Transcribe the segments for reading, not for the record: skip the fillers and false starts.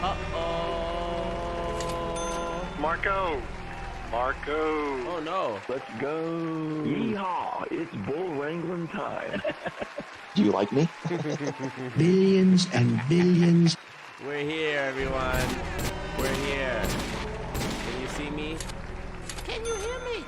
Uh-oh. Marco. Oh, no. Let's go. Yeehaw. It's bull wrangling time. Do you like me? Billions and billions. We're here, everyone. We're here. Can you see me? Can you hear me?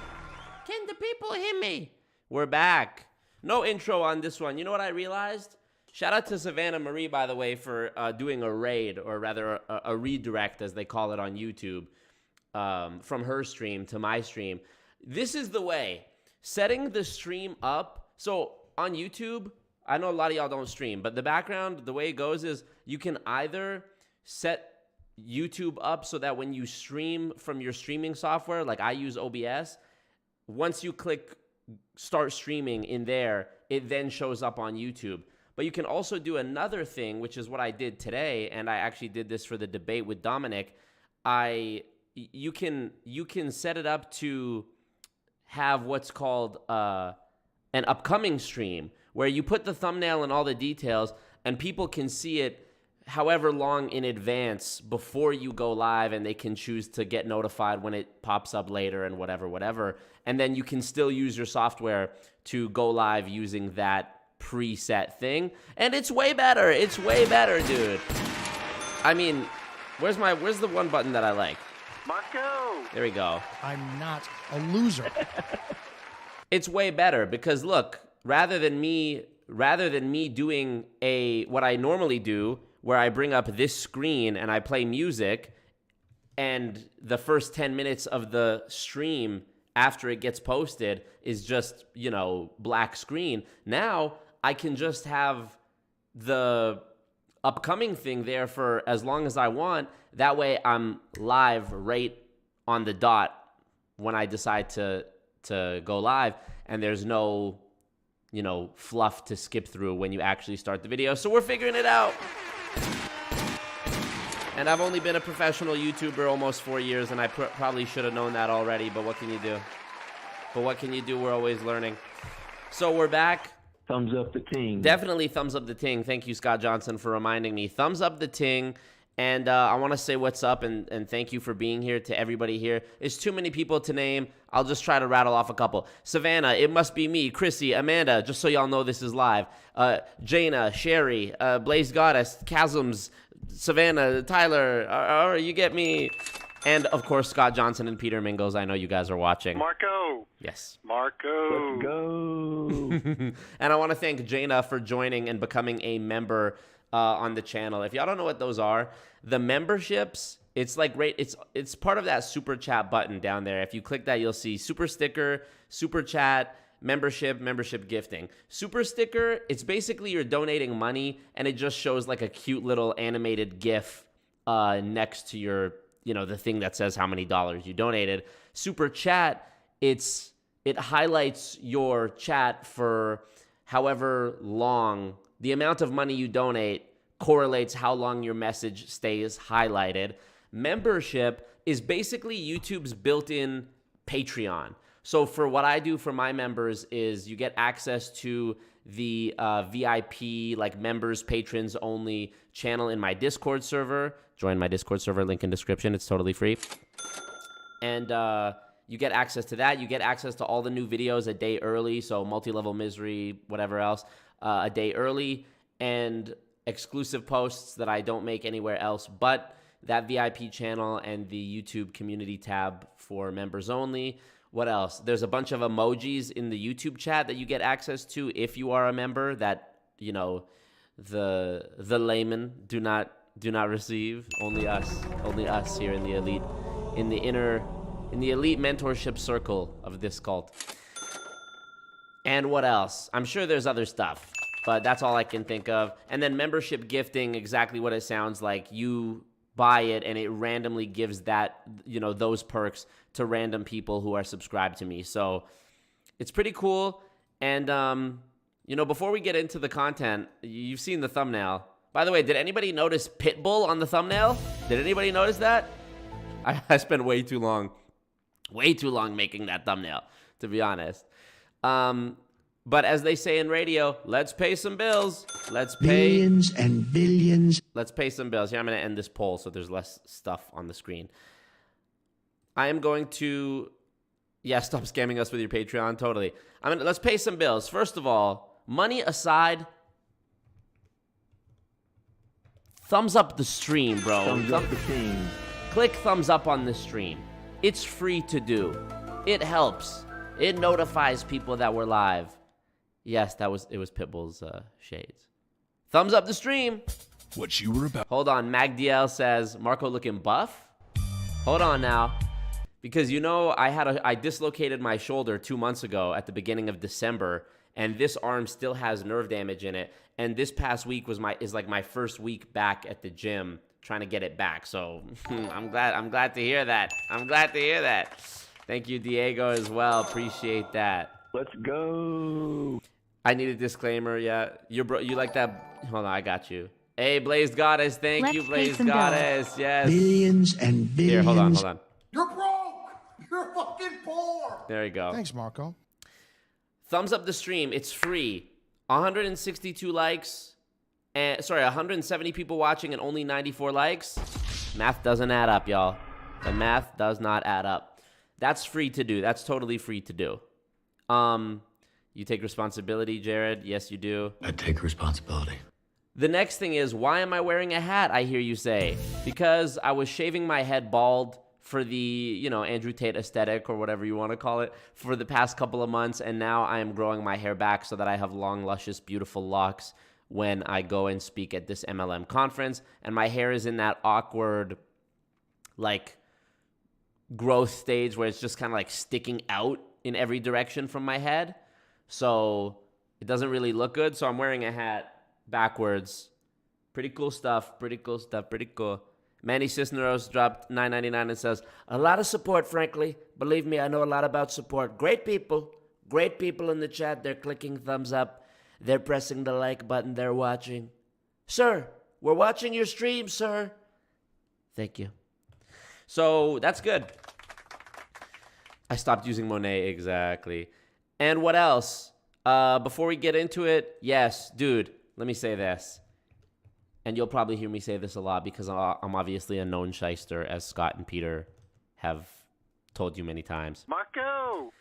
Can the people hear me? We're back. No intro on this one. You know what I realized? Shout out to Savannah Marie, by the way, for doing a raid, or rather a redirect, as they call it on YouTube, from her stream to my stream. This is the way. Setting the stream up. So on YouTube, I know a lot of y'all don't stream, but the background, the way it goes is you can either set YouTube up so that when you stream from your streaming software, like I use OBS, once you click start streaming in there, it then shows up on YouTube. But you can also do another thing, which is what I did today, and I actually did this for the debate with Dominick. You can set it up to have what's called an upcoming stream, where you put the thumbnail and all the details, and people can see it however long in advance before you go live, and they can choose to get notified when it pops up later and whatever. And then you can still use your software to go live using that preset thing. And it's way better. It's way better, dude. I mean, where's the one button that I like? Marco. There we go. I'm not a loser. It's way better because look, rather than me doing what I normally do, where I bring up this screen and I play music, and the first 10 minutes of the stream after it gets posted is just, black screen. Now I can just have the upcoming thing there for as long as I want. That way I'm live right on the dot when I decide to go live, and there's no, fluff to skip through when you actually start the video. So we're figuring it out. And I've only been a professional YouTuber almost 4 years, and I probably should have known that already, but what can you do? We're always learning. So we're back. Thumbs up the ting. Definitely thumbs up the ting. Thank you, Scott Johnson, for reminding me. Thumbs up the ting. And I want to say what's up and thank you for being here to everybody here. There's too many people to name. I'll just try to rattle off a couple. Savannah, it must be me. Chrissy, Amanda, just so y'all know this is live. Jaina, Sherry, Blaze Goddess, Chasms, Savannah, Tyler, you get me. And, of course, Scott Johnson and Peter Mingles. I know you guys are watching. Marco. Yes. Marco. Let's go. And I want to thank Jaina for joining and becoming a member on the channel. If y'all don't know what those are, the memberships, it's like it's part of that super chat button down there. If you click that, you'll see super sticker, super chat, membership gifting. Super sticker, it's basically you're donating money, and it just shows like a cute little animated GIF next to your, the thing that says how many dollars you donated. Super chat, it highlights your chat for however long. The amount of money you donate correlates how long your message stays highlighted. Membership is basically YouTube's built-in Patreon. So for what I do for my members is you get access to the VIP, like members, patrons only channel in my Discord server. Join my Discord server, link in description. It's totally free. And you get access to that. You get access to all the new videos a day early. So multi-level misery, whatever else, a day early, and exclusive posts that I don't make anywhere else but that VIP channel and the YouTube community tab for members only. What else? There's a bunch of emojis in the YouTube chat that you get access to if you are a member that, the laymen do not receive. Only us here in the elite, in the elite mentorship circle of this cult. And what else? I'm sure there's other stuff, but that's all I can think of. And then membership gifting, exactly what it sounds like. You buy it and it randomly gives that, those perks to random people who are subscribed to me. So it's pretty cool. And, before we get into the content, you've seen the thumbnail. By the way, did anybody notice Pitbull on the thumbnail? Did anybody notice that? I spent way too long making that thumbnail, to be honest. But as they say in radio, let's pay some bills. Let's pay Billions and billions. Let's pay some bills. Here, I'm going to end this poll so there's less stuff on the screen. I am going to, stop scamming us with your Patreon. Totally. Let's pay some bills. First of all, money aside, thumbs up the stream, bro. Thumbs up the team. Click thumbs up on the stream. It's free to do. It helps. It notifies people that we're live. Yes, it was Pitbull's shades. Thumbs up the stream. What you were about. Hold on. MagDL says, Marco looking buff? Hold on now. Because I dislocated my shoulder 2 months ago at the beginning of December, and this arm still has nerve damage in it. And this past week is like my first week back at the gym trying to get it back. So I'm glad to hear that. I'm glad to hear that. Thank you, Diego, as well. Appreciate that. Let's go. I need a disclaimer. Yeah, you like that? Hold on, I got you. Hey, Blazed Goddess. Thank you, Blazed Goddess. Yes. Billions and billions. Here, hold on. You're broke! You're fucking poor! There you go. Thanks, Marco. Thumbs up the stream. It's free. 162 likes. 170 people watching and only 94 likes. Math doesn't add up, y'all. The math does not add up. That's free to do. That's totally free to do. You take responsibility, Jared? Yes, you do. I take responsibility. The next thing is, why am I wearing a hat, I hear you say? Because I was shaving my head bald for the, Andrew Tate aesthetic or whatever you want to call it for the past couple of months, and now I am growing my hair back so that I have long, luscious, beautiful locks when I go and speak at this MLM conference, and my hair is in that awkward, growth stage where it's just kind of sticking out in every direction from my head, so it doesn't really look good. So I'm wearing a hat backwards. Pretty cool stuff. Pretty cool. Manny Cisneros dropped $9.99 and says, a lot of support, frankly. Believe me, I know a lot about support. Great people in the chat. They're clicking thumbs up. They're pressing the like button. They're watching. Sir, we're watching your stream, sir. Thank you. So that's good. I stopped using Monet, exactly. And what else? Before we get into it, yes, dude, let me say this. And you'll probably hear me say this a lot because I'm obviously a known shyster, as Scott and Peter have told you many times. Marco!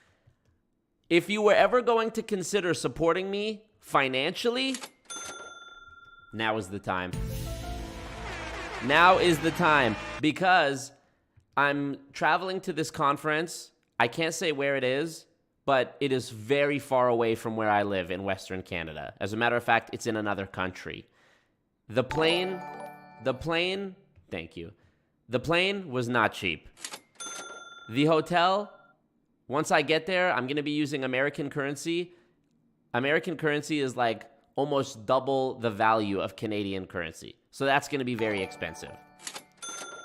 If you were ever going to consider supporting me financially, now is the time. Now is the time, because I'm traveling to this conference. I can't say where it is, but it is very far away from where I live in Western Canada. As a matter of fact, it's in another country. The plane, thank you. The plane was not cheap. The hotel, once I get there, I'm going to be using American currency. American currency is almost double the value of Canadian currency. So that's going to be very expensive.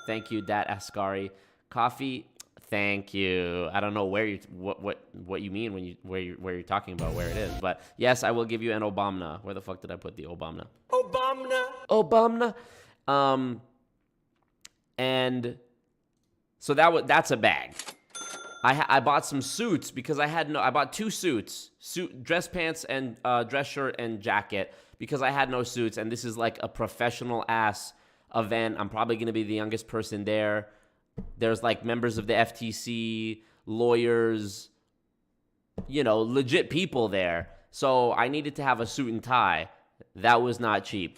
Thank you, Dat Ascari. Coffee, thank you. I don't know where what you mean when where you're talking about where it is, but yes, I will give you an Obama. Where the fuck did I put the Obama? Obama. And so that's a bag. I bought some suits because I bought 2 suits, dress pants and dress shirt and jacket, because I had no suits, and this is a professional ass event. I'm probably going to be the youngest person there. There's members of the FTC, lawyers, legit people there. So I needed to have a suit and tie. That was not cheap.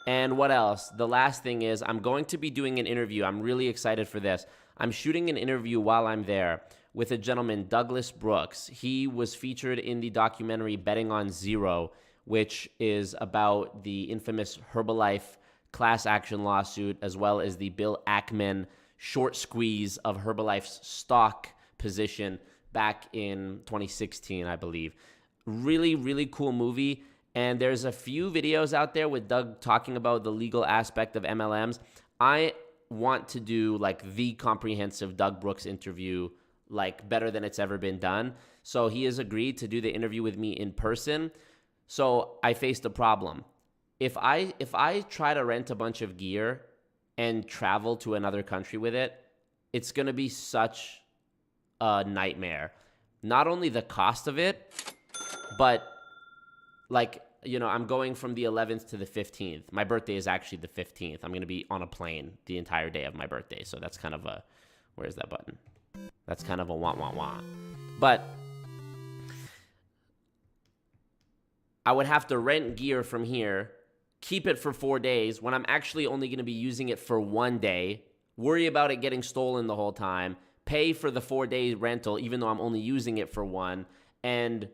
And what else? The last thing is I'm going to be doing an interview. I'm really excited for this. I'm shooting an interview while I'm there with a gentleman, Douglas Brooks. He was featured in the documentary Betting on Zero, which is about the infamous Herbalife class action lawsuit, as well as the Bill Ackman short squeeze of Herbalife's stock position back in 2016, I believe. Really, really cool movie. And there's a few videos out there with Doug talking about the legal aspect of MLMs. I want to do the comprehensive Doug Brooks interview, better than it's ever been done. So he has agreed to do the interview with me in person. So I faced a problem. If I try to rent a bunch of gear and travel to another country with it, it's going to be such a nightmare. Not only the cost of it, But like, you know, I'm going from the 11th to the 15th. My birthday is actually the 15th. I'm going to be on a plane the entire day of my birthday. So that's kind of a, where's that button? That's kind of a wah. But I would have to rent gear from here, keep it for 4 days when I'm actually only going to be using it for 1 day, worry about it getting stolen the whole time, pay for the 4-day rental even though I'm only using it for 1, and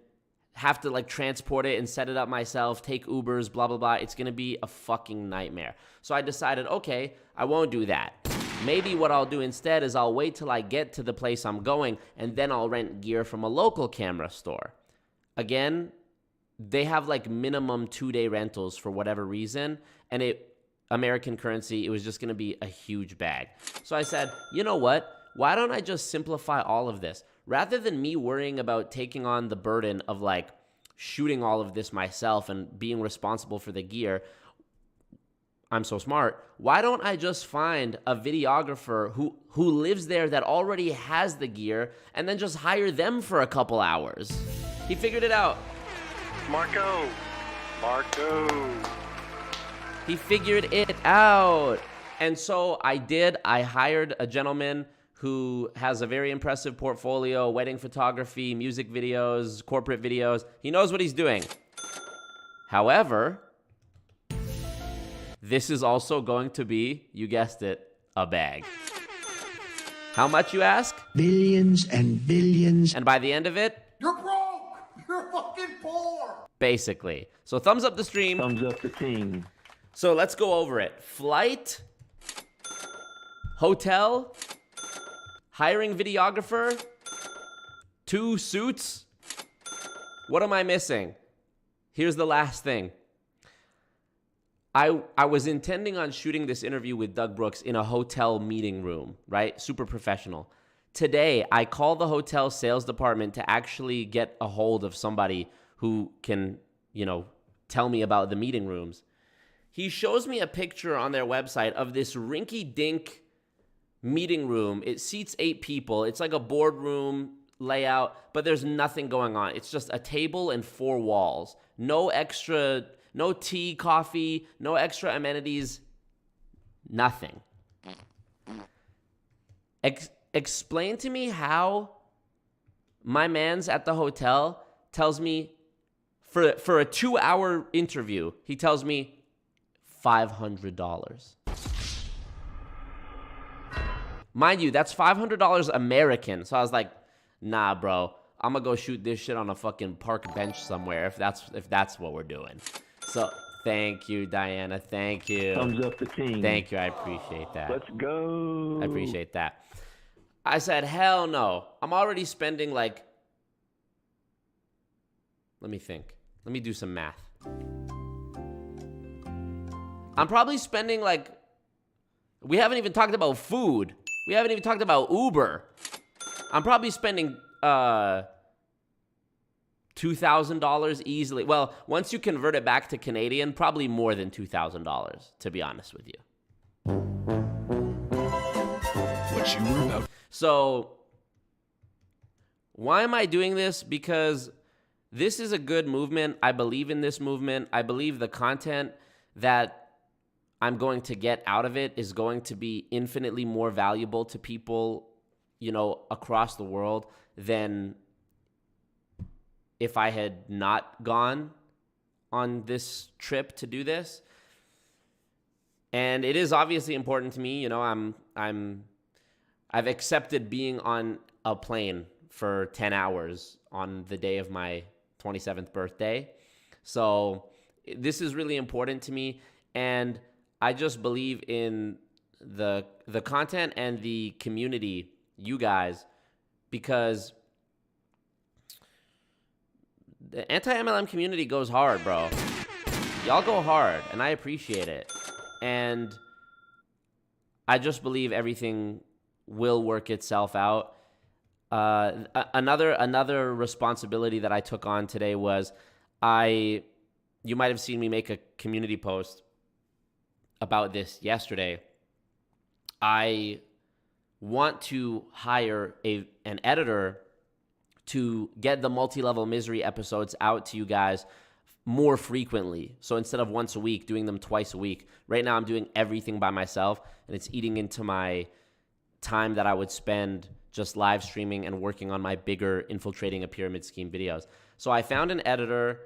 have to like transport it and set it up myself, take Ubers, blah, blah, blah. It's going to be a fucking nightmare. So I decided, okay, I won't do that. Maybe what I'll do instead is I'll wait till I get to the place I'm going, and then I'll rent gear from a local camera store. Again, they have like minimum 2-day rentals for whatever reason, and American currency, it was just going to be a huge bag. So I said, you know what? Why don't I just simplify all of this? Rather than me worrying about taking on the burden of like shooting all of this myself and being responsible for the gear, I'm so smart. Why don't I just find a videographer who lives there that already has the gear and then just hire them for a couple hours? He figured it out. Marco. He figured it out. And so I did. I hired a gentleman who has a very impressive portfolio, wedding photography, music videos, corporate videos. He knows what he's doing. However, this is also going to be, you guessed it, a bag. How much, you ask? Billions and billions. And by the end of it, You're broke. You're fucking poor. basically. So thumbs up the stream. Thumbs up the team. So let's go over it. Flight, hotel, hiring videographer, 2 suits. What am I missing? Here's the last thing. I was intending on shooting this interview with Doug Brooks in a hotel meeting room, right? Super professional. Today, I call the hotel sales department to actually get a hold of somebody who can, you know, tell me about the meeting rooms. He shows me a picture on their website of this rinky-dink meeting room. It seats 8 people. It's like a boardroom layout, but there's nothing going on. It's just a table and 4 walls. No tea, coffee, no extra amenities, nothing. Explain to me how my man's at the hotel tells me for a 2-hour interview, he tells me $500. Mind you, that's $500 American. So I was like, nah, bro, I'm gonna go shoot this shit on a fucking park bench somewhere if that's what we're doing. So thank you, Diana. Thank you. Thumbs up the team. Thank you. I appreciate that. Let's go. I appreciate that. I said, hell no. I'm already spending like, let me think. Let me do some math. I'm probably spending like, we haven't even talked about food. We haven't even talked about Uber. I'm probably spending $2,000 easily. Well, once you convert it back to Canadian, probably more than $2,000, to be honest with you. What you were about. So, why am I doing this? Because this is a good movement. I believe in this movement. I believe the content that I'm going to get out of it is going to be infinitely more valuable to people, you know, across the world than if I had not gone on this trip to do this. And it is obviously important to me. You know, I've accepted being on a plane for 10 hours on the day of my 27th birthday. So this is really important to me. And I just believe in the content and the community, you guys, because the anti-MLM community goes hard, bro. Y'all go hard, and I appreciate it. And I just believe everything will work itself out. Another responsibility that I took on today was you might have seen me make a community post about this yesterday. I want to hire an editor to get the multi-level misery episodes out to you guys more frequently. So instead of once a week, doing them twice a week. Right now I'm doing everything by myself, and it's eating into my time that I would spend just live streaming and working on my bigger infiltrating a pyramid scheme videos. So I found an editor.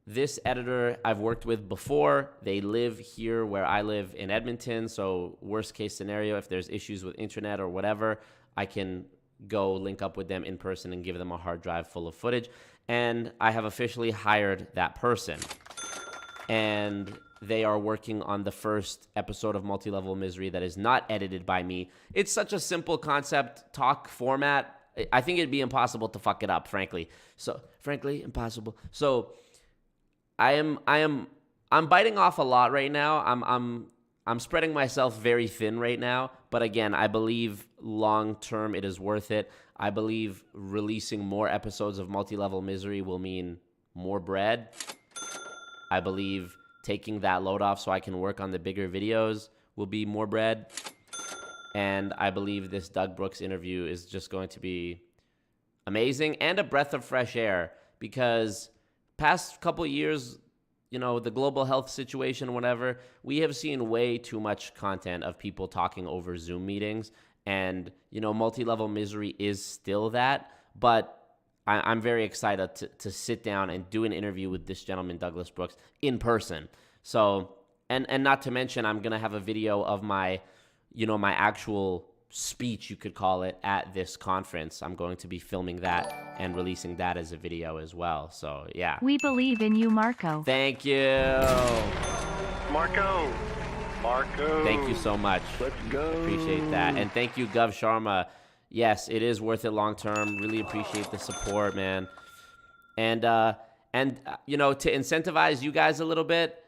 This editor I've worked with before. They live here where I live in Edmonton. So worst case scenario, if there's issues with internet or whatever, I can go link up with them in person and give them a hard drive full of footage. And I have officially hired that person. And they are working on the first episode of Multi-Level Misery that is not edited by me. It's such a simple concept, talk format. I think it'd be impossible to fuck it up, frankly. So, frankly, impossible. So, I'm biting off a lot right now. I'm spreading myself very thin right now, but again, I believe long term it is worth it. I believe releasing more episodes of Multi-Level Misery will mean more bread. I believe taking that load off so I can work on the bigger videos will be more bread. And I believe this Doug Brooks interview is just going to be amazing and a breath of fresh air, because past couple years, you know, the global health situation, whatever, we have seen way too much content of people talking over Zoom meetings. And, you know, Multi-Level Misery is still that. But I'm very excited to sit down and do an interview with this gentleman, Douglas Brooks, in person. So, and not to mention, I'm going to have a video of my, you know, my actual speech, you could call it, at this conference. I'm going to be filming that and releasing that as a video as well. So, yeah. We believe in you, Marco. Thank you. Marco. Thank you so much. Let's go. Appreciate that. And thank you, Gov Sharma. Yes, it is worth it long term. Really appreciate the support, man. And you know, to incentivize you guys a little bit,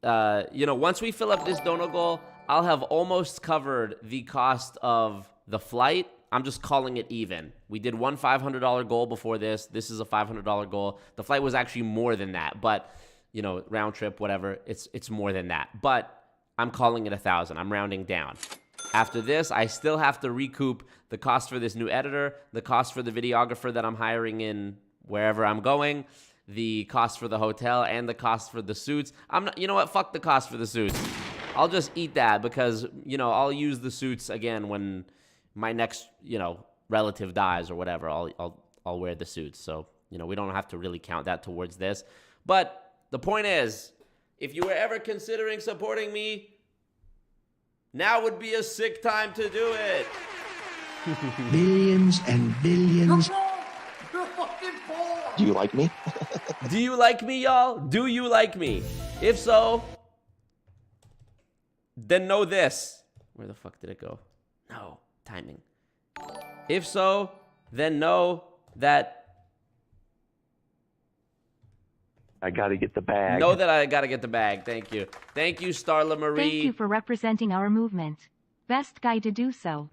you know, once we fill up this donor goal, I'll have almost covered the cost of the flight. I'm just calling it even. We did one $500 goal before this. This is a $500 goal. The flight was actually more than that, but you know, round trip, whatever, it's more than that. But I'm calling it 1,000. I'm rounding down. After this, I still have to recoup the cost for this new editor, the cost for the videographer that I'm hiring in wherever I'm going, the cost for the hotel, and the cost for the suits. You know what? Fuck the cost for the suits. I'll just eat that because, you know, I'll use the suits again when my next, you know, relative dies or whatever. I'll wear the suits. So, you know, we don't have to really count that towards this. But the point is, if you were ever considering supporting me, now would be a sick time to do it. Billions and billions. You're fucking poor. Do you like me? Do you like me, y'all? Do you like me? If so, then know this. Where the fuck did it go? No, timing. If so, then know that... I gotta get the bag. Know that I gotta get the bag. Thank you. Thank you, Starla Marie. Thank you for representing our movement. Best guy to do so.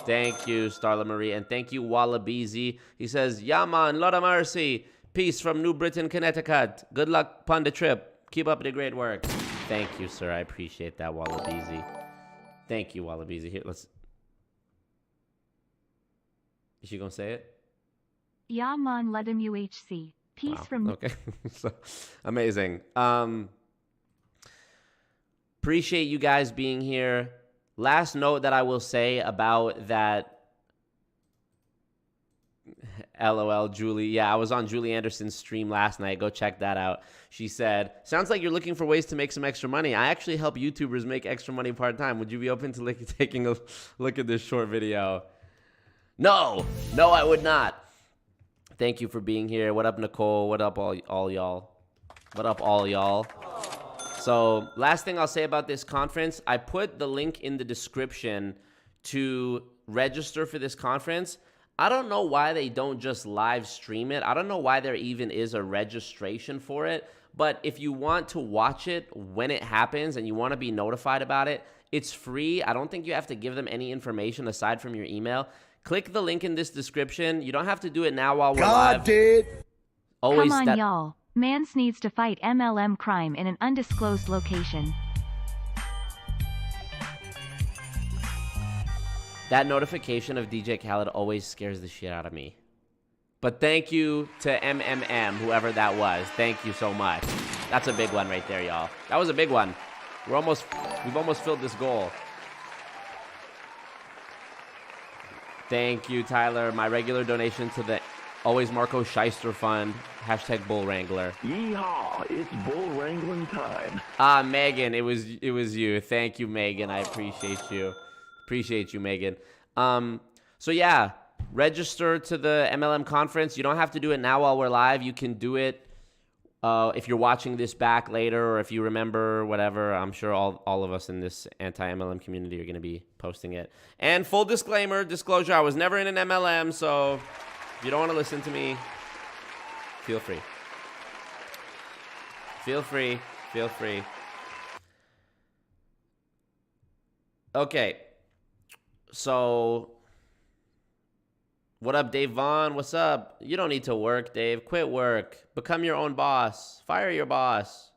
Thank you, Starla Marie. And thank you, Wallabeezy. He says, yeah, man, lot of mercy. Peace from New Britain, Connecticut. Good luck upon the trip. Keep up the great work. Thank you, sir. I appreciate that, Wallabeezy. Thank you, Wallabeezy. Here, let's... Is she gonna say it? Yeah, man, let him UHC. Peace Wow. from... Okay. So, amazing. Appreciate you guys being here. Last note that I will say about that... LOL, Julie. Yeah, I was on Julie Anderson's stream last night. Go check that out. She said, sounds like you're looking for ways to make some extra money. I actually help YouTubers make extra money part-time. Would you be open to taking a look at this short video? No, I would not. Thank you for being here. What up, Nicole? What up, all y'all? What up, all y'all? So, last thing I'll say about this conference, I put the link in the description to register for this conference. I don't know why they don't just live stream it. I don't know why there even is a registration for it. But if you want to watch it when it happens and you want to be notified about it, it's free. I don't think you have to give them any information aside from your email. Click the link in this description. You don't have to do it now while we're live. Always Come on, y'all. Mans needs to fight MLM crime in an undisclosed location. That notification of DJ Khaled always scares the shit out of me. But thank you to MMM, whoever that was. Thank you so much. That's a big one right there, y'all. That was a big one. We've almost filled this goal. Thank you, Tyler. My regular donation to the Always Marco Shyster Fund. Hashtag Bull Wrangler. Yeehaw! It's bull wrangling time. Megan, it was you. Thank you, Megan. I appreciate you. Appreciate you, Megan. So yeah, register to the MLM conference. You don't have to do it now while we're live. You can do it if you're watching this back later, or if you remember, whatever. I'm sure all of us in this anti-MLM community are going to be posting it. And full disclosure, I was never in an MLM, so if you don't want to listen to me, feel free. Feel free. Feel free. Okay. So, what up, Dave Vaughn? What's up? You don't need to work, Dave. Quit work. Become your own boss. Fire your boss.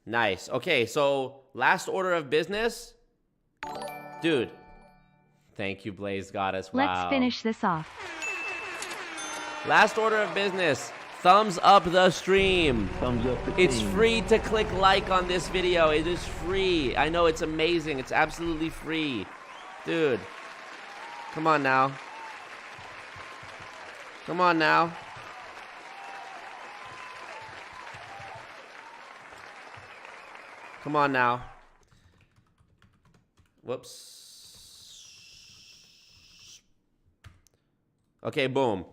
Nice. Okay, so last order of business. Dude. Thank you, Blaze Goddess. Wow. Let's finish this off. Last order of business. Thumbs up the stream. Thumbs up the It's team. free to click like on this video. It is free. I know, it's amazing. It's absolutely free. Dude. Come on now. Come on now. Come on now. Whoops. Okay, boom.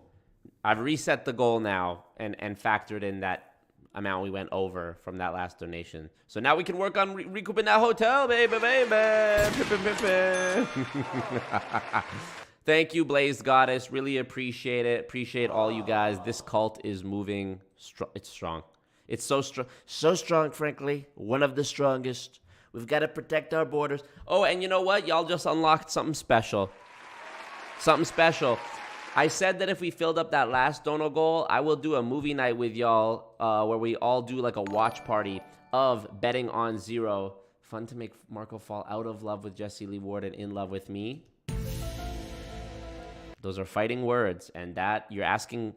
I've reset the goal now and factored in that amount we went over from that last donation. So now we can work on recouping that hotel, baby. Thank you, Blaze Goddess. Really appreciate it. Appreciate all you guys. This cult is moving. It's strong. It's so strong. So strong, frankly. One of the strongest. We've got to protect our borders. Oh, and you know what? Y'all just unlocked something special. Something special. I said that if we filled up that last dono goal, I will do a movie night with y'all where we all do like a watch party of betting on zero. Fun to make Marco fall out of love with Jessie Lee Ward and in love with me. Those are fighting words, and that you're asking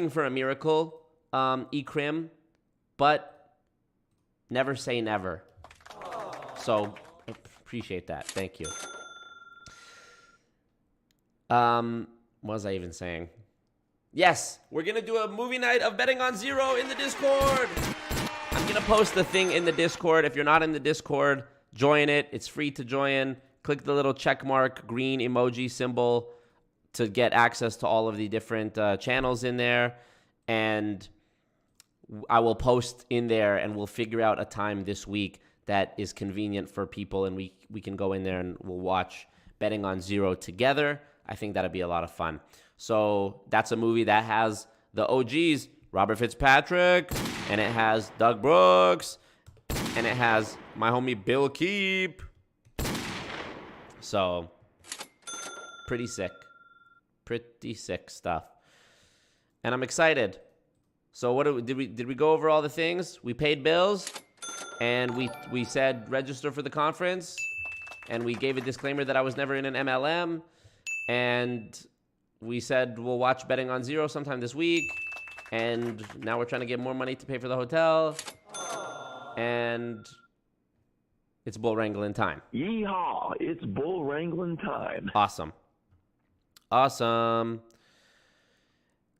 for a miracle, Ekrim, but never say never. So appreciate that. Thank you. What was I even saying? Yes, we're going to do a movie night of betting on zero in the Discord. I'm going to post the thing in the Discord. If you're not in the Discord, join it. It's free to join. Click the little check mark, green emoji symbol to get access to all of the different channels in there. And I will post in there, and we'll figure out a time this week that is convenient for people, and we can go in there and we'll watch betting on zero together. I think that'd be a lot of fun. So that's a movie that has the OGs, Robert Fitzpatrick, and it has Doug Brooks, and it has my homie Bill Keep. So pretty sick stuff. And I'm excited. So did we go over all the things? We paid bills, and we said register for the conference, and we gave a disclaimer that I was never in an MLM. And we said we'll watch betting on zero sometime this week. And now we're trying to get more money to pay for the hotel. And it's bull wrangling time. Yeehaw! It's bull wrangling time. Awesome. Awesome.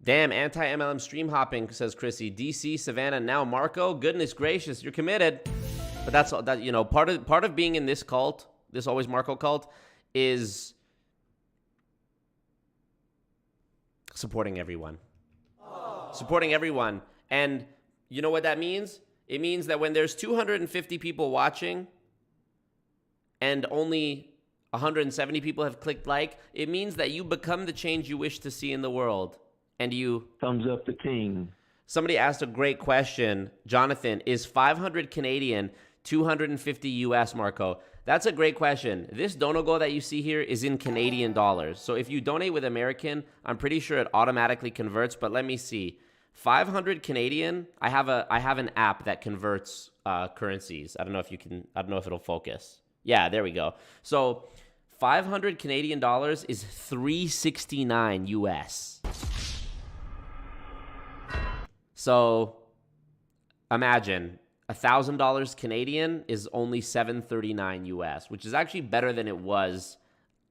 Damn, anti-MLM stream hopping, says Chrissy. DC, Savannah, now Marco. Goodness gracious, you're committed. But that's that. You know, part of being in this cult, this Always Marco cult, is supporting everyone. Supporting everyone. And you know what that means? It means that when there's 250 people watching and only 170 people have clicked like, it means that you become the change you wish to see in the world. And you... Thumbs up the king. Somebody asked a great question. Jonathan, is 500 Canadian 250 US, Marco? That's a great question. This dono goal that you see here is in Canadian dollars. So if you donate with American, I'm pretty sure it automatically converts, but let me see. 500 Canadian, I have an app that converts currencies. I don't know if it'll focus. Yeah, there we go. So $500 Canadian is $369 US. So imagine $1,000 Canadian is only $739 US, which is actually better than it was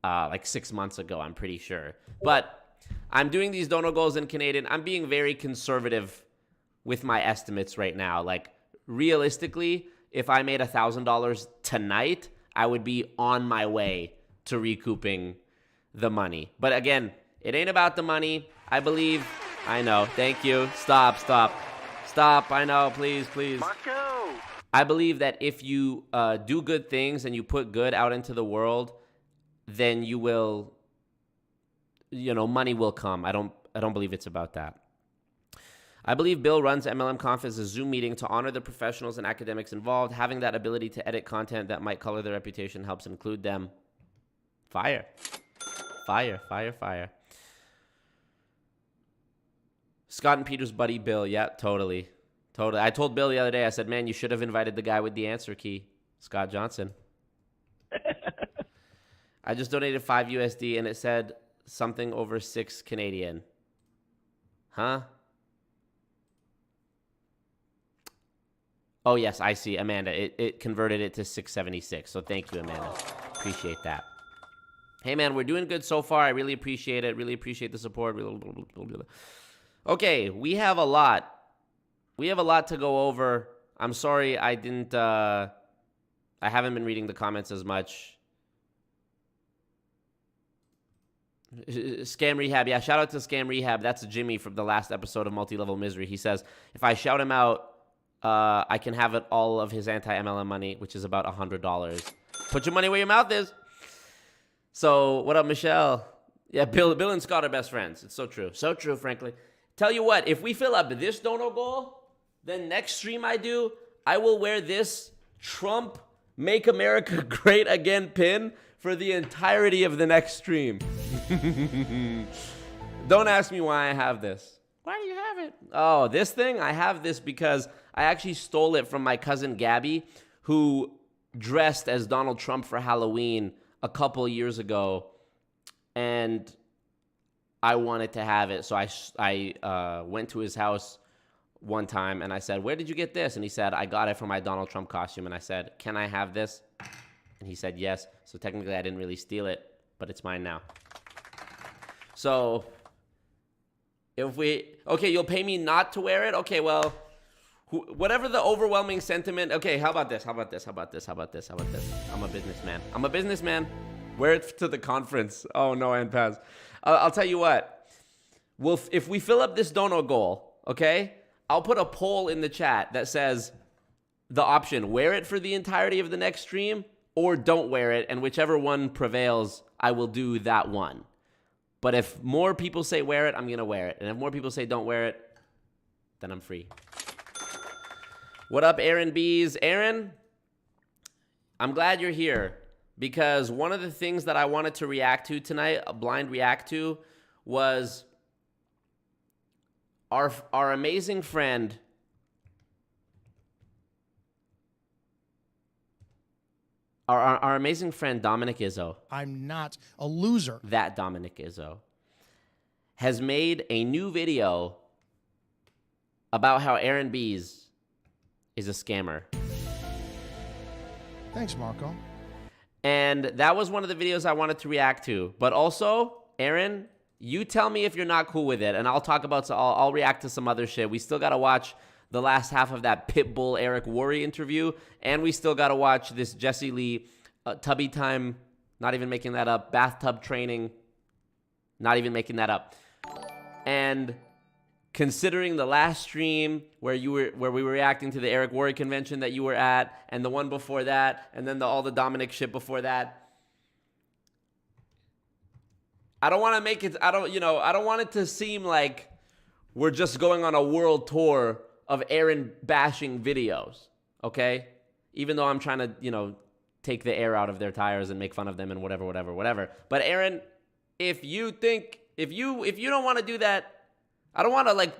like 6 months ago, I'm pretty sure. But I'm doing these dono goals in Canadian. I'm being very conservative with my estimates right now. Like, realistically, if I made $1,000 tonight, I would be on my way to recouping the money. But again, it ain't about the money. I believe. I know. Thank you. Stop. I know. Please. Marco! I believe that if you do good things and you put good out into the world, then you will, money will come. I don't believe it's about that. I believe Bill runs MLM Conference as a Zoom meeting to honor the professionals and academics involved. Having that ability to edit content that might color their reputation helps include them. Fire. Scott and Peter's buddy, Bill. Yeah, totally. I told Bill the other day, I said, man, you should have invited the guy with the answer key, Scott Johnson. I just donated 5 USD and it said something over 6 Canadian. Huh? Oh, yes, I see. Amanda, it converted it to 676. So thank you, Amanda. Appreciate that. Hey, man, we're doing good so far. I really appreciate it. Really appreciate the support. Okay, we have a lot. We have a lot to go over. I'm sorry I haven't been reading the comments as much. Scam Rehab. Yeah, shout out to Scam Rehab. That's Jimmy from the last episode of Multi-Level Misery. He says, if I shout him out, I can have it all of his anti-MLM money, which is about $100. Put your money where your mouth is. So, what up, Michelle? Yeah, Bill and Scott are best friends. It's so true. So true, frankly. Tell you what, if we fill up this dono goal, then next stream I will wear this Trump Make America Great Again pin for the entirety of the next stream. Don't ask me why I have this. Why do you have it? Oh, this thing? I have this because I actually stole it from my cousin Gabby, who dressed as Donald Trump for Halloween a couple years ago, and I wanted to have it. So I went to his house one time, and I said, where did you get this? And he said, I got it from my Donald Trump costume. And I said, can I have this? And he said, yes. So technically, I didn't really steal it, but it's mine now. So okay, you'll pay me not to wear it? Okay, well, whatever the overwhelming sentiment. Okay, how about this? I'm a businessman. Wear it to the conference. Oh, no, and pass. I'll tell you what. If we fill up this dono goal, okay, I'll put a poll in the chat that says the option, wear it for the entirety of the next stream or don't wear it, and whichever one prevails, I will do that one. But if more people say wear it, I'm going to wear it. And if more people say don't wear it, then I'm free. What up, Aaron Bees? Aaron, I'm glad you're here because one of the things that I wanted to react to tonight, a blind react to, was our amazing friend, our amazing friend Dominick Izzo. I'm not a loser. That Dominick Izzo has made a new video about how Aaron Bees is a scammer. Thanks, Marco. And that was one of the videos I wanted to react to. But also, Aaron, you tell me if you're not cool with it, and I'll react to some other shit. We still got to watch the last half of that Pitbull Eric Worre interview, and we still got to watch this Jessie Lee Tubby time, not even making that up, bathtub training, not even making that up. And considering the last stream where we were reacting to the Eric Worre convention that you were at, and the one before that, and then all the Dominick shit before that, I don't want to make it. I don't want it to seem like we're just going on a world tour of Aaron bashing videos. Okay, even though I'm trying to take the air out of their tires and make fun of them and whatever. But Aaron, if you don't want to do that, I don't want to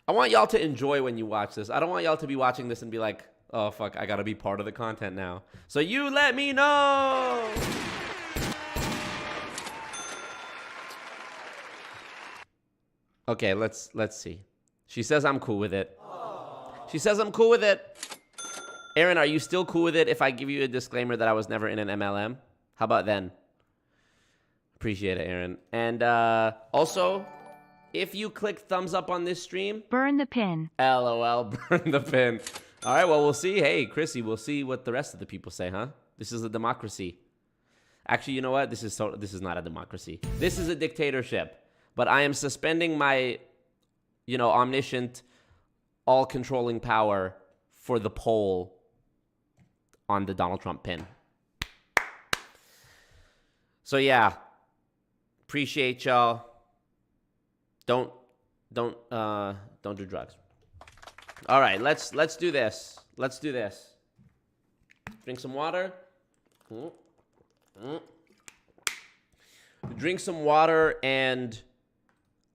I want y'all to enjoy when you watch this. I don't want y'all to be watching this and be like, oh fuck, I gotta be part of the content now. So you let me know. Okay, let's see. She says I'm cool with it. She says I'm cool with it. Aaron, are you still cool with it if I give you a disclaimer that I was never in an MLM? How about then? Appreciate it, Aaron. And also, if you click thumbs up on this stream, Burn the pin. LOL, burn the pin. All right, well, we'll see. Hey, Chrissy, we'll see what the rest of the people say, huh? This is a democracy. Actually, you know what? This is not a democracy. This is a dictatorship. But I am suspending my, omniscient, all-controlling power for the poll on the Donald Trump pin. So yeah, appreciate y'all. Don't do drugs. All right, let's do this. Let's do this. Drink some water. Drink some water and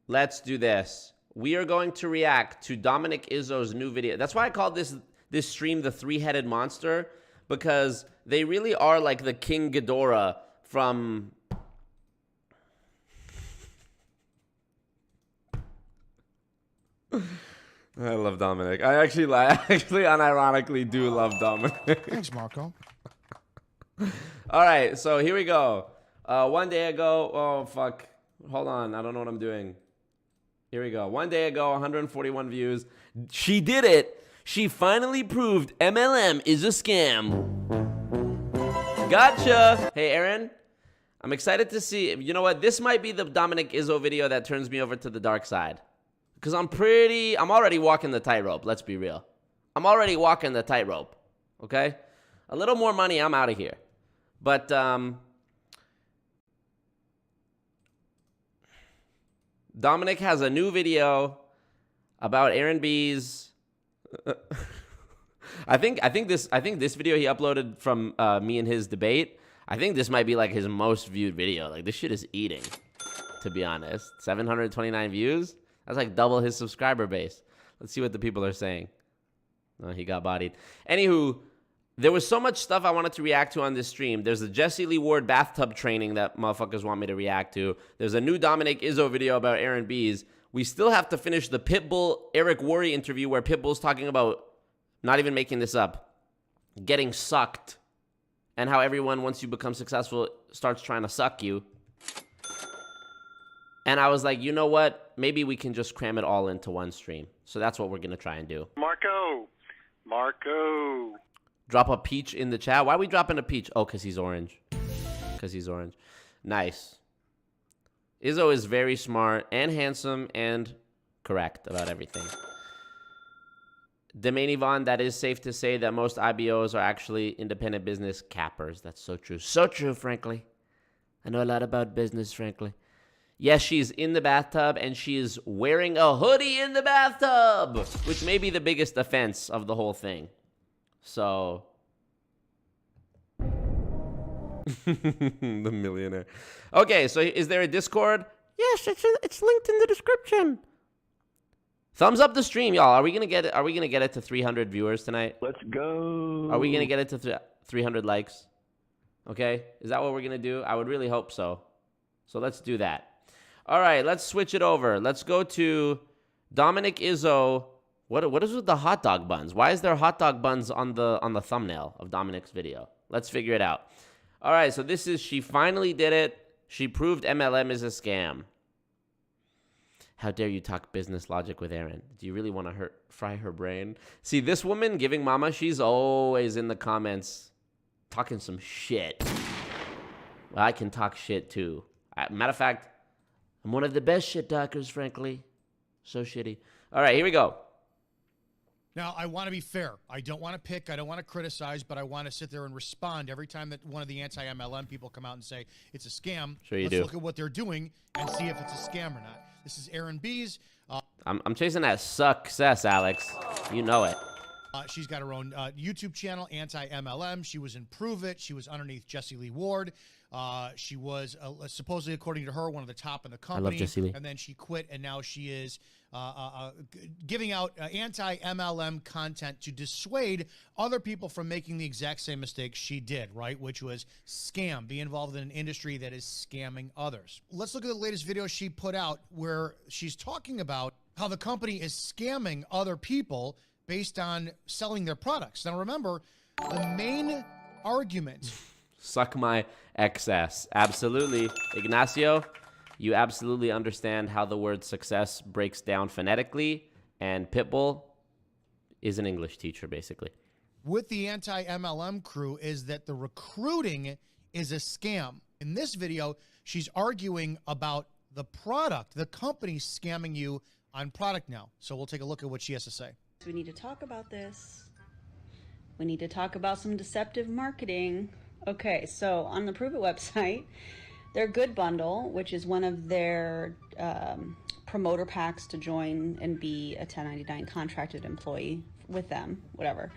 let's do this. We are going to react to Dominick Izzo's new video. That's why I called this stream the three-headed monster, because they really are like the King Ghidorah from... I love Dominick. I actually unironically do love Dominick. Thanks, Marco. All right, so here we go. One day ago, oh fuck, hold on, I don't know what I'm doing. Here we go. One day ago, 141 views. She did it. She finally proved MLM is a scam. Gotcha. Hey, Aaron, I'm excited to see. You know what? This might be the Dominick Izzo video that turns me over to the dark side. Because I'm already walking the tightrope. Let's be real. I'm already walking the tightrope. Okay? A little more money, I'm out of here. But, Dominick has a new video about Aaron B's. I think this video he uploaded from me and his debate. I think this might be like his most viewed video. Like, this shit is eating, to be honest. 729 views. That's like double his subscriber base. Let's see what the people are saying. Oh, he got bodied. Anywho, there was so much stuff I wanted to react to on this stream. There's a Jessie Lee Ward bathtub training that motherfuckers want me to react to. There's a new Dominick Izzo video about Aaron B's. We still have to finish the Pitbull Eric Worre interview where Pitbull's talking about, not even making this up, getting sucked, and how everyone, once you become successful, starts trying to suck you. And I was like, you know what? Maybe we can just cram it all into one stream. So that's what we're going to try and do. Marco. Drop a peach in the chat. Why are we dropping a peach? Oh, because he's orange. Nice. Izzo is very smart and handsome and correct about everything. Domain Yvonne, that is safe to say that most IBOs are actually independent business cappers. That's so true. So true, frankly. I know a lot about business, frankly. Yes, she's in the bathtub, and she is wearing a hoodie in the bathtub, which may be the biggest offense of the whole thing. So... the millionaire. Okay, so is there a Discord? Yes, it's linked in the description. Thumbs up the stream, y'all. Are we gonna get it to 300 viewers tonight? Let's go. Are we gonna get it to 300 likes? Okay, is that what we're gonna do? I would really hope so. So let's do that. All right, let's switch it over. Let's go to Dominick Izzo. What is with the hot dog buns? Why is there hot dog buns on the thumbnail of Dominick's video? Let's figure it out. All right, so this is, she finally did it. She proved MLM is a scam. How dare you talk business logic with Aaron? Do you really want to fry her brain? See, this woman, Giving Mama, she's always in the comments talking some shit. Well, I can talk shit too. Matter of fact, I'm one of the best shit talkers, frankly. So shitty. All right, here we go. Now, I want to be fair. I don't want to pick. I don't want to criticize, but I want to sit there and respond every time that one of the anti-MLM people come out and say it's a scam. Sure you Let's do. look at what they're doing and see if it's a scam or not. This is Aaron B's. I'm chasing that success, Alex. You know it. She's got her own YouTube channel, Anti-MLM. She was in Prove It. She was underneath Jessie Lee Ward. She was supposedly, according to her, one of the top in the company. I love Jessie Lee. And then she quit, and now she is giving out anti-MLM content to dissuade other people from making the exact same mistake she did, right? Which was scam, be involved in an industry that is scamming others. Let's look at the latest video she put out where she's talking about how the company is scamming other people based on selling their products. Now, remember, the main argument... Suck my excess. Absolutely. Ignacio, you absolutely understand how the word success breaks down phonetically, and Pitbull is an English teacher, basically. With the anti-MLM crew is that the recruiting is a scam. In this video, she's arguing about the product, the company scamming you on product now. So we'll take a look at what she has to say. We need to talk about this. We need to talk about some deceptive marketing. Okay, so on the Prove It website, their Good Bundle, which is one of their promoter packs to join and be a 1099 contracted employee with them, whatever.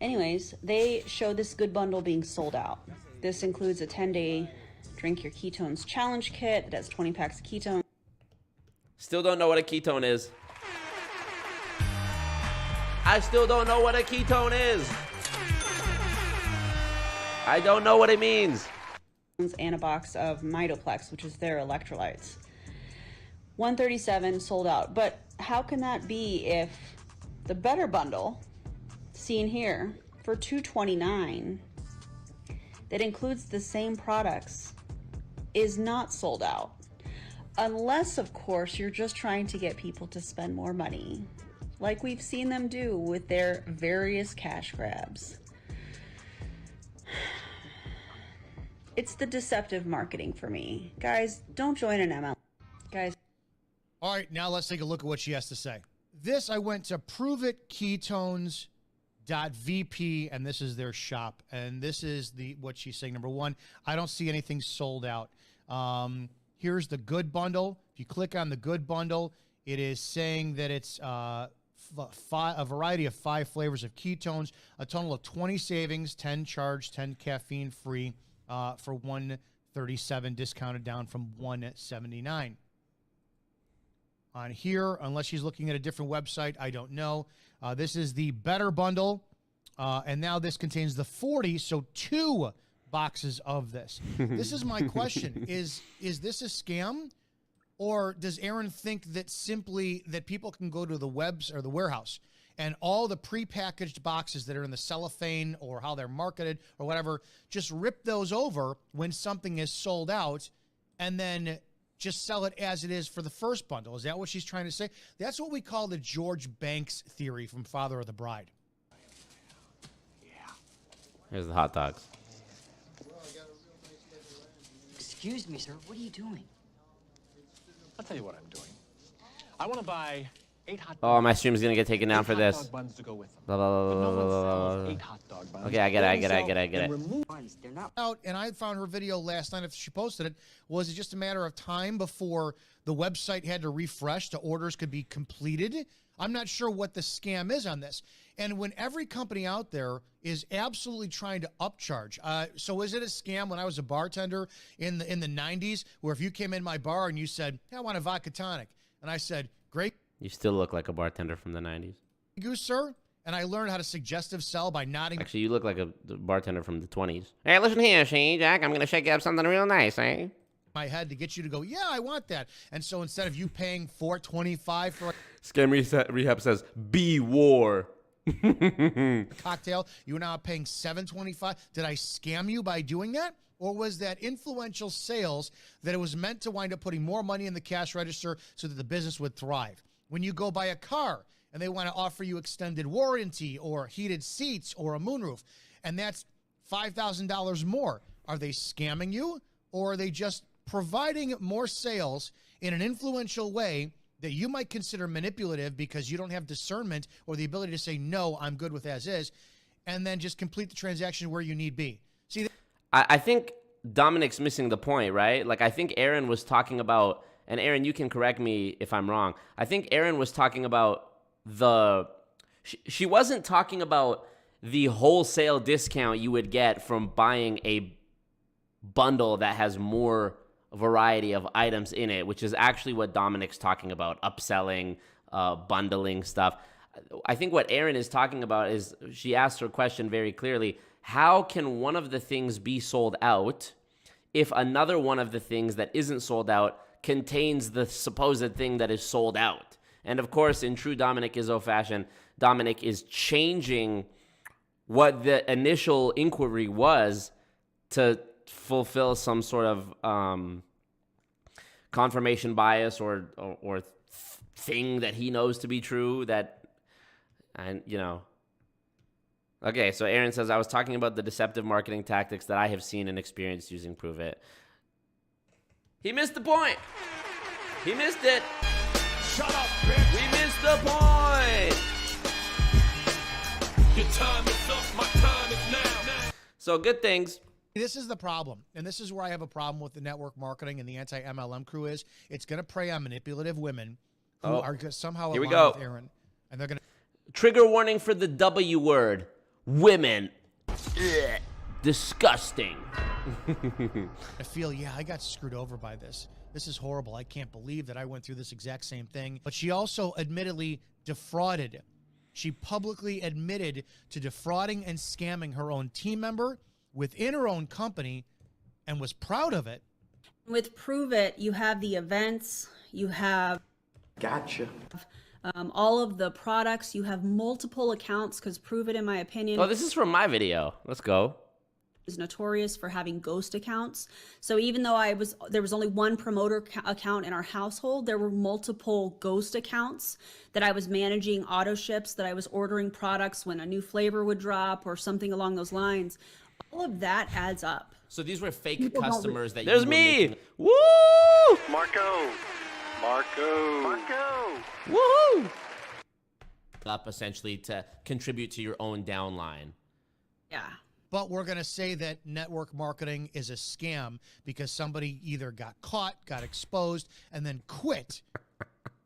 Anyways, they show this Good Bundle being sold out. This includes a 10-day Drink Your Ketones Challenge Kit that has 20 packs of ketones. Still don't know what a ketone is. I still don't know what a ketone is. I don't know what it means. And a box of Mitoplex, which is their electrolytes. 137 sold out. But how can that be if the Better Bundle, seen here, for $229, that includes the same products, is not sold out? Unless, of course, you're just trying to get people to spend more money, like we've seen them do with their various cash grabs. It's the deceptive marketing for me. Guys, don't join an MLM. Guys. All right, now let's take a look at what she has to say. This, I went to proveItketones.vp, and this is their shop. And this is what she's saying. Number one, I don't see anything sold out. Here's the Good Bundle. If you click on the Good Bundle, it is saying that it's a variety of 5 flavors of ketones, a total of 20 savings, 10 charge, 10 caffeine free. For $137, discounted down from $179. On here, unless she's looking at a different website, I don't know. This is the Better Bundle, and now this contains the 40, so 2 boxes of this. This is my question: is this a scam, or does Aaron think that simply that people can go to the webs or the warehouse and all the prepackaged boxes that are in the cellophane or how they're marketed or whatever, just rip those over when something is sold out and then just sell it as it is for the first bundle? Is that what she's trying to say? That's what we call the George Banks theory from Father of the Bride. Here's the hot dogs. Excuse me, sir. What are you doing? I'll tell you what I'm doing. I want to buy 8 hot dogs. Oh, my stream's gonna get taken down for this. Hot dog buns to go with them. Blah, blah, blah, But no blah, one blah, sells blah, 8 blah. hot dog buns. Okay, I get it. They're not. Out, and I found her video last night after she posted it. Was it just a matter of time before the website had to refresh, the orders could be completed? I'm not sure what the scam is on this. And when every company out there is absolutely trying to upcharge. So is it a scam when I was a bartender in the 90s, where if you came in my bar and you said, hey, I want a vodka tonic, and I said, great. You still look like a bartender from the 90s. Goose, sir. And I learned how to suggestive sell by nodding. Actually, you look like a bartender from the 20s. Hey, listen here, see, Jack. I'm going to shake you up something real nice, eh? My head to get you to go, yeah, I want that. And so instead of you paying $4.25 for Scam Rehab says, be war. a cocktail, you are now paying $7.25. Did I scam you by doing that? Or was that influential sales that it was meant to wind up putting more money in the cash register so that the business would thrive? When you go buy a car and they want to offer you extended warranty or heated seats or a moonroof, and that's $5,000 more, are they scamming you, or are they just providing more sales in an influential way that you might consider manipulative because you don't have discernment or the ability to say, no, I'm good with as is, and then just complete the transaction where you need be? See, I think Dominick's missing the point, right? Like, I think Aaron was talking about, and Aaron, you can correct me if I'm wrong. I think Aaron was talking about the She wasn't talking about the wholesale discount you would get from buying a bundle that has more variety of items in it, which is actually what Dominick's talking about, upselling, bundling stuff. I think what Erin is talking about is, she asked her question very clearly, how can one of the things be sold out if another one of the things that isn't sold out contains the supposed thing that is sold out? And of course, in true Dominick Izzo fashion, Dominick is changing what the initial inquiry was to fulfill some sort of confirmation bias or thing that he knows to be true that, and you know. Okay, so Aaron says, I was talking about the deceptive marketing tactics that I have seen and experienced using Prove It. He missed the point. He missed it. Shut up, bitch! We missed the point. Your time is up, my time is now. So good things. This is the problem, and this is where I have a problem with the network marketing and the anti-MLM crew is it's going to prey on manipulative women who are somehow aligned with Aaron, and they're going to... Trigger warning for the W word. Women. Ugh. Disgusting. I feel, yeah, I got screwed over by this. This is horrible. I can't believe that I went through this exact same thing. But she also admittedly defrauded. She publicly admitted to defrauding and scamming her own team member within her own company and was proud of it. With Prove It, you have the events, you have Gotcha. all of the products, you have multiple accounts, because Prove It, in my opinion, Oh, this is from my video. Let's go. is notorious for having ghost accounts. So even though there was only one promoter account in our household, there were multiple ghost accounts that I was managing, auto ships, that I was ordering products when a new flavor would drop or something along those lines. All of that adds up. So these were fake customers that There's you were me. making... Woo! Marco. Woohoo! Up essentially to contribute to your own downline. Yeah. But we're going to say that network marketing is a scam because somebody either got caught, got exposed, and then quit.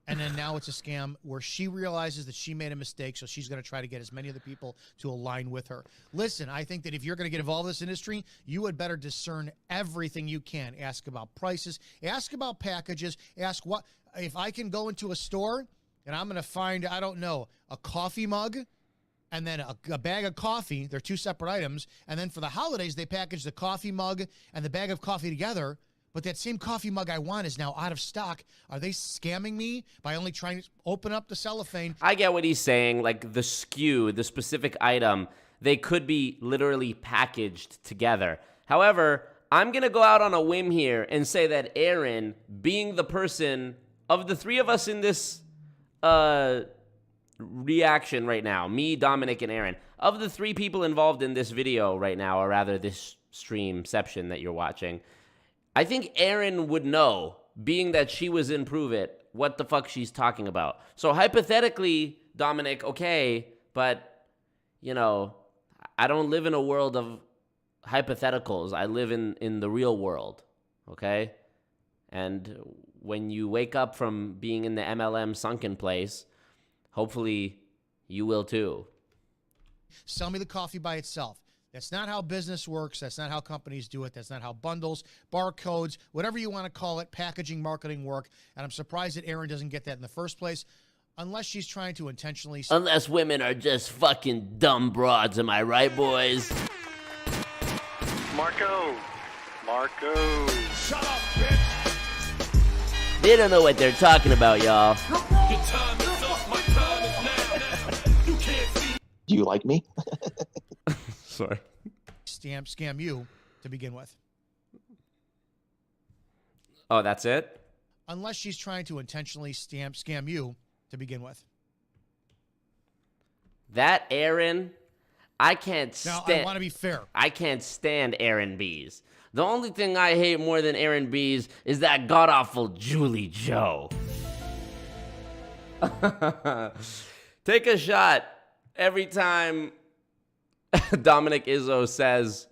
And then now it's a scam where she realizes that she made a mistake, so she's going to try to get as many of the people to align with her. Listen, I think that if you're going to get involved in this industry, you would better discern everything you can. Ask about prices, ask about packages, ask what, if I can go into a store and I'm going to find, I don't know, a coffee mug and then a bag of coffee. They're two separate items. And then for the holidays, they package the coffee mug and the bag of coffee together. But that same coffee mug I want is now out of stock. Are they scamming me by only trying to open up the cellophane? I get what he's saying. Like the SKU, the specific item, they could be literally packaged together. However, I'm going to go out on a whim here and say that Aaron, being the person of the three of us in this reaction right now, me, Dominick, and Aaron, of the three people involved in this video right now, or rather this streamception that you're watching, I think Aaron would know, being that she was in Prove It, what the fuck she's talking about. So hypothetically, Dominick, okay, but, you know, I don't live in a world of hypotheticals. I live in the real world, okay? And when you wake up from being in the MLM sunken place, hopefully you will too. Sell me the coffee by itself. That's not how business works. That's not how companies do it. That's not how bundles, barcodes, whatever you want to call it, packaging, marketing work. And I'm surprised that Aaron doesn't get that in the first place, unless she's trying to intentionally... Unless women are just fucking dumb broads, am I right, boys? Marco. Shut up, bitch! They don't know what they're talking about, y'all. Your time is up, my time is now. You can't see. Do you like me? Sorry. Scam you to begin with. Oh, that's it? Unless she's trying to intentionally scam you to begin with. That Aaron, I can't stand... Now, I want to be fair. I can't stand Aaron B's. The only thing I hate more than Aaron B's is that god-awful Julie Joe. Take a shot every time Dominick Izzo says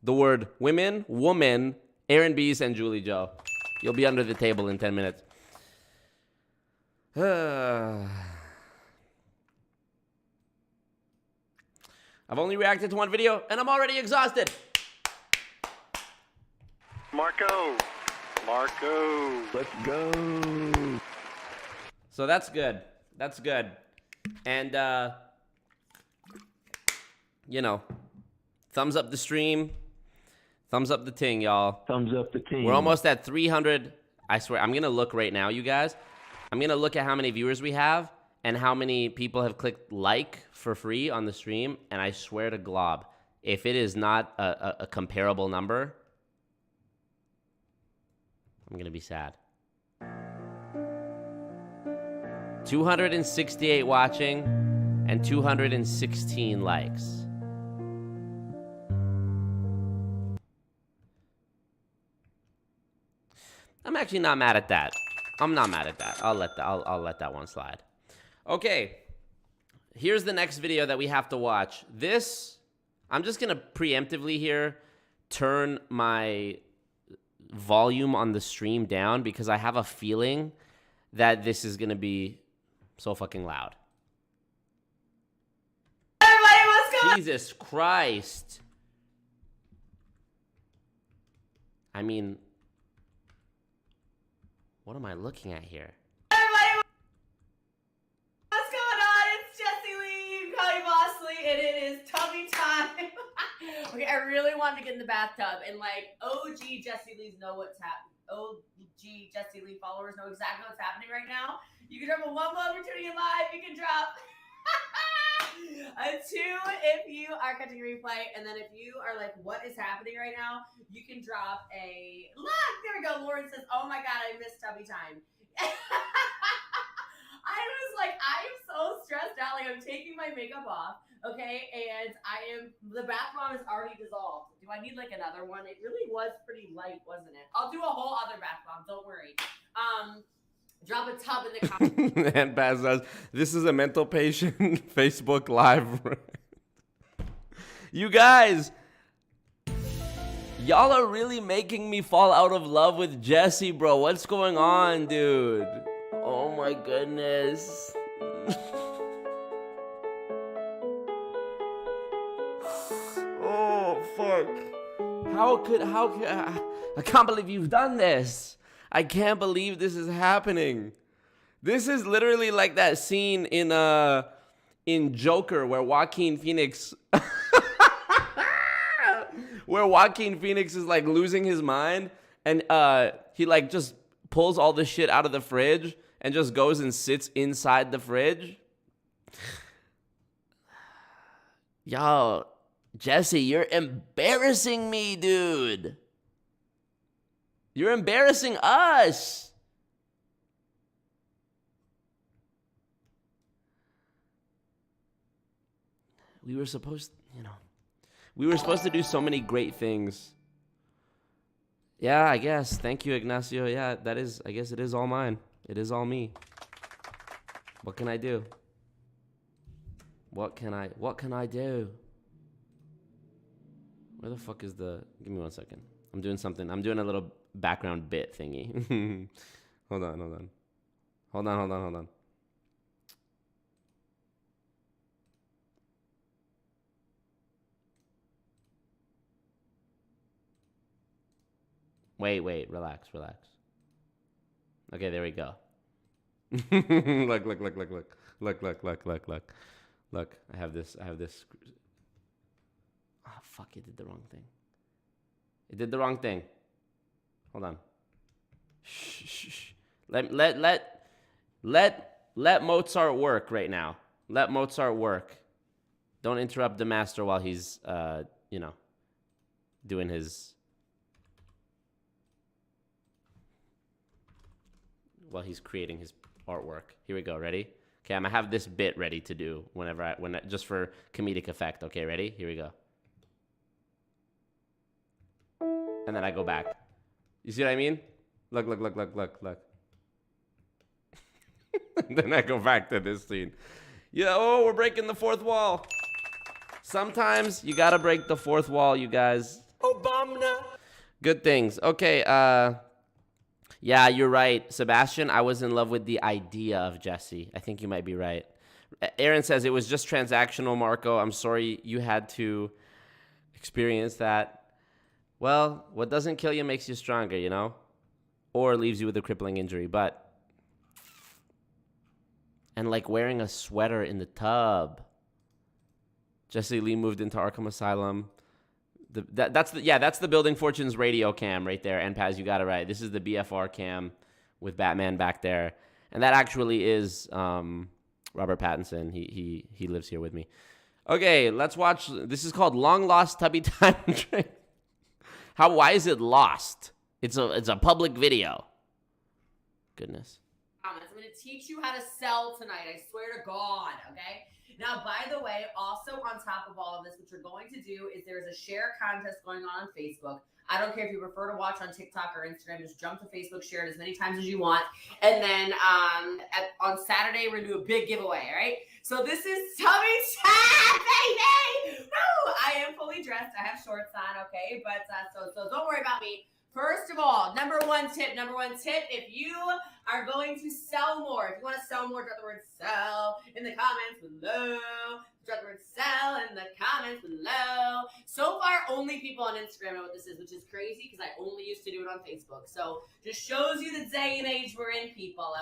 the word women, woman, Aaron B's, and Julie Joe. You'll be under the table in 10 minutes. I've only reacted to one video, and I'm already exhausted. Marco. Let's go. So that's good. That's good. And, you know, thumbs up the stream. Thumbs up the ting, y'all. Thumbs up the team. We're almost at 300. I swear, I'm going to look right now, you guys. I'm going to look at how many viewers we have and how many people have clicked like for free on the stream. And I swear to Glob, if it is not a comparable number, I'm going to be sad. 268 watching and 216 likes. I'm actually not mad at that. I'm not mad at that. I'll let that one slide. Okay. Here's the next video that we have to watch. This, I'm just going to preemptively here turn my volume on the stream down because I have a feeling that this is going to be so fucking loud. Everybody, what's going on? Jesus Christ. I mean, what am I looking at here? Everybody, what's going on? It's Jessie Lee, you call me Boss Lee, and it is Tubby time. Okay, I really wanted to get in the bathtub, and like OG Jessie Lees know what's happening. OG Jessie Lee followers know exactly what's happening right now. You can drop a 1 opportunity live. You can drop a 2 if you are catching a replay, and then if you are like, what is happening right now? You can drop a look. There we go. Lauren says, "Oh my god, I missed Tubby time." I was like, I am so stressed out. Like I'm taking my makeup off, okay, and the bath bomb is already dissolved. Do I need like another one? It really was pretty light, wasn't it? I'll do a whole other bath bomb. Don't worry. Drop a tub in the comments. And Baz says, this is a mental patient Facebook Live. You guys, y'all are really making me fall out of love with Jessie, bro. What's going on, dude? Oh my goodness. Oh, fuck. How could, I can't believe you've done this. I can't believe this is happening. This is literally like that scene in Joker where Joaquin Phoenix is like losing his mind and he like just pulls all the shit out of the fridge and just goes and sits inside the fridge. Yo, Jessie, you're embarrassing me, dude. You're embarrassing us. We were supposed to do so many great things. Yeah, I guess. Thank you, Ignacio. Yeah, I guess it is all mine. It is all me. What can I do? What can I do? Where the fuck is the... Give me 1 second. I'm doing something. I'm doing a little background bit thingy. Hold on. Wait, relax. Okay, there we go. Look. Look, I have this. Oh, fuck, it did the wrong thing. Hold on. Shh. Let Mozart work right now. Let Mozart work. Don't interrupt the master while he's, doing his... While he's creating his artwork. Here we go. Ready? Okay, I'm gonna have this bit ready to do just for comedic effect. Okay, ready? Here we go. And then I go back. You see what I mean? Look. Then I go back to this scene. Yeah, oh, we're breaking the fourth wall. Sometimes you gotta break the fourth wall, you guys. Obama. Good things. Okay, yeah, you're right. Sebastian, I was in love with the idea of Jessie. I think you might be right. Aaron says, it was just transactional, Marco. I'm sorry you had to experience that. Well, what doesn't kill you makes you stronger, you know? Or leaves you with a crippling injury. And like wearing a sweater in the tub. Jessie Lee moved into Arkham Asylum. That's the Building Fortunes radio cam right there. And Paz, you got it right. This is the BFR cam with Batman back there. And that actually is Robert Pattinson. He lives here with me. Okay, let's watch. This is called Long Lost Tubby Time Trick. Why is it lost? It's a public video. Goodness. I'm going to teach you how to sell tonight. I swear to God, okay? Now, by the way, also on top of all of this, what you're going to do is there's a share contest going on Facebook. I don't care if you prefer to watch on TikTok or Instagram. Just jump to Facebook, share it as many times as you want. And then on Saturday, we're going to do a big giveaway, all right? So this is Tubby time, baby! Woo! I am fully dressed. I have shorts on, okay? But so don't worry about me. First of all, number one tip, if you are going to sell more, if you want to sell more, drop the word sell in the comments below. Drop the word sell in the comments below. So far, only people on Instagram know what this is, which is crazy because I only used to do it on Facebook. So just shows you the day and age we're in, people.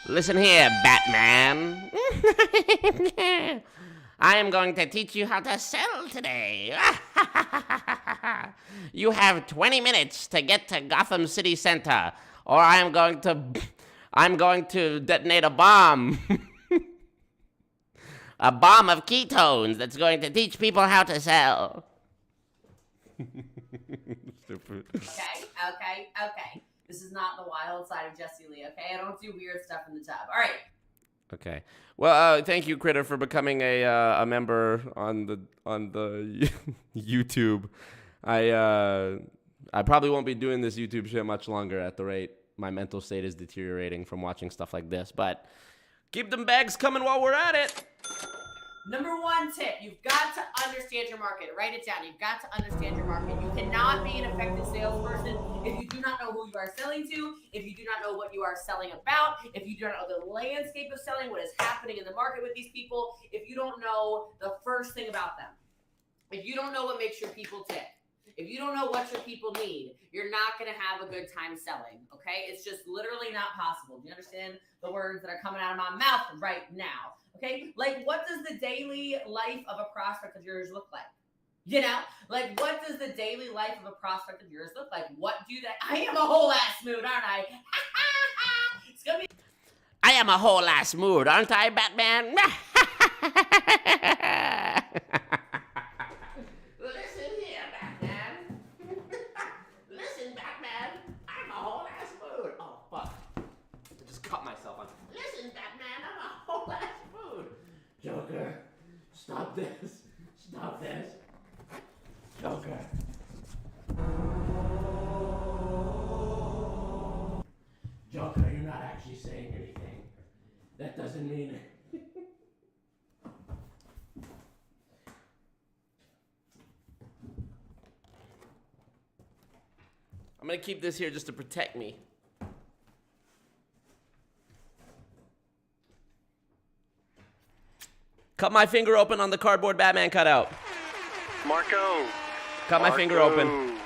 Listen here, Batman. I am going to teach you how to sell today. You have 20 minutes to get to Gotham City Center, or I'm going to detonate a bomb. A bomb of ketones that's going to teach people how to sell. Stupid. Okay. This is not the wild side of Jessie Lee, okay? I don't do weird stuff in the tub. All right. Okay. Well, thank you, Critter, for becoming a member on the YouTube. I probably won't be doing this YouTube shit much longer at the rate my mental state is deteriorating from watching stuff like this. But keep them bags coming while we're at it. Number one tip, you've got to understand your market. Write it down. You've got to understand your market. You cannot be an effective salesperson if you do not know who you are selling to, if you do not know what you are selling about, if you do not know the landscape of selling, what is happening in the market with these people, if you don't know the first thing about them, if you don't know what makes your people tick, if you don't know what your people need, you're not going to have a good time selling, okay? It's just literally not possible. Do you understand the words that are coming out of my mouth right now? Okay, like what does the daily life of a prospect of yours look like? You know, like what does the daily life of a prospect of yours look like? What do they? I am a whole ass mood, aren't I? It's gonna be. I am a whole ass mood, aren't I, Batman? Listen here, Batman. Listen, Batman. I'm a whole ass mood. Oh fuck! I just cut myself on. Listen, Batman. I'm a whole ass. Joker, stop this. Stop this. Joker. Joker, you're not actually saying anything. That doesn't mean it. I'm going to keep this here just to protect me. Cut my finger open on the cardboard Batman cutout. Marco. Cut my finger open.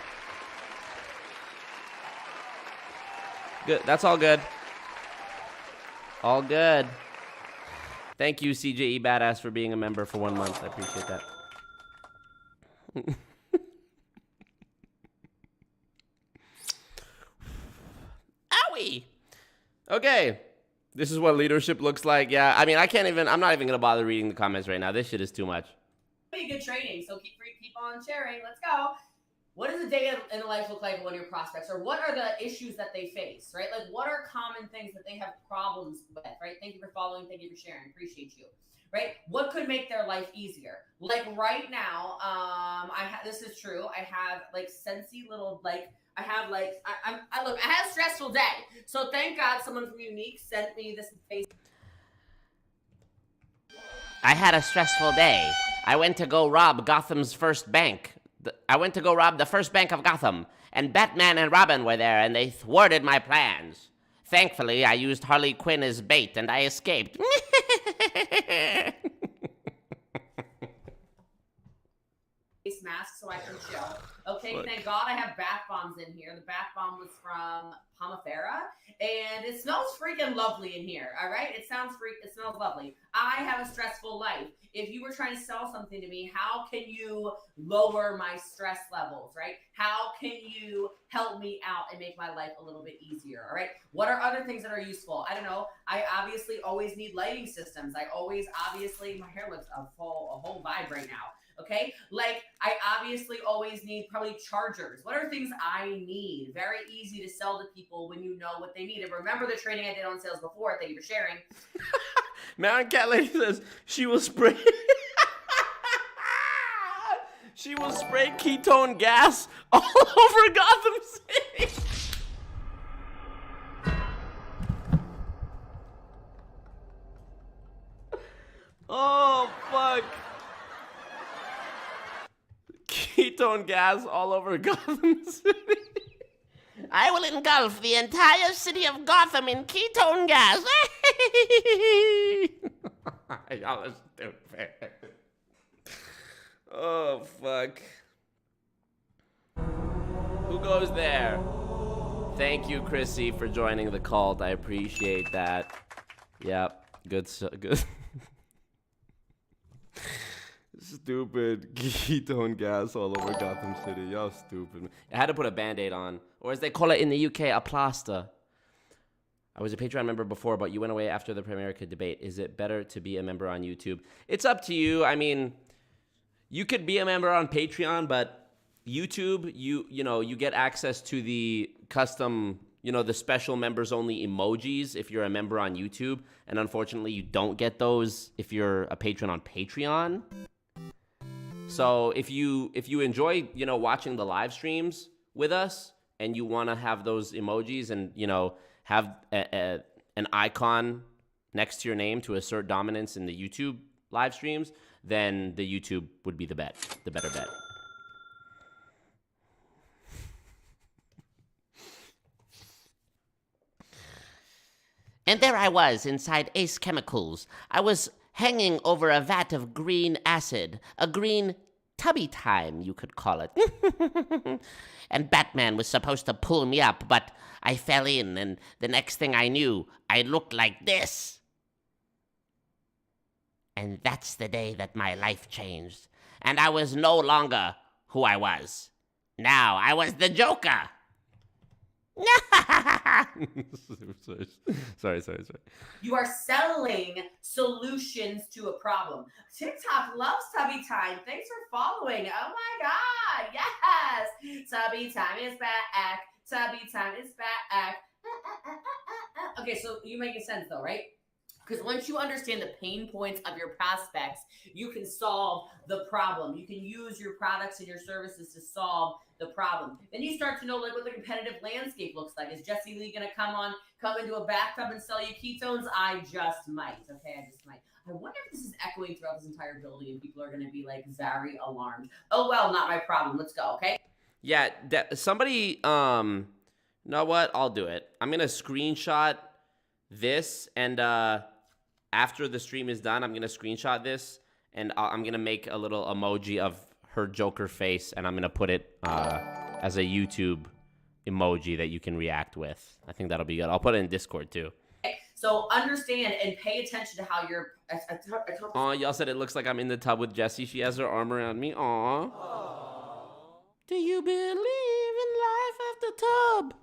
Good. That's all good. All good. Thank you, CJE Badass, for being a member for 1 month. I appreciate that. Owie. Okay. This is what leadership looks like. Yeah, I mean, I'm not even going to bother reading the comments right now. This shit is too much. Pretty good training, so keep on sharing. Let's go. What does a day in the life look like of one of your prospects? Or what are the issues that they face, right? Like, what are common things that they have problems with, right? Thank you for following. Thank you for sharing. Appreciate you, right? What could make their life easier? Like, right now, this is true. I have, like, sensey little, like, I had a stressful day. So thank God someone from Unique sent me this face. I had a stressful day. I went to go rob Gotham's first bank. I went to go rob the first bank of Gotham, and Batman and Robin were there, and they thwarted my plans. Thankfully, I used Harley Quinn as bait, and I escaped. face mask so I can chill. Okay, thank God I have bath bombs in here. The bath bomb was from Pomifera, and it smells freaking lovely in here. All right, it smells lovely. I have a stressful life. If you were trying to sell something to me, how can you lower my stress levels, right? How can you help me out and make my life a little bit easier, all right? What are other things that are useful? I don't know. I obviously always need lighting systems. I always, obviously, my hair looks a whole vibe right now. Okay, like I obviously always need probably chargers. What are things I need? Very easy to sell to people when you know what they need. And remember the training I did on sales before. Thank you for sharing. Mountain Cat Lady says she will spray. She will spray ketone gas all over Gotham City. Oh fuck. Ketone gas all over Gotham City. I will engulf the entire city of Gotham in ketone gas. Y'all are stupid. Oh, fuck. Who goes there? Thank you, Chrissy, for joining the cult. I appreciate that. Yep. Good. Stupid ketone gas all over Gotham City. Y'all stupid. I had to put a band-aid on. Or as they call it in the UK, a plaster. I was a Patreon member before, but you went away after the Primerica debate. Is it better to be a member on YouTube? It's up to you. I mean, you could be a member on Patreon, but YouTube, you get access to the custom, the special members only emojis if you're a member on YouTube. And unfortunately, you don't get those if you're a patron on Patreon. So if you enjoy, watching the live streams with us and you want to have those emojis and, have an icon next to your name to assert dominance in the YouTube live streams, then the YouTube would be the better bet. And there I was inside Ace Chemicals. I was hanging over a vat of green acid, a green Tubby time, you could call it. And Batman was supposed to pull me up, but I fell in, and the next thing I knew, I looked like this. And that's the day that my life changed, and I was no longer who I was. Now I was the Joker. Sorry. You are selling solutions to a problem. TikTok loves Tubby Time. Thanks for following. Oh my God. Yes. Tubby Time is back. Tubby Time is back. Okay, so you're making sense though, right? Because once you understand the pain points of your prospects, you can solve the problem. You can use your products and your services to solve the problem. Then you start to know like what the competitive landscape looks like. Is Jessie Lee gonna come into a bathtub and sell you ketones? I just might. Okay, I just might. I wonder if this is echoing throughout this entire building and people are gonna be like very alarmed. Oh well, not my problem. Let's go. Okay. Yeah. Somebody. You know what? I'll do it. I'm gonna screenshot this and after the stream is done, I'm going to screenshot this, and I'm going to make a little emoji of her Joker face, and I'm going to put it as a YouTube emoji that you can react with. I think that'll be good. I'll put it in Discord, too. So understand and pay attention to how you're... Aw, y'all said it looks like I'm in the tub with Jessie. She has her arm around me. Aw. Do you believe in life after tub?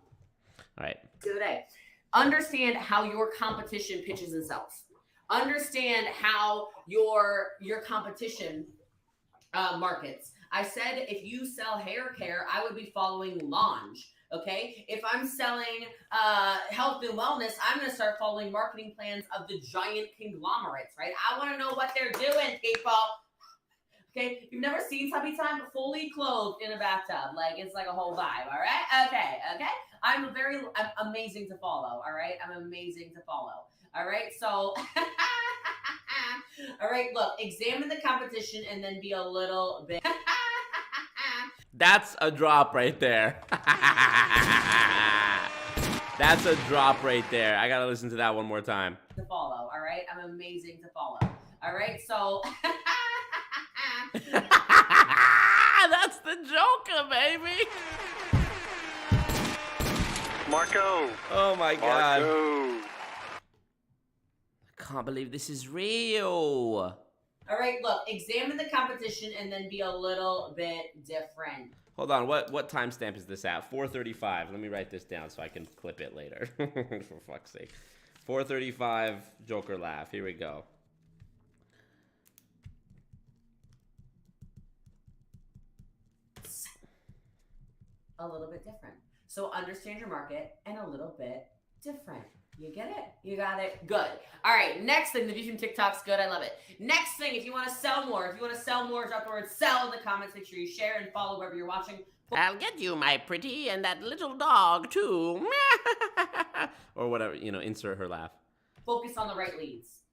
All right. Today, understand how your competition pitches and sells. Understand how your competition markets. I said if you sell hair care, I would be following Lange. Okay, if I'm selling health and wellness, I'm going to start following marketing plans of the giant conglomerates. Right? I want to know what they're doing, people. Okay, you've never seen Tubby Time fully clothed in a bathtub. Like, it's like a whole vibe, all right? Okay. I'm amazing to follow, all right? I'm amazing to follow, all right? So, all right, look, examine the competition and then be a little bit. That's a drop right there. That's a drop right there. I got to listen to that one more time. To follow. follow. All right, I'm amazing to follow. All right, so that's the Joker, baby. Marco. Oh my God. Marco. I can't believe this is real. all right, look, examine the competition and then be a little bit different. Hold on, what timestamp is this at? 4:35. Let me write this down so I can clip it later. For fuck's sake. 4:35 Joker laugh. Here we go. A little bit different. So understand your market and a little bit different. You get it? You got it? Good. All right, next thing, the view from TikTok's good. I love it. Next thing, if you want to sell more, drop the word sell in the comments. Make sure you share and follow wherever you're watching. I'll get you, my pretty, and that little dog, too. Or whatever, you know, insert her laugh. Focus on the right leads.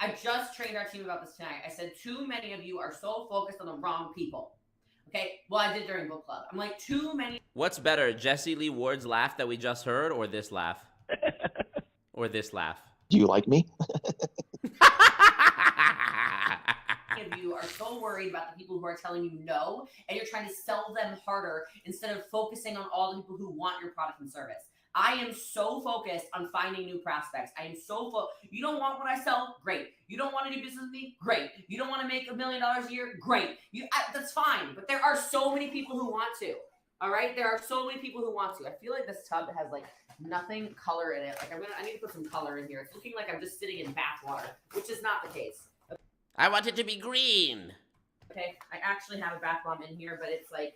I just trained our team about this tonight. I said too many of you are so focused on the wrong people. Okay, well, I did during book club. I'm like, too many. What's better, Jessie Lee Ward's laugh that we just heard, or this laugh? Or this laugh? Do you like me? Of you are so worried about the people who are telling you no, and you're trying to sell them harder instead of focusing on all the people who want your product and service. I am so focused on finding new prospects. I am so you don't want what I sell? Great. You don't want to do business with me? Great. You don't want to make $1 million a year? Great. That's fine. But there are so many people who want to. All right? There are so many people who want to. I feel like this tub has like nothing color in it. Like I need to put some color in here. It's looking like I'm just sitting in bath water, which is not the case. I want it to be green. Okay, I actually have a bath bomb in here, but it's like,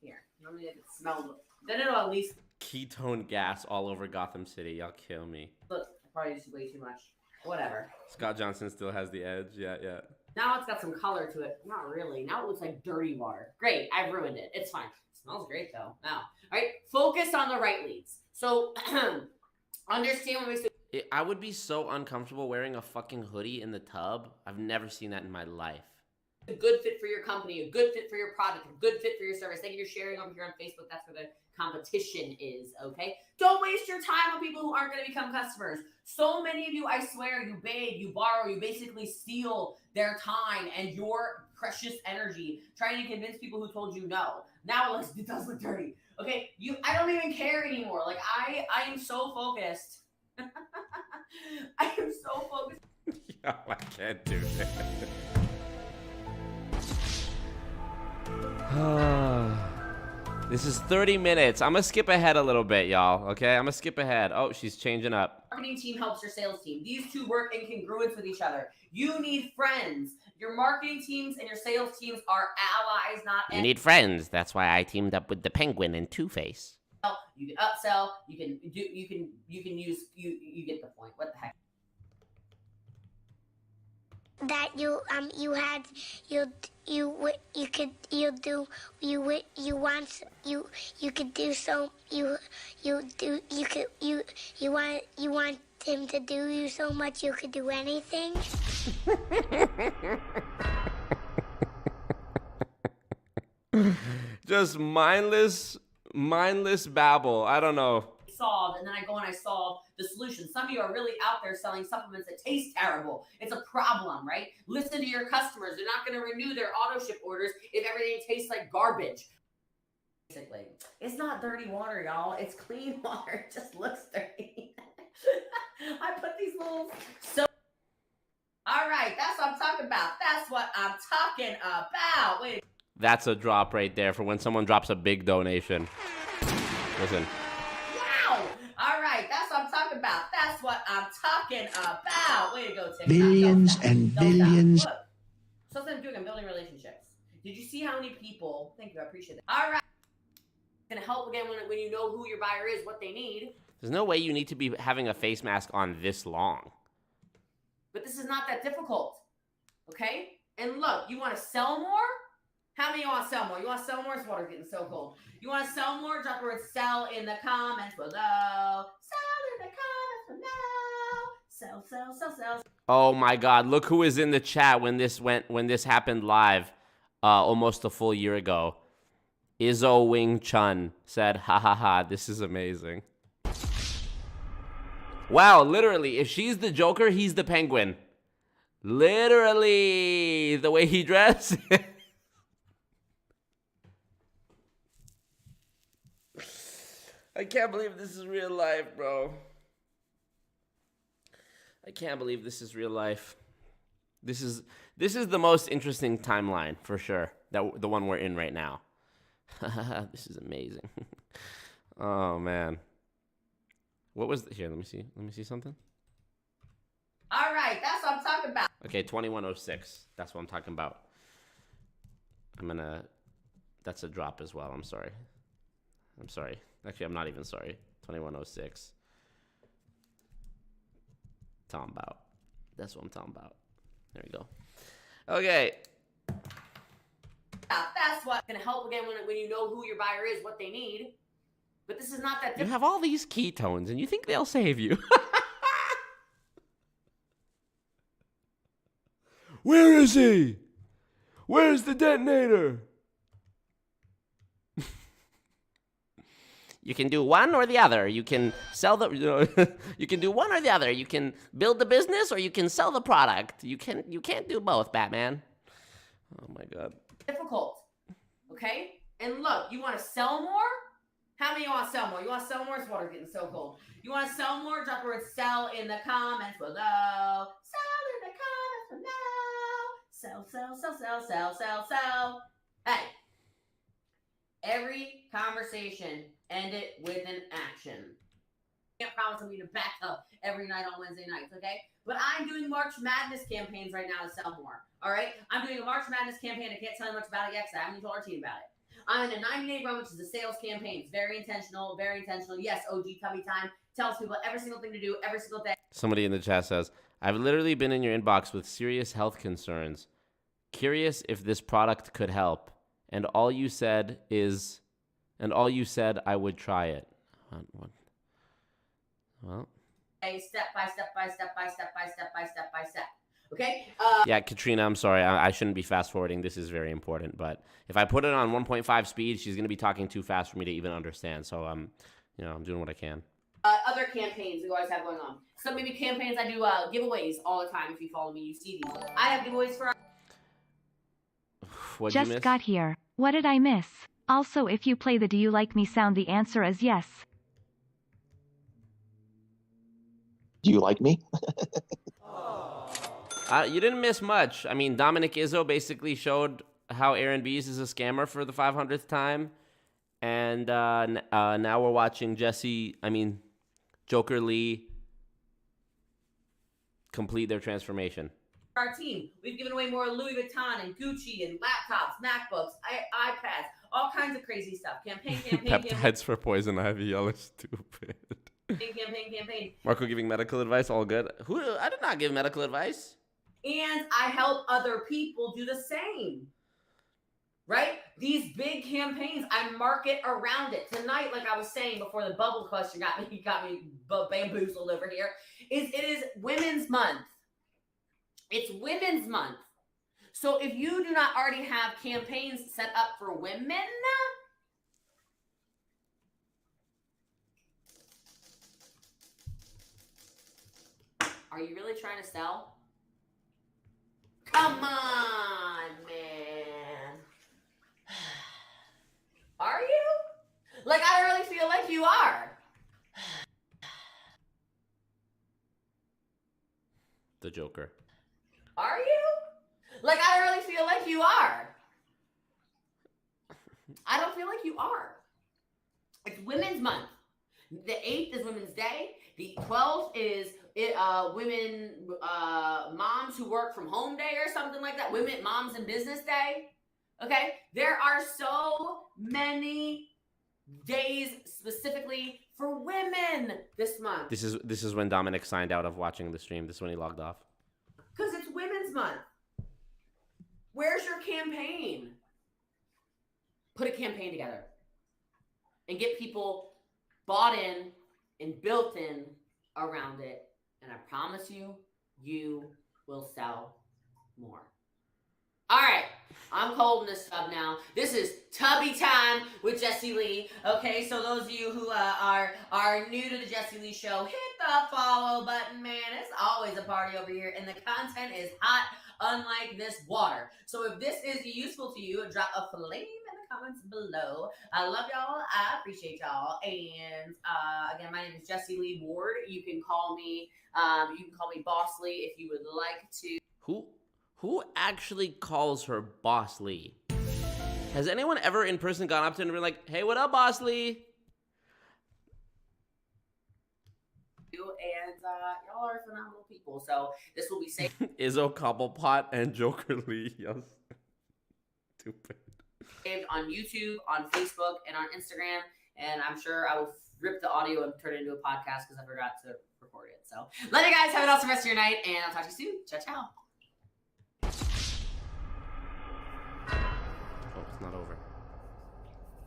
here. Normally if it smelled, then it'll at least. Ketone gas all over Gotham City. Y'all kill me. Look, I probably used way too much. Whatever. Scott Johnson still has the edge. Yeah. Now it's got some color to it. Not really. Now it looks like dirty water. Great, I've ruined it. It's fine. It smells great though. Now, all right, focus on the right leads. So, understand what makes it. I would be so uncomfortable wearing a fucking hoodie in the tub. I've never seen that in my life. A good fit for your company, a good fit for your product, a good fit for your service. Thank you for sharing over here on Facebook. That's where the competition is, okay? Don't waste your time on people who aren't going to become customers. So many of you, I swear, you beg, you borrow, you basically steal their time and your precious energy trying to convince people who told you no. Now it does look dirty, okay? I don't even care anymore. Like, I am so focused. I am so focused. Yo, I can't do it. This is 30 minutes. I'm gonna skip ahead a little bit, y'all. Okay, I'm gonna skip ahead. Oh, she's changing up. Marketing team helps your sales team. These two work in congruence with each other. You need friends. Your marketing teams and your sales teams are allies, not enemies. You need friends. That's why I teamed up with the Penguin and Two-Face. You can upsell. You can use. You get the point. What the heck? That you want him to do you so much you could do anything. Just mindless babble. I don't know. Solve, and then I go and I solve the solution. Some of you are really out there selling supplements that taste terrible. It's a problem, right? Listen to your customers. They're not going to renew their auto ship orders if everything tastes like garbage. Basically, it's not dirty water, y'all. It's clean water. It just looks dirty. I put these little all right, that's what I'm talking about. That's what I'm talking about. Wait. That's a drop right there for when someone drops a big donation. Listen. All right, that's what I'm talking about. That's what I'm talking about. Way to go, TikTok. Billions and billions. Look, so that's what I'm doing. I'm building relationships. Did you see how many people? Thank you. I appreciate that. All right. It's going to help again when you know who your buyer is, what they need. There's no way you need to be having a face mask on this long. But this is not that difficult. Okay? And look, you want to sell more? How many of you want to sell more? You want to sell more? This water's getting so cold. You want to sell more? Drop the word sell in the comments below. Sell in the comments below. Sell. Oh my God! Look who is in the chat when this happened live, almost a full year ago. Izzo Wing Chun said, "Ha ha ha! This is amazing." Wow, literally, if she's the Joker, he's the Penguin. Literally, the way he dressed. I can't believe this is real life, bro. I can't believe this is real life. This is the most interesting timeline for sure. The one we're in right now. This is amazing. Oh man. What was here? Let me see. Let me see something. All right, that's what I'm talking about. Okay, 2106. That's what I'm talking about. That's a drop as well. I'm sorry. Actually, I'm not even sorry. 2106. Talking about. That's what I'm talking about. There we go. Okay. That's what's gonna help again when you know who your buyer is, what they need. But this is not that. You have all these ketones, and you think they'll save you? Where is he? Where's the detonator? You can do one or the other. You can sell you can do one or the other. You can build the business or you can sell the product. You can't do both, Batman. Oh my God. Difficult. Okay? And look, you want to sell more? How many you want to sell more? You want to sell more? This water's getting so cold. You want to sell more? Drop the word sell in the comments below. Sell in the comments below. Sell. Hey. Every conversation end it with an action. Can't promise I'm going to back up every night on Wednesday nights, okay? But I'm doing March Madness campaigns right now to sell more, all right? I'm doing a March Madness campaign. I can't tell you much about it yet because I haven't told our team about it. I'm in a 90-day run, which is a sales campaign. It's very intentional, very intentional. Yes, OG Tubby time tells people every single thing to do every single day. Somebody in the chat says, I've literally been in your inbox with serious health concerns. Curious if this product could help. And all you said I would try it. What? Well. Step by step. Okay? Yeah, Katrina, I'm sorry. I shouldn't be fast forwarding. This is very important. But if I put it on 1.5 speed, she's going to be talking too fast for me to even understand. So I'm doing what I can. Other campaigns we always have going on. Some maybe campaigns I do giveaways all the time. If you follow me, you see these. I have giveaways for. What'd you miss? Just got here. What did I miss? Also, if you play the "Do you like me" sound, the answer is yes. Do you like me? You didn't miss much. I mean, Dominick Izzo basically showed how Aaron B's is a scammer for the 500th time. And now we're watching Joker Lee complete their transformation. Our team, we've given away more Louis Vuitton and Gucci and laptops, MacBooks, iPads, all kinds of crazy stuff. Campaign. Peptides for poison ivy, y'all are stupid. Campaign. Marco giving medical advice, all good. I did not give medical advice. And I help other people do the same. Right? These big campaigns, I market around it. Tonight, like I was saying before the bubble question got me bamboozled over here, it is Women's Month. It's Women's Month. So if you do not already have campaigns set up for women, are you really trying to sell? Come on, man. Are you? Like, I really feel like you are. The Joker. Are you? Like, I really feel like you are. I don't feel like you are. It's Women's Month. The 8th is Women's Day. The 12th is women, moms who work from home day or something like that. Women, moms in business day. Okay? There are so many days specifically for women this month. This is when Dominick signed out of watching the stream. This is when he logged off. Because it's Women's Month. Where's your campaign? Put a campaign together and get people bought in and built in around it. And I promise you, you will sell more. All right. I'm holding this tub now. This is Tubby time with Jessie Lee. Okay, so those of you who are new to the Jessie Lee show, hit the follow button, man. It's always a party over here, and the content is hot, unlike this water. So if this is useful to you, drop a flame in the comments below. I love y'all. I appreciate y'all. And again, my name is Jessie Lee Ward. You can call me Boss Lee if you would like to. Who actually calls her Boss Lee? Has anyone ever in person gone up to her and been like, hey, what up, Boss Lee? And y'all are phenomenal people. So this will be safe. Izzo Cobblepot and Joker Lee. Yes. Stupid. Saved on YouTube, on Facebook, and on Instagram. And I'm sure I will rip the audio and turn it into a podcast because I forgot to record it. So love you guys. Have an awesome rest of your night. And I'll talk to you soon. Ciao, ciao. Oh, it's not over.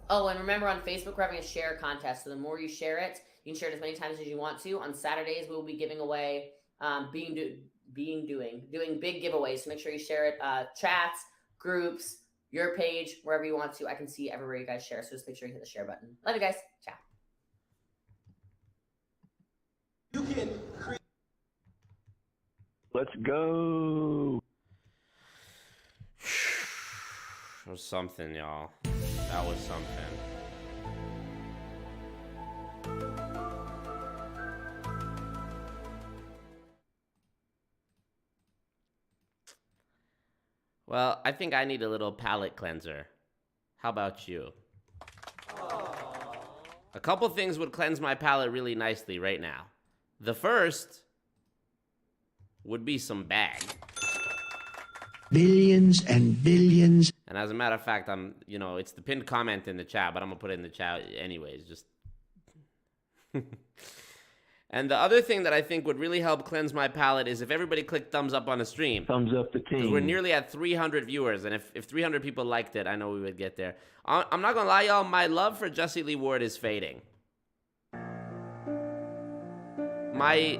Oh, and remember on Facebook, we're having a share contest. So the more you share it, you can share it as many times as you want to. On Saturdays, we will be giving away, doing big giveaways. So make sure you share it, chats, groups, your page, wherever you want to. I can see everywhere you guys share. So just make sure you hit the share button. Love you guys. Ciao. Let's go. That was something, y'all. That was something. Well, I think I need a little palate cleanser. How about you? A couple things would cleanse my palate really nicely right now. The first would be some bag. Billions and billions. And as a matter of fact, it's the pinned comment in the chat, but I'm gonna put it in the chat anyways, just. And the other thing that I think would really help cleanse my palate is if everybody clicked thumbs up on the stream. Thumbs up the team. We're nearly at 300 viewers, and if 300 people liked it, I know we would get there. I'm not gonna lie, y'all, my love for Jessie Lee Ward is fading. My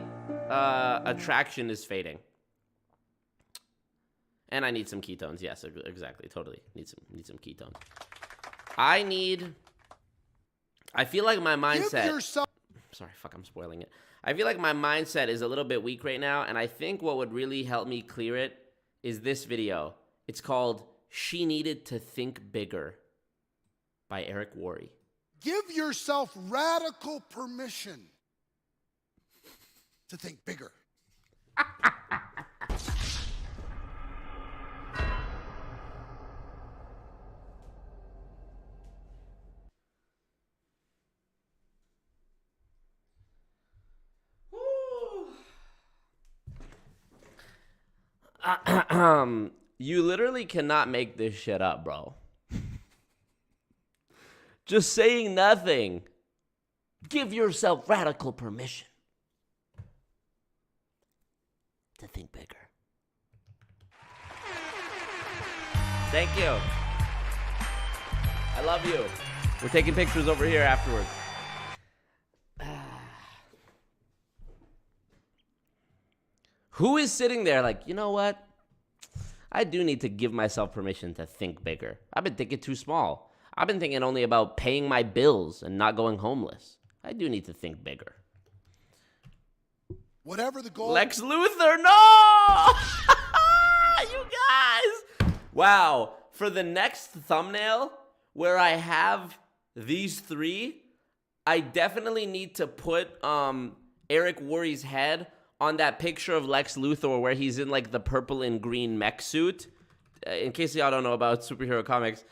attraction is fading. And I need some ketones. Yes, exactly. Totally. Need some ketones. I feel like my mindset... Sorry, fuck, I'm spoiling it. I feel like my mindset is a little bit weak right now, and I think what would really help me clear it is this video. It's called She Needed to Think Bigger by Eric Worre. Give yourself radical permission to think bigger. You literally cannot make this shit up, bro. Just saying nothing. Give yourself radical permission to think bigger. Thank you. I love you. We're taking pictures over here afterwards. Who is sitting there like, you know what? I do need to give myself permission to think bigger. I've been thinking too small. I've been thinking only about paying my bills and not going homeless. I do need to think bigger. Whatever the goal. Lex Luthor, no! You guys! Wow. For the next thumbnail where I have these three, I definitely need to put Eric Worre's head on that picture of Lex Luthor where he's in like the purple and green mech suit. In case y'all don't know about superhero comics,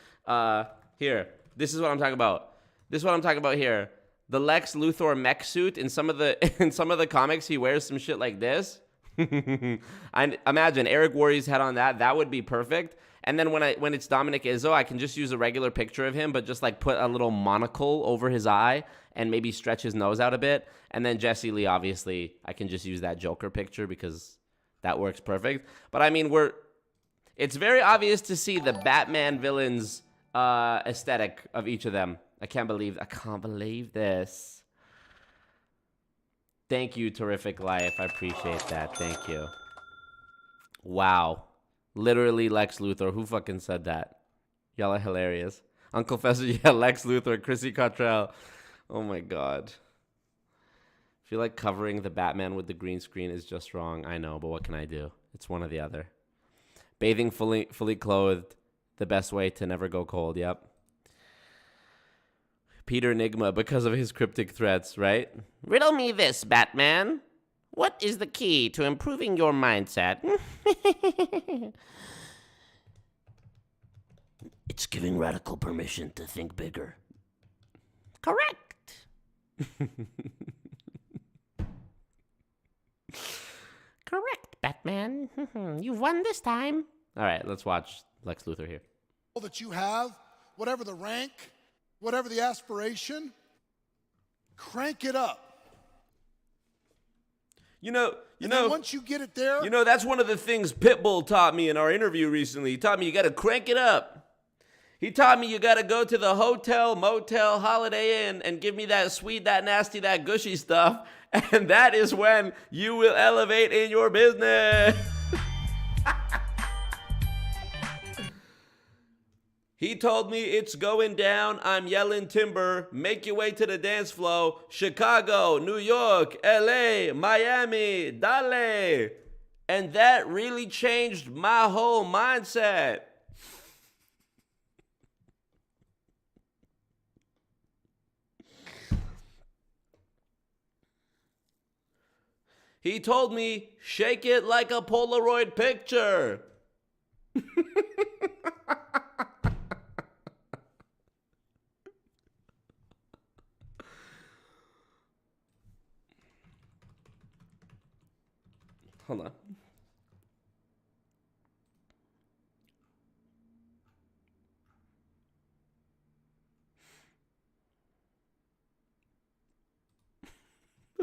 here, this is what I'm talking about. This is what I'm talking about here. The Lex Luthor mech suit in some of the comics, he wears some shit like this. I imagine Eric Worre's head on that. That would be perfect. And then when it's Dominick Izzo, I can just use a regular picture of him, but just like put a little monocle over his eye and maybe stretch his nose out a bit. And then Jessie Lee, obviously, I can just use that Joker picture because that works perfect. But I mean, it's very obvious to see the Batman villains aesthetic of each of them. I can't believe this. Thank you, Terrific Life. I appreciate that. Thank you. Wow. Literally Lex Luthor. Who fucking said that? Y'all are hilarious. Uncle Fester, yeah, Lex Luthor, Chrissy Cottrell. Oh my God. I feel like covering the Batman with the green screen is just wrong. I know, but what can I do? It's one or the other. Bathing fully clothed, the best way to never go cold. Yep. Peter Enigma, because of his cryptic threats, right? Riddle me this, Batman. What is the key to improving your mindset? It's giving radical permission to think bigger. Correct. Correct, Batman. You've won this time. All right, let's watch Lex Luthor here. That you have, whatever the rank, whatever the aspiration, crank it up. You know, once you get it there, that's one of the things Pitbull taught me in our interview recently. He taught me you got to crank it up. He taught me you got to go to the hotel, motel, Holiday Inn and give me that sweet, that nasty, that gushy stuff. And that is when you will elevate in your business. He told me it's going down. I'm yelling timber. Make your way to the dance floor. Chicago, New York, LA, Miami, dale. And that really changed my whole mindset. He told me, shake it like a Polaroid picture. Hold on.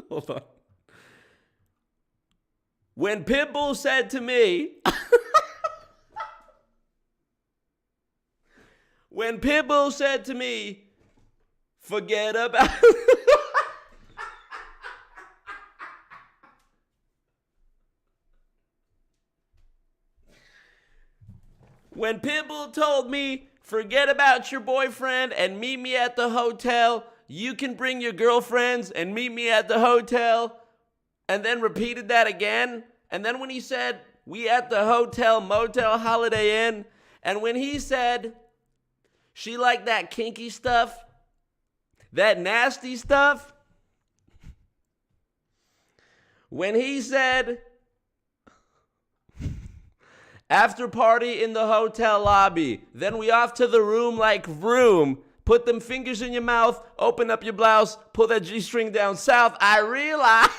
Hold on. When Pitbull said to me, forget about When Pitbull told me, forget about your boyfriend and meet me at the hotel, you can bring your girlfriends and meet me at the hotel, and then repeated that again, and then when he said, we at the hotel, motel, Holiday Inn, and when he said, she liked that kinky stuff, that nasty stuff, when he said, after party in the hotel lobby, then we off to the room like vroom, put them fingers in your mouth, open up your blouse, pull that G-string down south, I realized.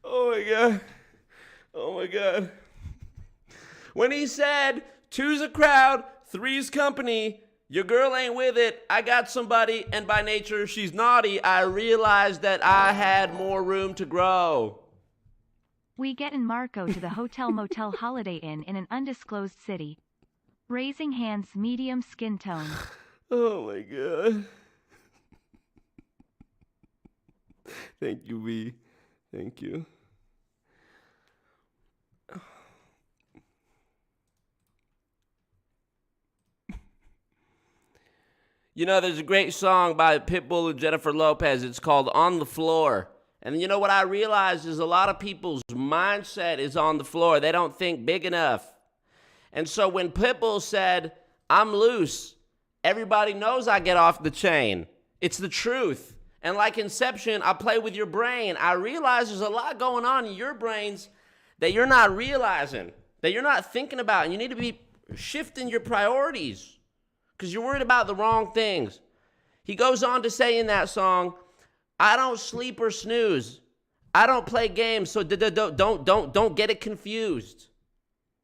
Oh my God. Oh my God. When he said, two's a crowd, three's company, your girl ain't with it, I got somebody, and by nature she's naughty, I realized that I had more room to grow. We get in Marco to the hotel motel Holiday Inn in an undisclosed city. Raising hands, medium skin tone. Oh my God. Thank you, V. Thank you. You know, there's a great song by Pitbull and Jennifer Lopez. It's called On the Floor. And you know what I realized is a lot of people's mindset is on the floor. They don't think big enough. And so when Pitbull said, I'm loose, everybody knows I get off the chain. It's the truth. And like Inception, I play with your brain. I realize there's a lot going on in your brains that you're not realizing, that you're not thinking about. And you need to be shifting your priorities because you're worried about the wrong things. He goes on to say in that song, I don't sleep or snooze. I don't play games, so don't get it confused.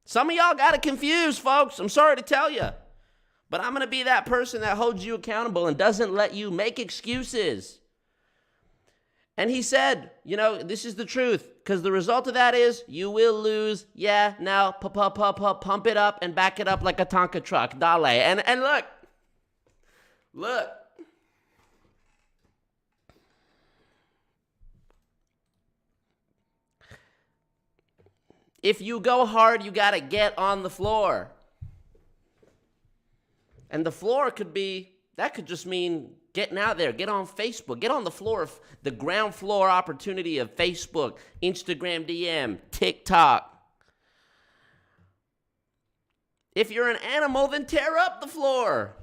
Some of y'all got it confused, folks. I'm sorry to tell you. But I'm going to be that person that holds you accountable and doesn't let you make excuses. And he said, you know, this is the truth, because the result of that is you will lose. Yeah, now pump it up and back it up like a Tonka truck. Dale. And look, Look. If you go hard, you got to get on the floor. And the floor could just mean getting out there. Get on Facebook. Get on the floor, the ground floor opportunity of Facebook, Instagram DM, TikTok. If you're an animal, then tear up the floor.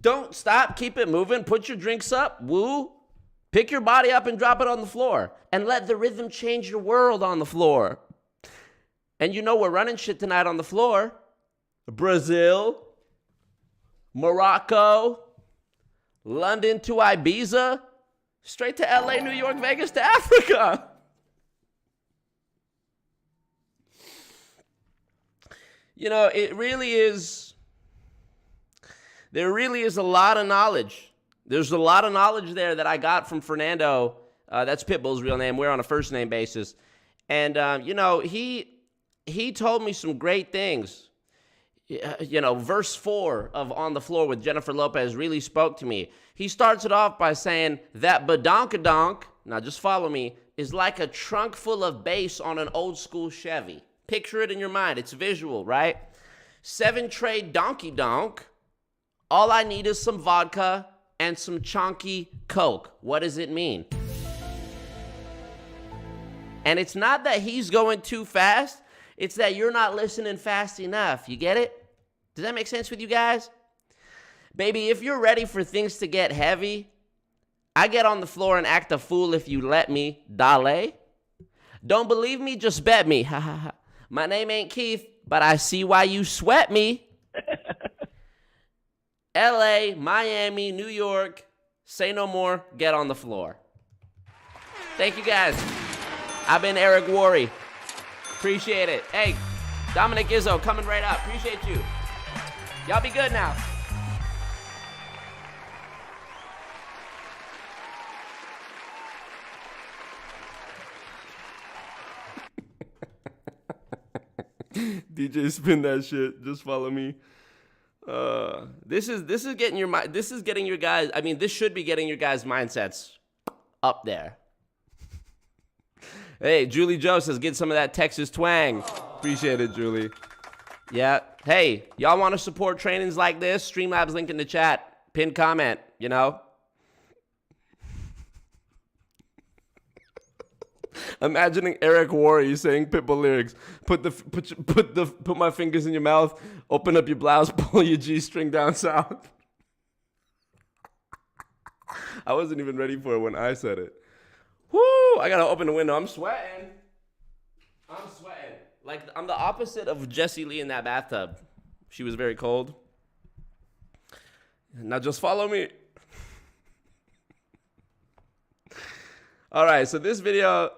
Don't stop. Keep it moving. Put your drinks up. Woo. Pick your body up and drop it on the floor. And let the rhythm change your world on the floor. And you know we're running shit tonight on the floor. Brazil, Morocco, London to Ibiza, straight to LA, New York, Vegas to Africa. You know, there really is a lot of knowledge. There's a lot of knowledge there that I got from Fernando. That's Pitbull's real name. We're on a first name basis. And, you know, he told me some great things. You know, verse 4 of On the Floor with Jennifer Lopez really spoke to me. He starts it off by saying that badonkadonk, now just follow me, is like a trunk full of bass on an old school Chevy. Picture it in your mind. It's visual, right? 7-tray donkey donk. All I need is some vodka and some chonky Coke. What does it mean? And it's not that he's going too fast. It's that you're not listening fast enough. You get it? Does that make sense with you guys? Baby, if you're ready for things to get heavy, I get on the floor and act a fool if you let me. Dale. Don't believe me? Just bet me. Ha ha ha. My name ain't Keith, but I see why you sweat me. LA, Miami, New York, say no more, get on the floor. Thank you guys. I've been Eric Worre. Appreciate it. Hey, Dominick Izzo coming right up. Appreciate you. Y'all be good now. DJ spin that shit. Just follow me. This is getting your mind. This is getting your guys. I mean, this should be getting your guys' mindsets up there. Hey, Julie Joe says, get some of that Texas twang. Appreciate it, Julie. Yeah. Hey, y'all want to support trainings like this? Streamlabs link in the chat. Pinned comment, you know? Imagining Eric Worre saying Pitbull lyrics. Put my fingers in your mouth, open up your blouse, pull your G-string down south. I wasn't even ready for it when I said it. Woo! I gotta open the window. I'm sweating. Like, I'm the opposite of Jessie Lee in that bathtub. She was very cold. Now just follow me. All right, so this video,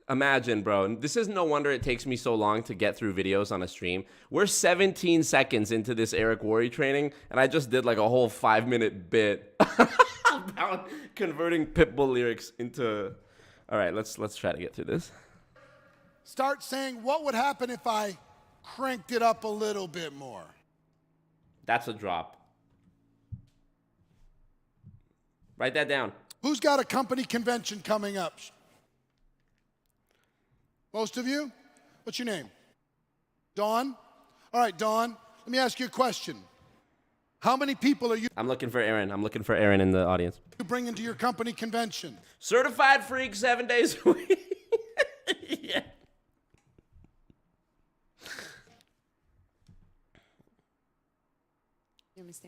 imagine, bro. This is no wonder it takes me so long to get through videos on a stream. We're 17 seconds into this Eric Worre training, and I just did like a whole 5-minute bit about converting Pitbull lyrics into... All right, let's try to get through this. Start saying, what would happen if I cranked it up a little bit more? That's a drop. Write that down. Who's got a company convention coming up? Most of you? What's your name? Dawn? All right, Dawn, let me ask you a question. How many people are you? I'm looking for Aaron. I'm looking for Aaron in the audience. You bring into your company convention? Certified freak, 7 days a week. Yeah.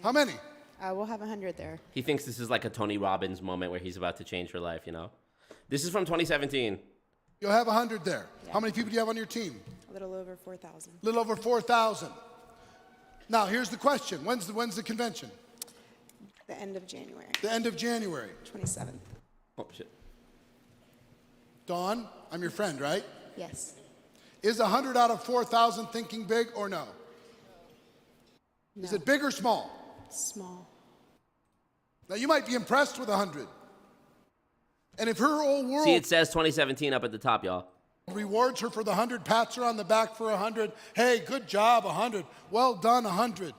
How many? We'll have 100 there. He thinks this is like a Tony Robbins moment where he's about to change her life, you know? This is from 2017. You'll have 100 there. Yeah. How many people do you have on your team? A little over 4,000. A little over 4,000. Now, here's the question. When's the convention? The end of January. The end of January. 27th. Oh, shit. Dawn, I'm your friend, right? Yes. Is 100 out of 4,000 thinking big or no? No. Is it big or small? Small. Now, you might be impressed with 100. And if her whole world... See, it says 2017 up at the top, y'all. ...rewards her for the 100, pats her on the back for 100. Hey, good job, 100. Well done, 100.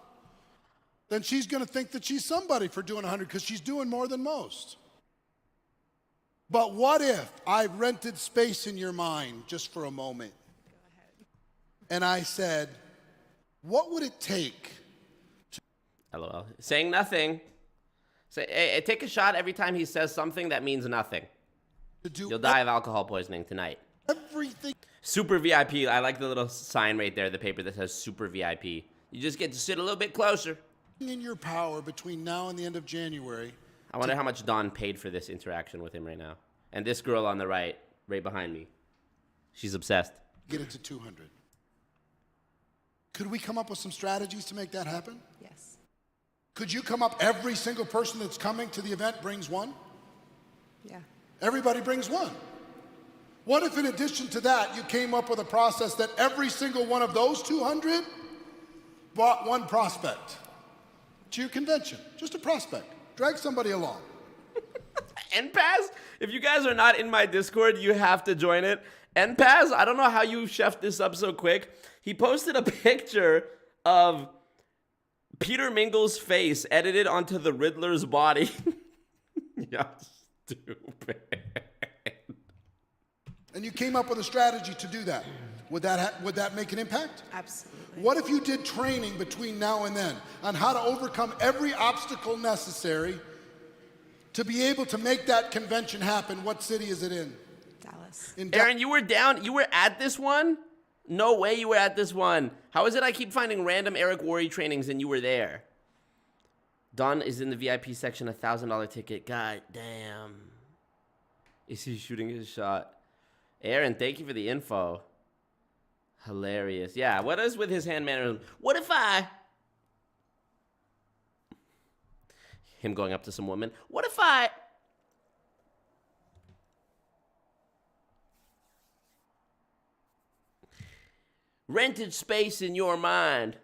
then she's going to think that she's somebody for doing 100 because she's doing more than most. But what if I rented space in your mind just for a moment? And I said, what would it take? LOL. Saying nothing. Say, hey, take a shot every time he says something that means nothing. You'll die of alcohol poisoning tonight. Everything. Super VIP. I like the little sign right there, the paper that says Super VIP. You just get to sit a little bit closer. In your power between now and the end of January. I wonder how much Dawn paid for this interaction with him right now. And this girl on the right behind me. She's obsessed. Get it to 200. Could we come up with some strategies to make that happen? Yes. Could you come up, every single person that's coming to the event brings one? Yeah. Everybody brings one. What if in addition to that, you came up with a process that every single one of those 200 brought one prospect to your convention? Just a prospect. Drag somebody along. NPAS, if you guys are not in my Discord, you have to join it. NPAS, I don't know how you chefed this up so quick. He posted a picture of Peter Mingle's face edited onto the Riddler's body. Yeah, stupid. And you came up with a strategy to do that. Would that make an impact? Absolutely. What if you did training between now and then on how to overcome every obstacle necessary to be able to make that convention happen? What city is it in? Dallas. Aaron, you were down. You were at this one? No way you were at this one. How is it I keep finding random Eric Worre trainings and you were there? Don is in the VIP section, $1,000 ticket. God damn. Is he shooting his shot? Aaron, thank you for the info. Hilarious. Yeah, what is with his hand mannerism? What if I... Him going up to some woman. What if I... rented space in your mind?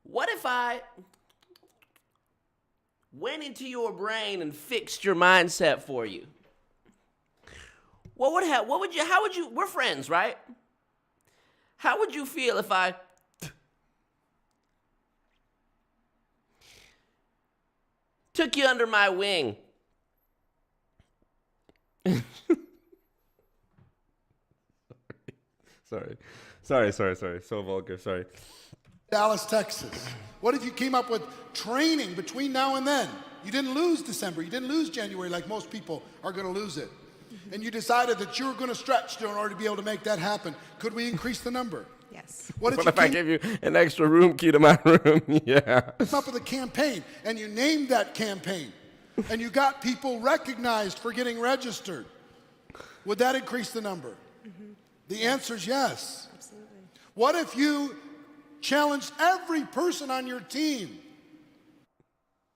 What if I went into your brain and fixed your mindset for you? What would you, how would you, we're friends, right? How would you feel if I took you under my wing? Sorry. So vulgar, sorry. Dallas, Texas. What if you came up with training between now and then? You didn't lose December. You didn't lose January like most people are going to lose it. And you decided that you were going to stretch in order to be able to make that happen. Could we increase the number? Yes. What if I gave you an extra room key to my room? Yeah. Came up with a campaign, and you named that campaign, and you got people recognized for getting registered. Would that increase the number? Mm-hmm. The answer is yes. Absolutely. What if you challenged every person on your team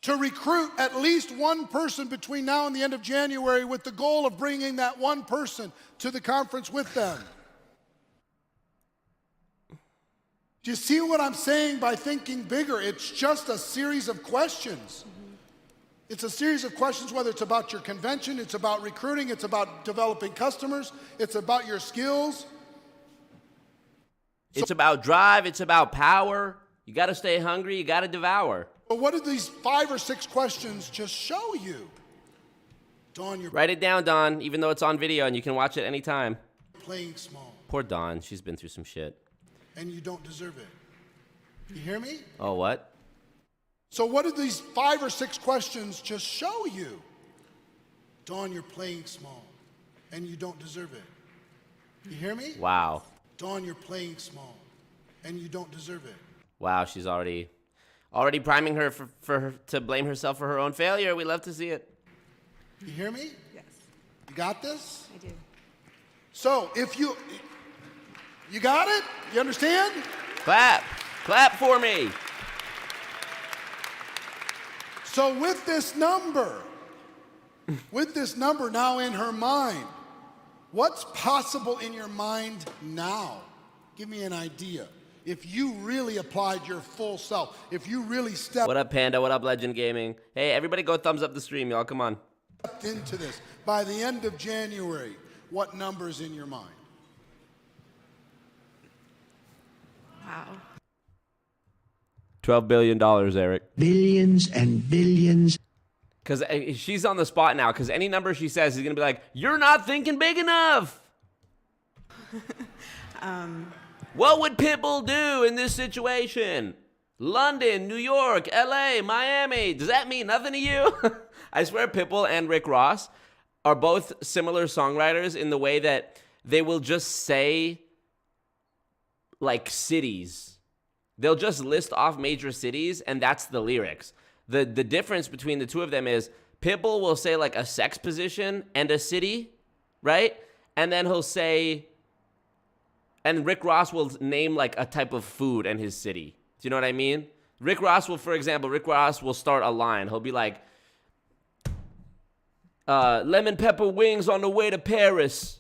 to recruit at least one person between now and the end of January with the goal of bringing that one person to the conference with them? Do you see what I'm saying by thinking bigger? It's just a series of questions. It's a series of questions, whether it's about your convention, it's about recruiting, it's about developing customers, it's about your skills. It's about drive, it's about power. You got to stay hungry, you got to devour. But what did these 5 or 6 questions just show you? Dawn, you're Write it down, Dawn, even though it's on video and you can watch it anytime. playing small, Poor Dawn, she's been through some shit. and you don't deserve it. You hear me? Oh, what? So what did these 5 or 6 questions just show you? Dawn, you're playing small, and you don't deserve it. You hear me? Wow. Dawn, you're playing small, and you don't deserve it. Wow, she's already priming her for to blame herself for her own failure. We love to see it. You hear me? Yes. You got this? I do. So if you got it? You understand? Clap for me. So with this number now in her mind, what's possible in your mind now? Give me an idea. If you really applied your full self, if you really stepped What up, Panda? What up, Legend Gaming? Hey, everybody go thumbs up the stream, y'all. Come on. into this, by the end of January, what number's in your mind? Wow. $12 billion, Eric. Billions and billions. Because she's on the spot now. Because any number she says, he's going to be like, you're not thinking big enough. What would Pitbull do in this situation? London, New York, LA, Miami. Does that mean nothing to you? I swear Pitbull and Rick Ross are both similar songwriters in the way that they will just say, like, cities. They'll just list off major cities, and that's the lyrics. The difference between the two of them is Pitbull will say, like, a sex position and a city, right? And then he'll say, and Rick Ross will name, like, a type of food and his city. Do you know what I mean? Rick Ross will start a line. He'll be like, lemon pepper wings on the way to Paris.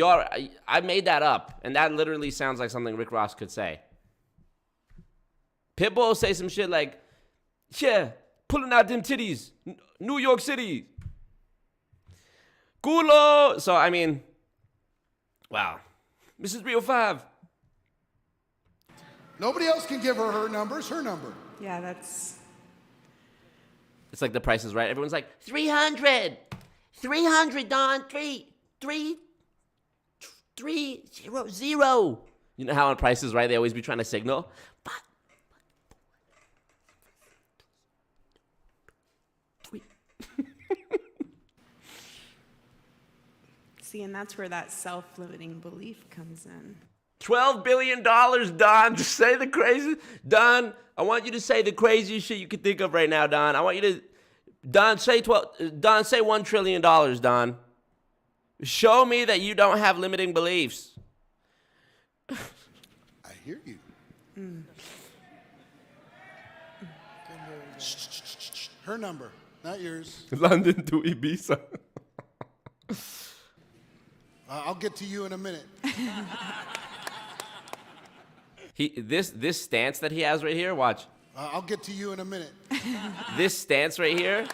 I made that up, and that literally sounds like something Rick Ross could say. Pitbull will say some shit like, yeah, pulling out them titties, New York City. Culo. So, I mean, wow. Mrs. 305. Nobody else can give her number. It's her number. Yeah, that's... It's like The Price is Right. Everyone's like, 300. 300, Don. 300. You know how on Price is Right, they always be trying to signal? See, and that's where that self-limiting belief comes in. $12 billion, Don. Just say the crazy. Don, I want you to say the craziest shit you can think of right now, Don. I want you to, Don, say $1 trillion, Don. Show me that you don't have limiting beliefs. I hear you. Her number, not yours. London to Ibiza. I'll get to you in a minute. This stance that he has right here, watch. I'll get to you in a minute. This stance right here,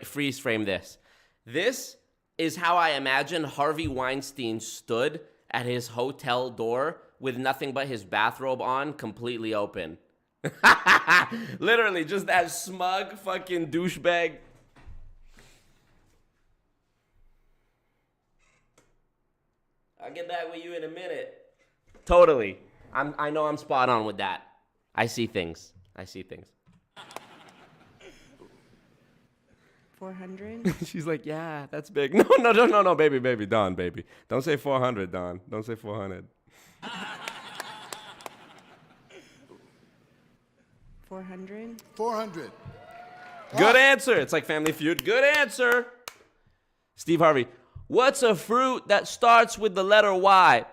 freeze frame this. This is how I imagine Harvey Weinstein stood at his hotel door with nothing but his bathrobe on, completely open. Literally, just that smug fucking douchebag. I'll get back with you in a minute. Totally. I know I'm spot on with that. I see things. 400? She's like, yeah, that's big. No, baby, Don, baby. Don't say 400, Don. Don't say 400. 400? 400. Good answer. It's like Family Feud. Good answer. Steve Harvey. What's a fruit that starts with the letter Y?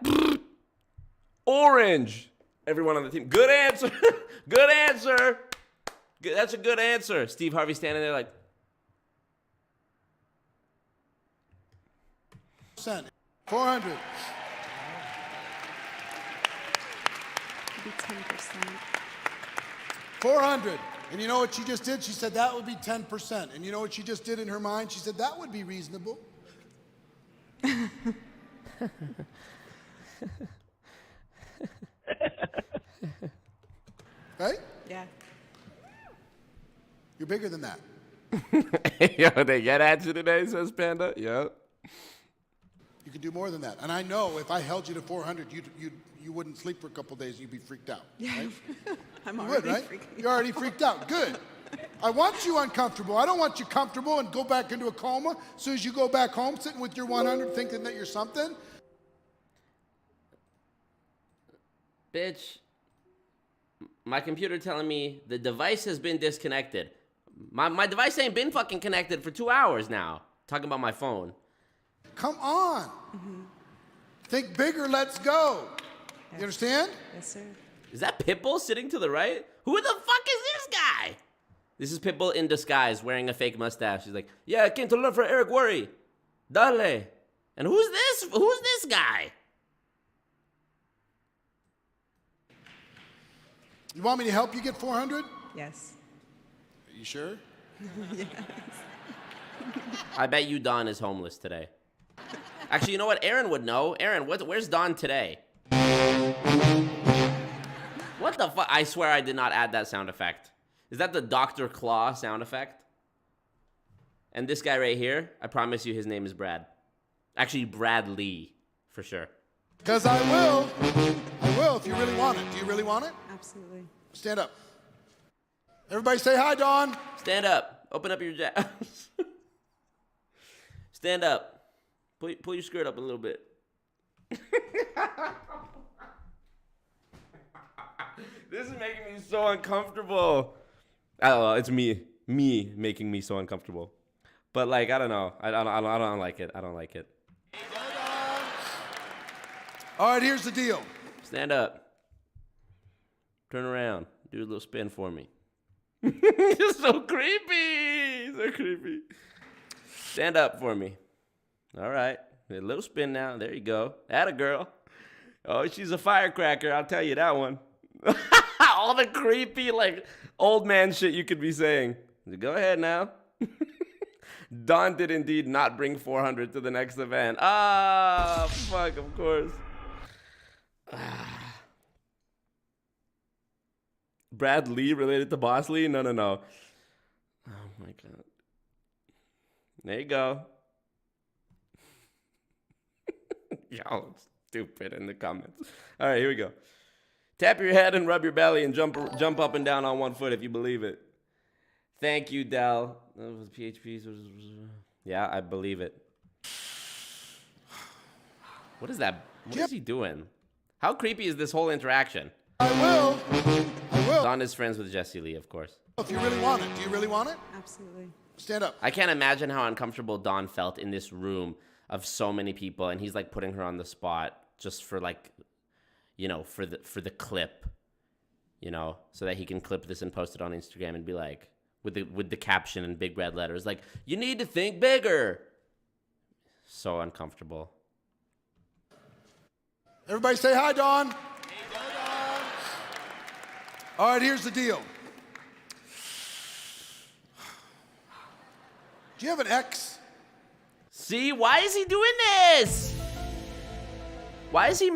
Orange. Everyone on the team. Good answer. Good answer. That's a good answer. Steve Harvey standing there like. 400. Maybe 10%. 400. And you know what she just did? She said that would be 10%. And you know what she just did in her mind? She said that would be reasonable. Right? Yeah. You're bigger than that. Yo, they get at you today, says Panda. Yep. You can do more than that. And I know if I held you to 400, you wouldn't sleep for a couple days. You'd be freaked out. Yeah. Right? I'm You already would, right? freaking You're already freaked out. Good. I want you uncomfortable. I don't want you comfortable and go back into a coma. As soon as you go back home, sitting with your 100, thinking that you're something. Bitch, my computer telling me the device has been disconnected. My device ain't been fucking connected for 2 hours now. Talking about my phone. Come on. Mm-hmm. Think bigger, let's go. You understand? Yes, sir. Is that Pitbull sitting to the right? Who the fuck is this guy? This is Pitbull in disguise, wearing a fake mustache. He's like, yeah, I came to learn from Eric Worre. Dale. And who's this? Who's this guy? You want me to help you get 400? Yes. Are you sure? Yes. I bet you Don is homeless today. Actually, you know what? Aaron would know. Aaron, where's Don today? What? What the fuck? I swear I did not add that sound effect. Is that the Dr. Claw sound effect? And this guy right here, I promise you his name is Brad. Actually, Bradley, for sure. Because I will. I will if you really want it. Do you really want it? Absolutely. Stand up. Everybody say hi, Dawn. Stand up. Open up your jacket. Stand up. Pull your skirt up a little bit. This is making me so uncomfortable. I don't know. It's me making me so uncomfortable. But like, I don't know. I don't like it. I don't like it. All right, here's the deal. Stand up. Turn around. Do a little spin for me. You're so creepy. So creepy. Stand up for me. All right. A little spin now. There you go. Atta girl. Oh, she's a firecracker. I'll tell you that one. All the creepy, like, old man shit you could be saying. Go ahead now. Dawn did indeed not bring 400 to the next event. Ah, fuck, of course. Brad Lee related to Boss Lee? No. Oh, my God. There you go. Y'all stupid in the comments. All right, here we go. Tap your head and rub your belly and jump up and down on one foot if you believe it. Thank you, Dell. PHP. Yeah, I believe it. What is that? What is he doing? How creepy is this whole interaction? I will. Don is friends with Jessie Lee, of course. If you really want it. Do you really want it? Absolutely. Stand up. I can't imagine how uncomfortable Don felt in this room of so many people, and he's like putting her on the spot just for like, you know, for the clip, you know, so that he can clip this and post it on Instagram and be like, with the caption in big red letters, like, you need to think bigger. So uncomfortable. Everybody say hi, Dawn. Hey, Dawn. All right, here's the deal. Do you have an ex? See, why is he doing this? Why is he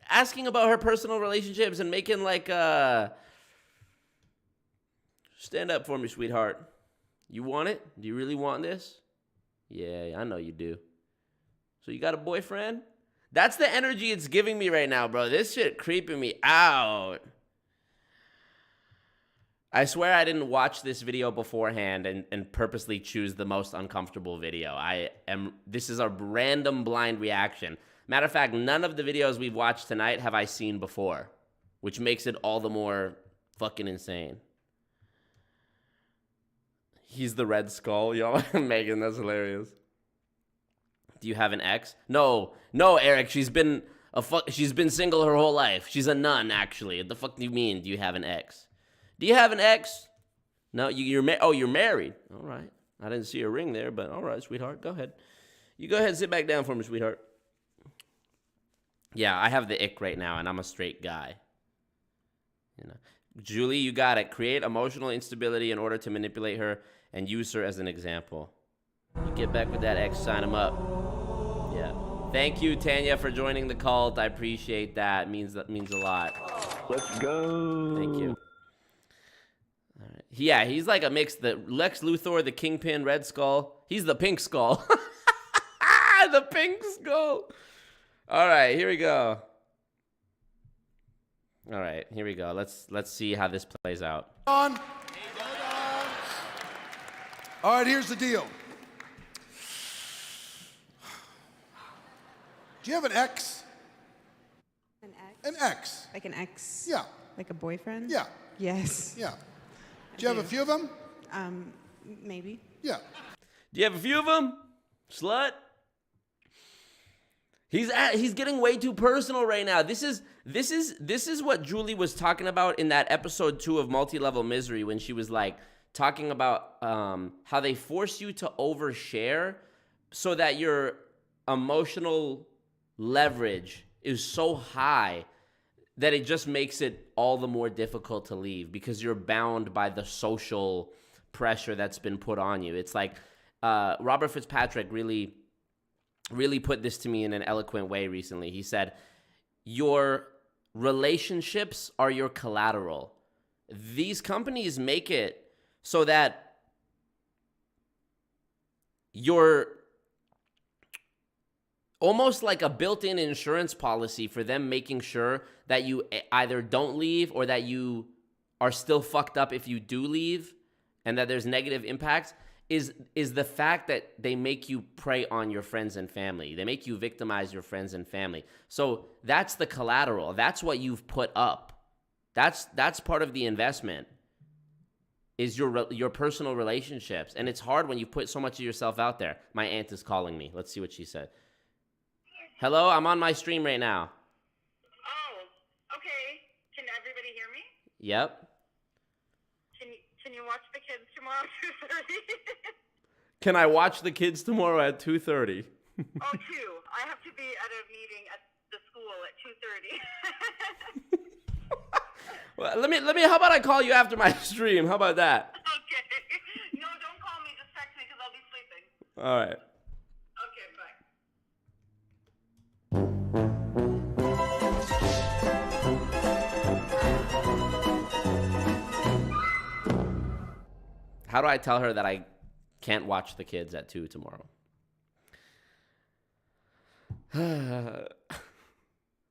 asking about her personal relationships and making like stand up for me, sweetheart. You want it? Do you really want this? Yeah, I know you do. So you got a boyfriend? That's the energy it's giving me right now, bro. This shit creeping me out. I swear I didn't watch this video beforehand and purposely choose the most uncomfortable video. This is a random blind reaction. Matter of fact, none of the videos we've watched tonight have I seen before, which makes it all the more fucking insane. He's the Red Skull, y'all. Megan, that's hilarious. Do you have an ex? No, Eric. She's been single her whole life. She's a nun, actually. What the fuck do you mean? Do you have an ex? Do you have an ex? No, you're married. All right. I didn't see a ring there, but all right, sweetheart. Go ahead. You go ahead and sit back down for me, sweetheart. Yeah, I have the ick right now, and I'm a straight guy. You know, Julie, you got it. Create emotional instability in order to manipulate her and use her as an example. You get back with that ex, sign him up. Yeah. Thank you, Tanya, for joining the cult. I appreciate that. That means a lot. Let's go. Thank you. All right. Yeah, he's like a mix. The Lex Luthor, the Kingpin, Red Skull. He's the Pink Skull. The Pink Skull. All right, here we go. All right, here we go. Let's see how this plays out. All right, here's the deal. Do you have an ex? An ex? An ex. Like an ex? Yeah. Like a boyfriend? Yeah. Yes. Yeah. Do you have a few of them? Maybe. Yeah. Do you have a few of them? Slut? He's getting way too personal right now. This is what Julie was talking about in that episode 2 of Multi-Level Misery, when she was like talking about how they force you to overshare so that your emotional leverage is so high that it just makes it all the more difficult to leave because you're bound by the social pressure that's been put on you. It's like Robert Fitzpatrick really put this to me in an eloquent way recently. He said, your relationships are your collateral. These companies make it so that you're almost like a built-in insurance policy for them, making sure that you either don't leave or that you are still fucked up if you do leave, and that there's negative impacts, is the fact that they make you prey on your friends and family. They make you victimize your friends and family. So that's the collateral. That's what you've put up. That's part of the investment, is your personal relationships. And it's hard when you put so much of yourself out there. My aunt is calling me. Let's see what she said. Hello, I'm on my stream right now. Oh, okay. Can everybody hear me? Yep. Can you watch the kids tomorrow at 2:30? Can I watch the kids tomorrow at 2:30? Oh, 2. I have to be at a meeting at the school at 2:30. Well, let me. How about I call you after my stream? How about that? Okay. No, don't call me. Just text me because I'll be sleeping. All right. Okay, bye. How do I tell her that I can't watch the kids at 2 tomorrow?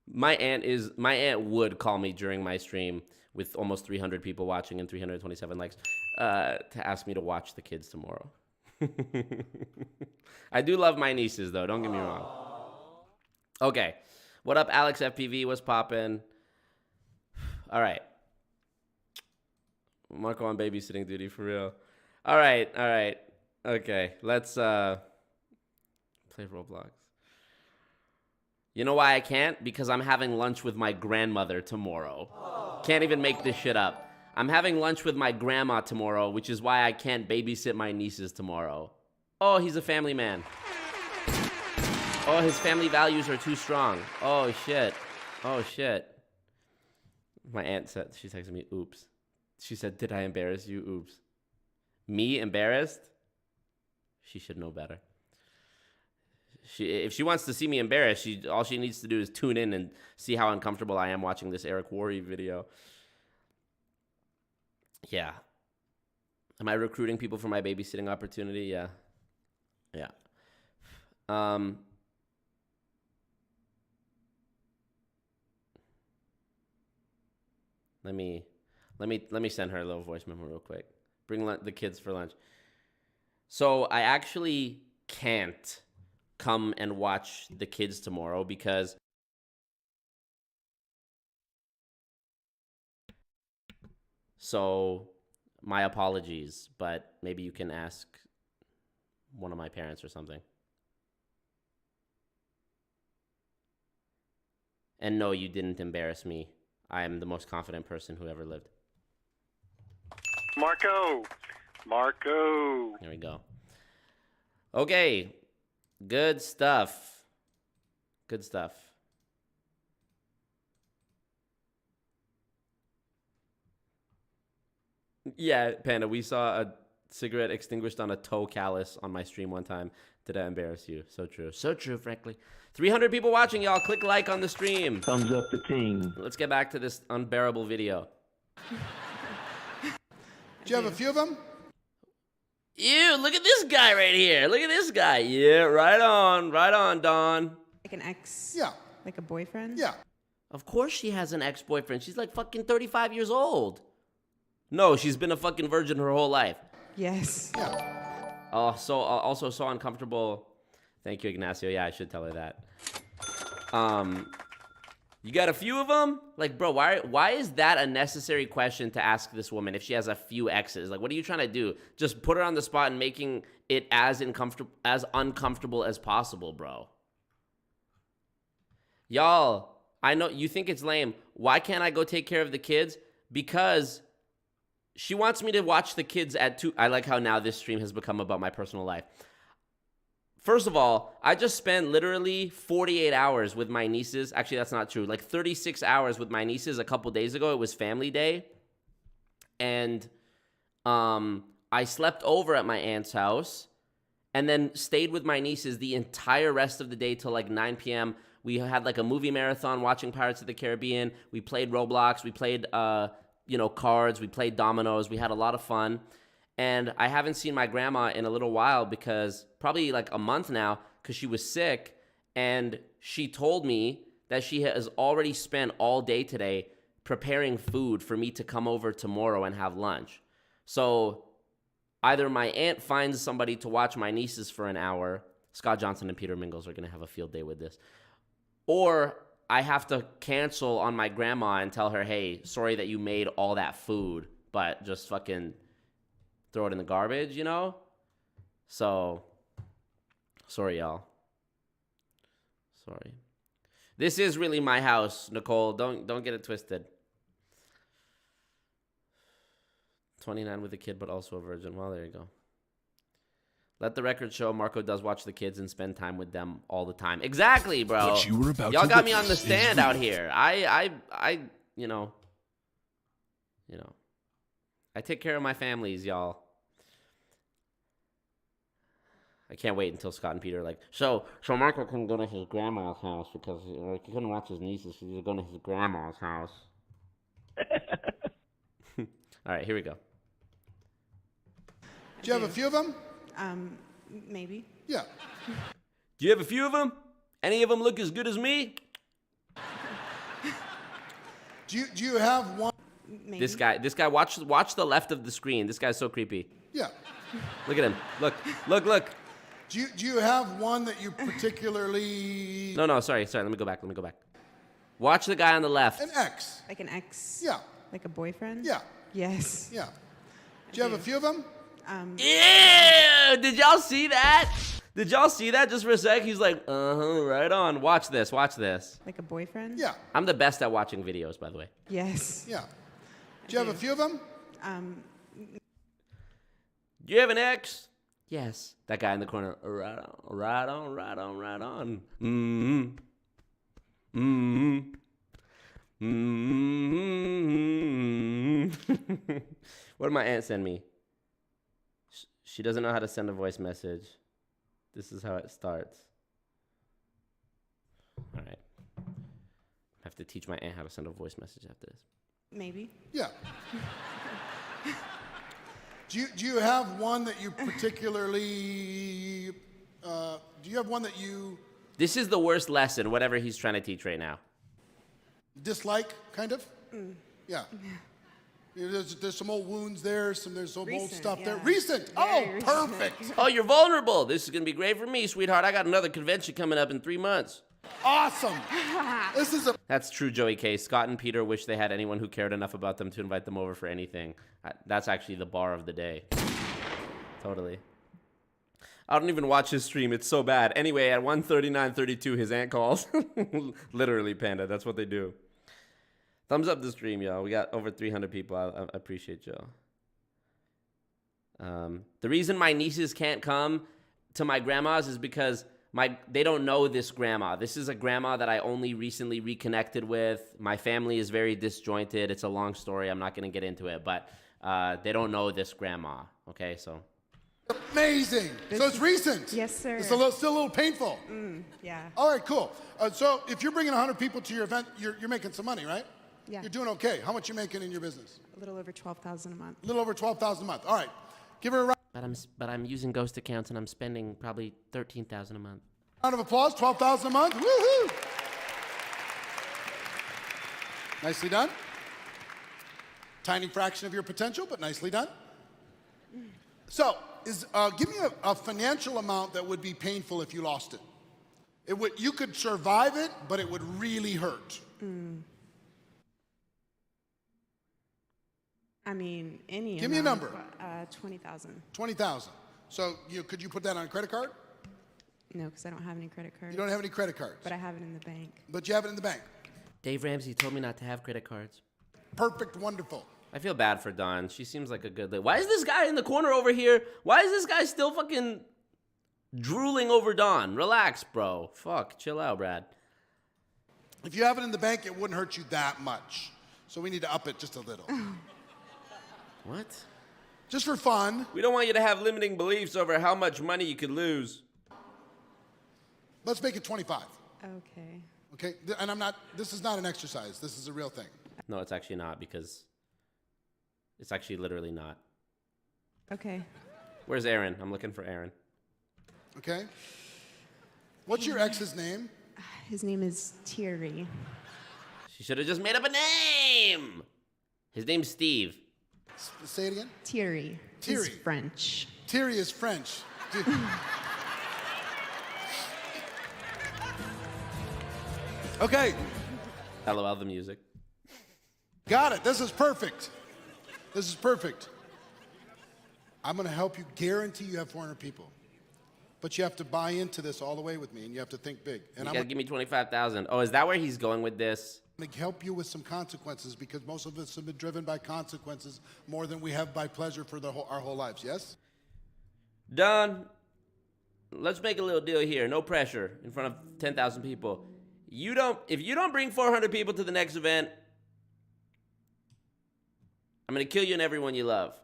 My aunt would call me during my stream with almost 300 people watching and 327 likes to ask me to watch the kids tomorrow. I do love my nieces, though. Don't get me wrong. Okay. What up, Alex FPV? What's poppin'? All right. Marco on babysitting duty for real. All right. Okay, let's play Roblox. You know why I can't? Because I'm having lunch with my grandmother tomorrow. Can't even make this shit up. I'm having lunch with my grandma tomorrow, which is why I can't babysit my nieces tomorrow. Oh, he's a family man. Oh, his family values are too strong. Oh, shit. My aunt said, she texted me, oops. She said, did I embarrass you? Oops. Me embarrassed? She should know better. If she wants to see me embarrassed, all she needs to do is tune in and see how uncomfortable I am watching this Eric Worre video. Yeah. Am I recruiting people for my babysitting opportunity? Yeah. Let me send her a little voice memo real quick. Bring the kids for lunch. So I actually can't come and watch the kids tomorrow because so my apologies, but maybe you can ask one of my parents or something. And no, you didn't embarrass me. I am the most confident person who ever lived. Marco. Here we go. Okay. Good stuff. Yeah, Panda, we saw a cigarette extinguished on a toe callus on my stream one time. Did I embarrass you? So true, frankly. 300 people watching, y'all. Click like on the stream. Thumbs up the team. Let's get back to this unbearable video. Do you have a few of them? Ew, look at this guy right here. Look at this guy. Yeah, right on, Dawn. Like an ex? Yeah. Like a boyfriend? Yeah. Of course she has an ex-boyfriend. She's like fucking 35 years old. No, she's been a fucking virgin her whole life. Yes. Yeah. Oh, also so uncomfortable. Thank you, Ignacio. Yeah, I should tell her that. You got a few of them? Like, bro, why is that a necessary question to ask this woman if she has a few exes? Like, what are you trying to do? Just put her on the spot and making it as uncomfortable as possible, bro. Y'all, I know you think it's lame. Why can't I go take care of the kids? Because she wants me to watch the kids at 2. I like how now this stream has become about my personal life. First of all, I just spent literally 48 hours with my nieces. Actually, that's not true. Like 36 hours with my nieces a couple days ago. It was family day. And I slept over at my aunt's house. and then stayed with my nieces the entire rest of the day till like 9 p.m. We had like a movie marathon watching Pirates of the Caribbean. We played Roblox. We played, cards. We played dominoes. We had a lot of fun. And I haven't seen my grandma in a little while because probably like a month now because she was sick. And she told me that she has already spent all day today preparing food for me to come over tomorrow and have lunch. So either my aunt finds somebody to watch my nieces for an hour. Scott Johnson and Peter Mingles are going to have a field day with this. Or I have to cancel on my grandma and tell her, hey, sorry that you made all that food, but just fucking throw it in the garbage, you know? So, sorry, y'all. Sorry. This is really my house, Nicole. Don't get it twisted. 29 with a kid, but also a virgin. Well, there you go. Let the record show Marco does watch the kids and spend time with them all the time. Exactly, bro. What you were about Y'all to got me on the witness stand is out real. here. I take care of my families, y'all. I can't wait until Scott and Peter are like, so Marco couldn't go to his grandma's house because he couldn't watch his nieces, so he was going to his grandma's house. All right, here we go. Do you have a few of them? Maybe. Yeah. Do you have a few of them? Any of them look as good as me? Do you have one? Maybe. This guy, watch the left of the screen. This guy's so creepy. Yeah. Look at him. Look. Do you have one that you particularly? No, sorry. Let me go back. Watch the guy on the left. An ex. Like an ex? Yeah. Like a boyfriend? Yeah. Yes. Yeah. Do you have a few of them? Yeah! Did y'all see that? Just for a sec? He's like, right on. Watch this. Like a boyfriend? Yeah. I'm the best at watching videos, by the way. Yes. Yeah. Do you have a few of them? Do you have an ex? Yes. That guy in the corner. Right on. What did my aunt send me? She doesn't know how to send a voice message. This is how it starts. All right. I have to teach my aunt how to send a voice message after this. Maybe. Yeah. Do you have one that you particularly? Do you have one that you This is the worst lesson, whatever he's trying to teach right now. dislike, kind of? Yeah. There's some old wounds there. There's some old stuff there. Recent. Very Oh, recent. perfect. Oh, you're vulnerable. This is going to be great for me, sweetheart. I got another convention coming up in 3 months. Awesome. This is a. That's true, Joey K. Scott and Peter wish they had anyone who cared enough about them to invite them over for anything. That's actually the bar of the day. Totally. I don't even watch his stream. It's so bad. Anyway, at 1:39:32, his aunt calls. Literally, Panda. That's what they do. Thumbs up the stream, y'all. We got over 300 people. I appreciate y'all. The reason my nieces can't come to my grandma's is because they don't know this grandma. This is a grandma that I only recently reconnected with. My family is very disjointed. It's a long story. I'm not going to get into it, but they don't know this grandma. Okay, so. Amazing. So it's recent. Yes, sir. It's still a little painful. Yeah. All right, cool. So if you're bringing 100 people to your event, you're making some money, right? Yeah. You're doing okay. How much you making in your business? A little over $12,000 a month. A little over $12,000 a month. All right. Give her a But I'm using ghost accounts and I'm spending probably $13,000 a month. round of applause. $12,000 a month. Woohoo! Nicely done. Tiny fraction of your potential, but nicely done. So, give me a financial amount that would be painful if you lost it. You could survive it, but it would really hurt. I mean, any Give me a number. 20,000. 20,000. So could you put that on a credit card? No, because I don't have any credit cards. You don't have any credit cards. But I have it in the bank. But you have it in the bank. Dave Ramsey told me not to have credit cards. Perfect, wonderful. I feel bad for Dawn. She seems like a good lady. Why is this guy in the corner over here? Why is this guy still fucking drooling over Dawn? Relax, bro. Fuck, chill out, Brad. If you have it in the bank, it wouldn't hurt you that much. So we need to up it just a little. What? Just for fun. We don't want you to have limiting beliefs over how much money you could lose. Let's make it 25. Okay. Okay? And this is not an exercise. This is a real thing. No, it's actually not, because it's actually literally not. Okay. Where's Aaron? I'm looking for Aaron. Okay? What's your ex's name? His name is Thierry. She should have just made up a name. His name's Steve. Say it again. Thierry. Thierry. He's French. Thierry is French. Okay. LOL the music. Got it. This is perfect. This is perfect. I'm going to help you guarantee you have 400 people. But you have to buy into this all the way with me, and you have to think big. And You I'm gotta give me 25,000. Oh, is that where he's going with this? going to help you with some consequences, because most of us have been driven by consequences more than we have by pleasure for our whole lives. Yes? Don, let's make a little deal here. No pressure in front of 10,000 people. If you don't bring 400 people to the next event, I'm going to kill you and everyone you love.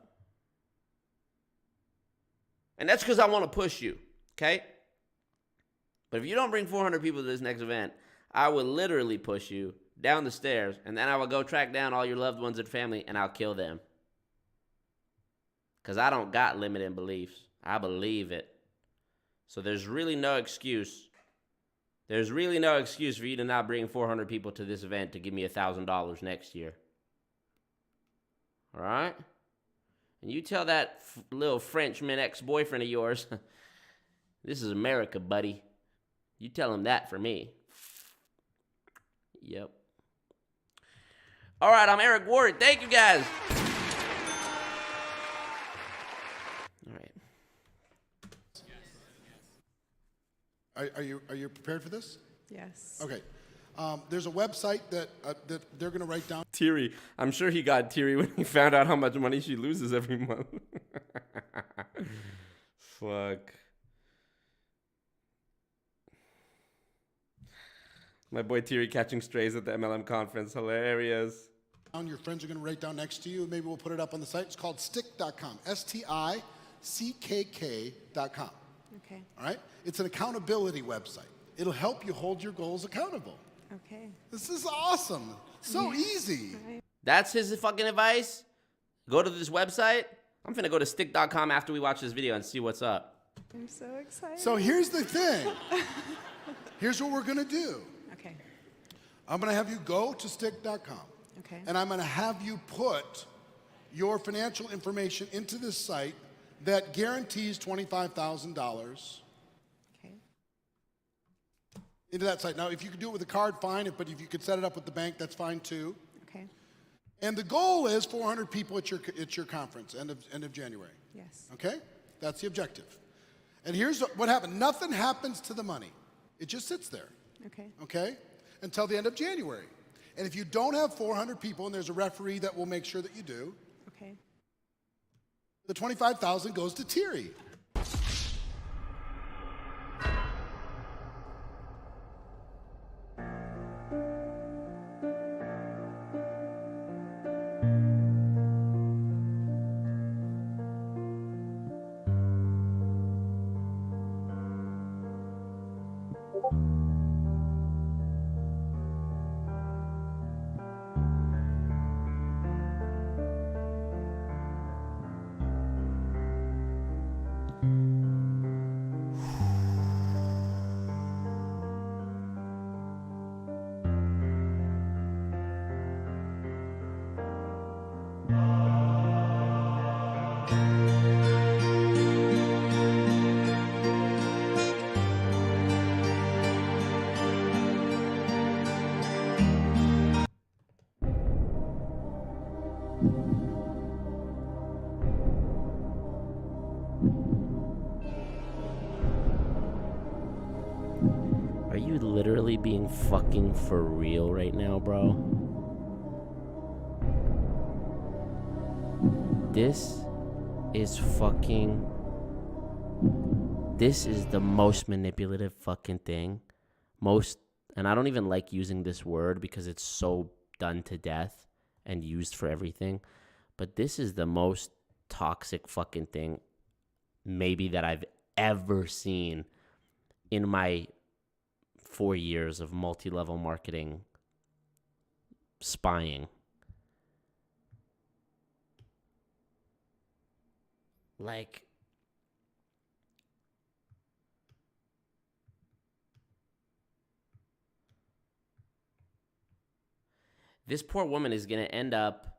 And that's because I want to push you, okay? But if you don't bring 400 people to this next event, I will literally push you down the stairs, and then I will go track down all your loved ones and family, and I'll kill them. Because I don't got limiting beliefs. I believe it. So there's really no excuse. There's really no excuse for you to not bring 400 people to this event to give me $1,000 next year. All right? And you tell that little Frenchman ex-boyfriend of yours, this is America, buddy. You tell him that for me. Yep. All right, I'm Eric Ward. Thank you, guys. All right. Are you prepared for this? Yes. Okay. There's a website that they're going to write down. Thierry. I'm sure he got teary when he found out how much money she loses every month. Fuck. My boy Thierry catching strays at the MLM conference. Hilarious. Your friends are going to write down next to you. Maybe we'll put it up on the site. It's called stick.com. STICKK.com. Okay. All right? It's an accountability website. It'll help you hold your goals accountable. Okay. This is awesome. So easy. That's his fucking advice? Go to this website? I'm finna go to stick.com after we watch this video and see what's up. I'm so excited. So here's the thing. Here's what we're going to do. Okay. I'm going to have you go to stick.com. Okay. And I'm going to have you put your financial information into this site that guarantees $25,000. Okay. Into that site. Now, if you could do it with a card, fine. But if you could set it up with the bank, that's fine too. Okay. And the goal is 400 people at your conference, end of January. Yes. Okay? That's the objective. And here's what happened. Nothing happens to the money. It just sits there. Okay. Okay? Until the end of January. And if you don't have 400 people, and there's a referee that will make sure that you do, Okay. the $25,000 goes to Thierry. Are you literally being fucking for real right now, bro? This is the most manipulative fucking thing. And I don't even like using this word because it's so done to death and used for everything. But this is the most toxic fucking thing maybe that I've ever seen in my 4 years of multi-level marketing spying. Like, this poor woman is going to end up...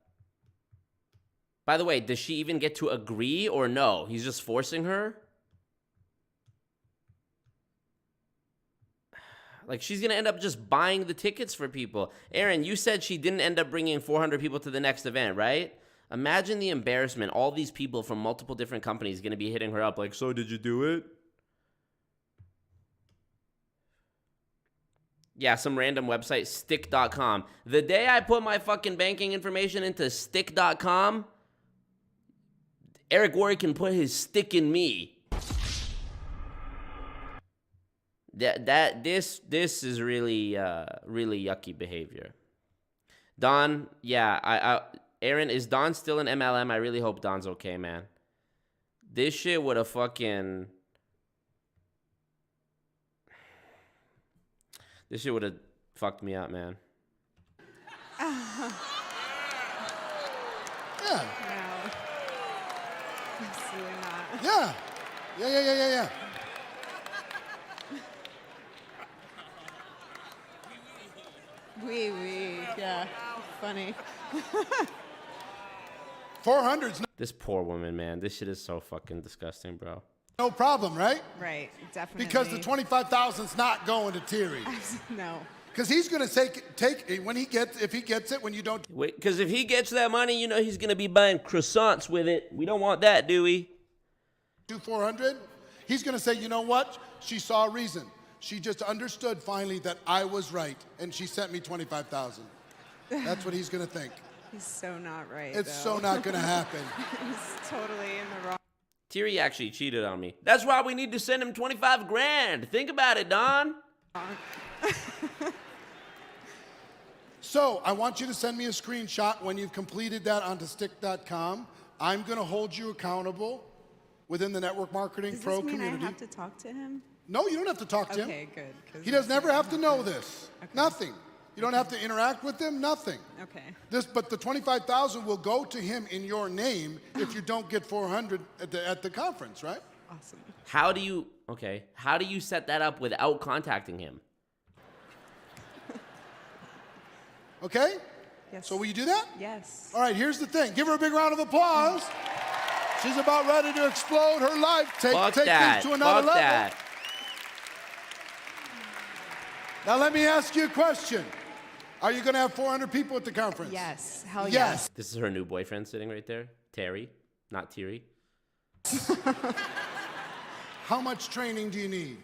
By the way, does she even get to agree or no? He's just forcing her? Like, she's going to end up just buying the tickets for people. Aaron, you said she didn't end up bringing 400 people to the next event, right? Imagine the embarrassment. All these people from multiple different companies going to be hitting her up like, so did you do it? Yeah, some random website, stick.com. The day I put my fucking banking information into stick.com, Eric Worre can put his stick in me. This is really really yucky behavior. Don, yeah, Aaron, is Don still in MLM? I really hope Don's okay, man. This shit would have fucking... This shit would have fucked me up, man. Yeah. No. Absolutely not. Yeah. Yeah. Oui. Yeah. Funny. 400's This poor woman, man. This shit is so fucking disgusting, bro. no problem, right? Right. Definitely. Because the 25,000's not going to Thierry. No. Because he's going to take it when if he gets it when you don't. Wait, because if he gets that money, you know he's going to be buying croissants with it. We don't want that, do we? Do 400, he's going to say, you know what? She saw a reason. She just understood finally that I was right, and she sent me 25,000. That's what he's going to think. He's so not right. It's so not going to happen. He's totally in the wrong. Thierry actually cheated on me. That's why we need to send him 25 grand. Think about it, Don. So I want you to send me a screenshot when you've completed that onto stick.com. I'm going to hold you accountable within the network marketing Does pro this mean community. I have to talk to him? No, you don't have to talk to him. Okay, good. He doesn't ever have to know this. Okay. Nothing. You don't have to interact with him. Nothing. Okay. But the 25,000 will go to him in your name if you don't get 400 at the conference, right? Awesome. How do you set that up without contacting him? Okay? Yes. So will you do that? Yes. All right, here's the thing. Give her a big round of applause. She's about ready to explode her life. Take things to another level. That. Now let me ask you a question. Are you going to have 400 people at the conference? Yes. Hell yes. This is her new boyfriend sitting right there. Terry, not Thierry. How much training do you need?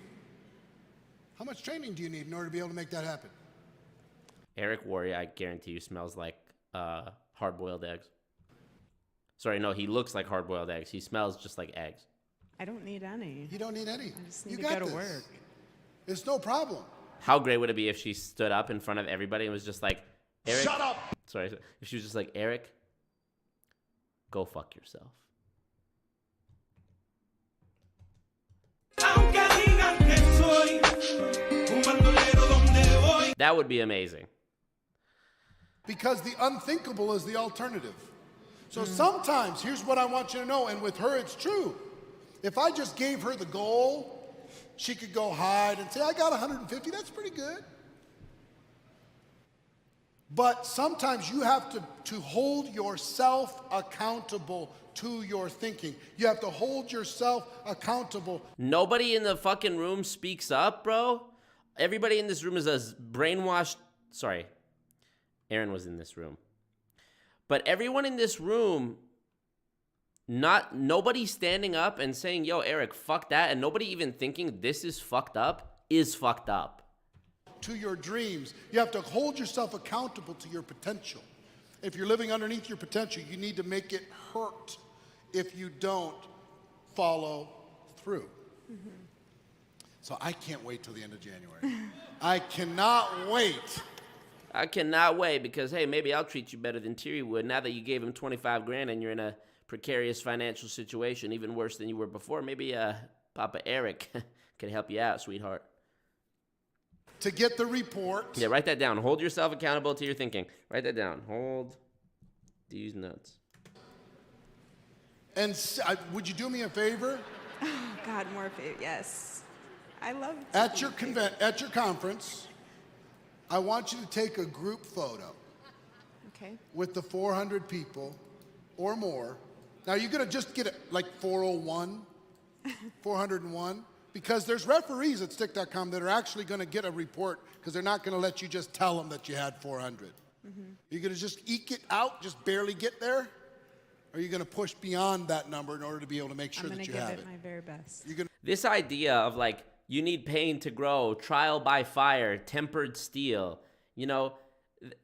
How much training do you need in order to be able to make that happen? Eric Worre, I guarantee you, smells like hard-boiled eggs. Sorry, no, he looks like hard-boiled eggs. He smells just like eggs. I don't need any. You don't need any. I just need to go to work. It's no problem. How great would it be if she stood up in front of everybody and was just like, Eric... Shut up! Sorry, if she was just like, Eric, go fuck yourself. That would be amazing. Because the unthinkable is the alternative. So sometimes, here's what I want you to know, and with her it's true. If I just gave her the goal, she could go hide and say, I got 150, that's pretty good. But sometimes you have to hold yourself accountable to your thinking. You have to hold yourself accountable. Nobody in the fucking room speaks up, bro. Everybody in this room is as brainwashed. Sorry, Aaron was in this room. But everyone in this room, nobody standing up and saying, yo, Eric, fuck that, and nobody even thinking this is fucked up, is fucked up. To your dreams, you have to hold yourself accountable to your potential. If you're living underneath your potential, you need to make it hurt if you don't follow through. Mm-hmm. So I can't wait till the end of January. I cannot wait. I cannot wait because, hey, maybe I'll treat you better than Thierry would now that you gave him 25 grand and you're in a precarious financial situation, even worse than you were before, maybe Papa Eric can help you out, sweetheart. To get the report. Yeah, write that down. Hold yourself accountable to your thinking. Write that down. Hold these notes. And would you do me a favor? Oh, God, more favor. Yes. I love at your conference, I want you to take a group photo. Okay. With the 400 people or more. Now you're going to just get it like 401, 401, because there's referees at stick.com that are actually going to get a report because they're not going to let you just tell them that you had 400. You're going to just eke it out, just barely get there? Or are you going to push beyond that number in order to be able to make sure that you have it? I'm going to give it my very best. This idea of like, you need pain to grow, trial by fire, tempered steel. You know,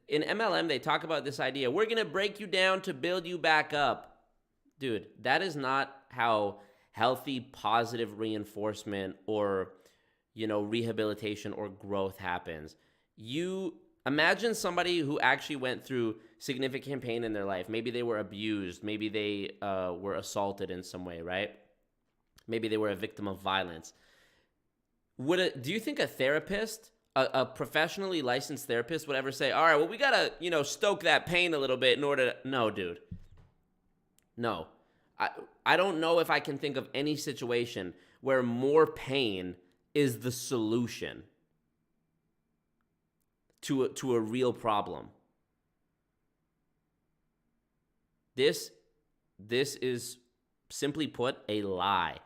in MLM, they talk about this idea. We're going to break you down to build you back up. Dude, that is not how healthy, positive reinforcement or, you know, rehabilitation or growth happens. You imagine somebody who actually went through significant pain in their life. Maybe they were abused. Maybe they were assaulted in some way, right? Maybe they were a victim of violence. Do you think a therapist, a professionally licensed therapist would ever say, all right, well, we got to, you know, stoke that pain a little bit in order to... No, dude. No. I don't know if I can think of any situation where more pain is the solution to a real problem. This is, simply put, a lie.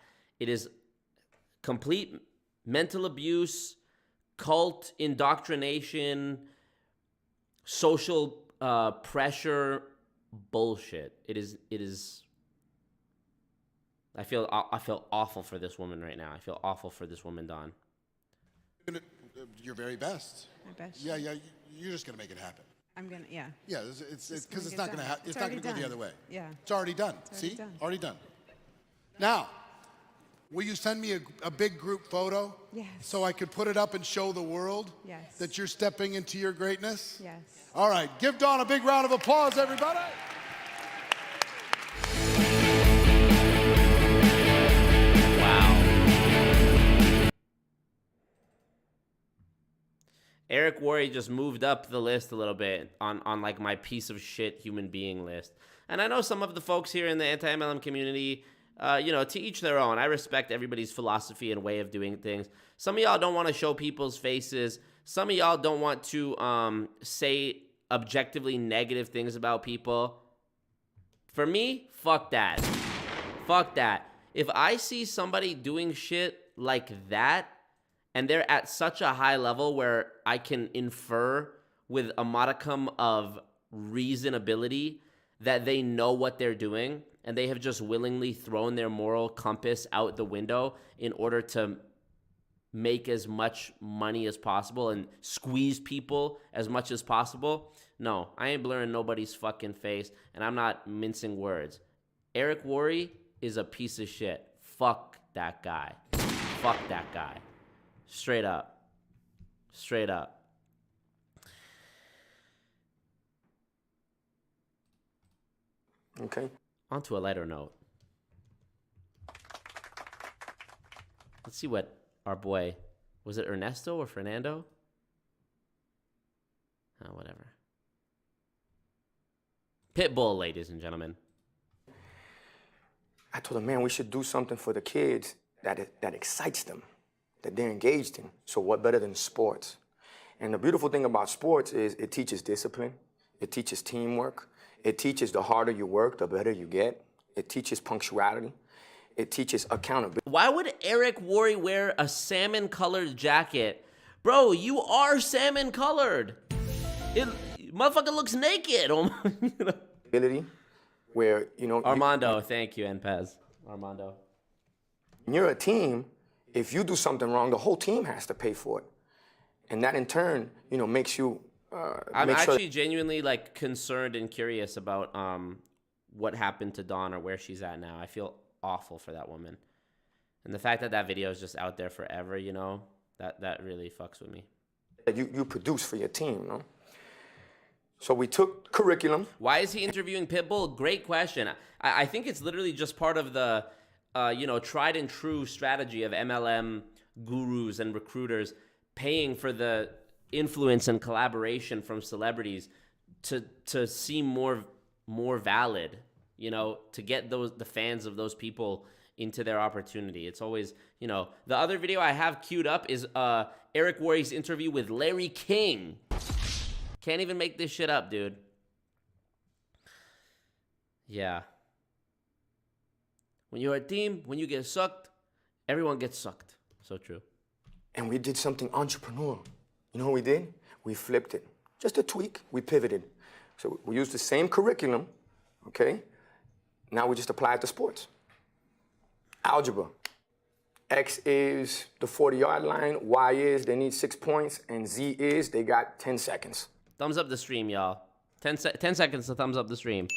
It is complete mental abuse, cult indoctrination, social pressure bullshit. It is. I feel awful for this woman right now. I feel awful for this woman, Dawn. Your very best. My best. Yeah, you're just gonna make it happen. I'm gonna, yeah. Yeah, it's because it's not gonna happen. It's not gonna go the other way. Yeah. It's already done. See? Already done. Now, will you send me a big group photo? Yes. So I could put it up and show the world that you're stepping into your greatness? Yes. All right, give Dawn a big round of applause, everybody. Eric Worre just moved up the list a little bit on like my piece of shit human being list. And I know some of the folks here in the anti-MLM community, you know, to each their own. I respect everybody's philosophy and way of doing things. Some of y'all don't want to show people's faces. Some of y'all don't want to say objectively negative things about people. For me, fuck that. Fuck that. If I see somebody doing shit like that, and they're at such a high level where I can infer with a modicum of reasonability that they know what they're doing and they have just willingly thrown their moral compass out the window in order to make as much money as possible and squeeze people as much as possible. No, I ain't blurring nobody's fucking face, and I'm not mincing words. Eric Worre is a piece of shit. Fuck that guy. Fuck that guy. Straight up. Straight up. Okay. On to a lighter note. Let's see what our boy, was it Ernesto or Fernando? Oh, whatever. Pitbull, ladies and gentlemen. I told him, man, we should do something for the kids that excites them, that they're engaged in. So what better than sports? And the beautiful thing about sports is it teaches discipline. It teaches teamwork. It teaches the harder you work, the better you get. It teaches punctuality. It teaches accountability. Why would Eric Worre wear a salmon-colored jacket? Bro, you are salmon-colored. Motherfucker looks naked. Ability, where, you know... Armando, thank you, NPEZ. Armando. When you're a team, if you do something wrong, the whole team has to pay for it. And that in turn, you know, makes you... I'm actually genuinely like concerned and curious about what happened to Dawn or where she's at now. I feel awful for that woman. And the fact that that video is just out there forever, you know, that really fucks with me. You produce for your team, you know? So we took curriculum. Why is he interviewing Pitbull? Great question. I think it's literally just part of the, tried and true strategy of MLM gurus and recruiters paying for the influence and collaboration from celebrities to seem more valid, to get the fans of those people into their opportunity. It's always, the other video I have queued up is Eric Worre's interview with Larry King. Can't even make this shit up, dude. Yeah. When you're a team, when you get sucked, everyone gets sucked. So true. And we did something entrepreneurial. You know what we did? We flipped it. Just a tweak, we pivoted. So we used the same curriculum, okay? Now we just apply it to sports. Algebra. X is the 40-yard line, Y is they need 6 points, and Z is they got 10 seconds. Thumbs up the stream, y'all. 10 seconds to thumbs up the stream.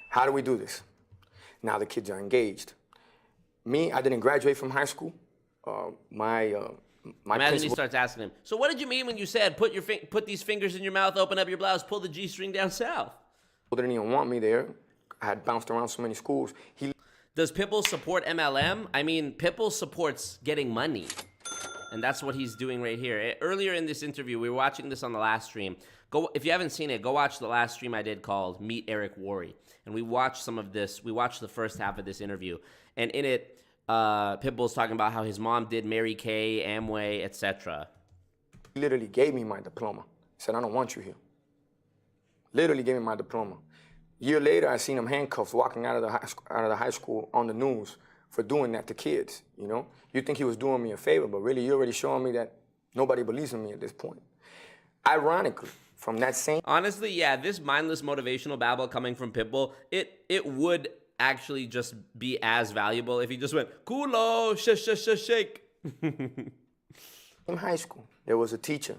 How do we do this? Now the kids are engaged. Me, I didn't graduate from high school. My Imagine he starts asking him, so what did you mean when you said put these fingers in your mouth, open up your blouse, pull the G-string down south? They didn't even want me there. I had bounced around so many schools. Does Pitbull support MLM? I mean, Pitbull supports getting money. And that's what he's doing right here. Earlier in this interview, we were watching this on the last stream. If you haven't seen it, go watch the last stream I did called Meet Eric Worre. And we watched some of this. We watched the first half of this interview. And in it, Pitbull's talking about how his mom did Mary Kay, Amway, etc. He literally gave me my diploma. He said, I don't want you here. Literally gave me my diploma. A year later, I seen him handcuffed walking out of the high school on the news for doing that to kids, You think he was doing me a favor, but really you're already showing me that nobody believes in me at this point. Ironically, from that same... Honestly, yeah, this mindless motivational babble coming from Pitbull, it would actually just be as valuable if he just went, "Culo, shake." In high school, there was a teacher.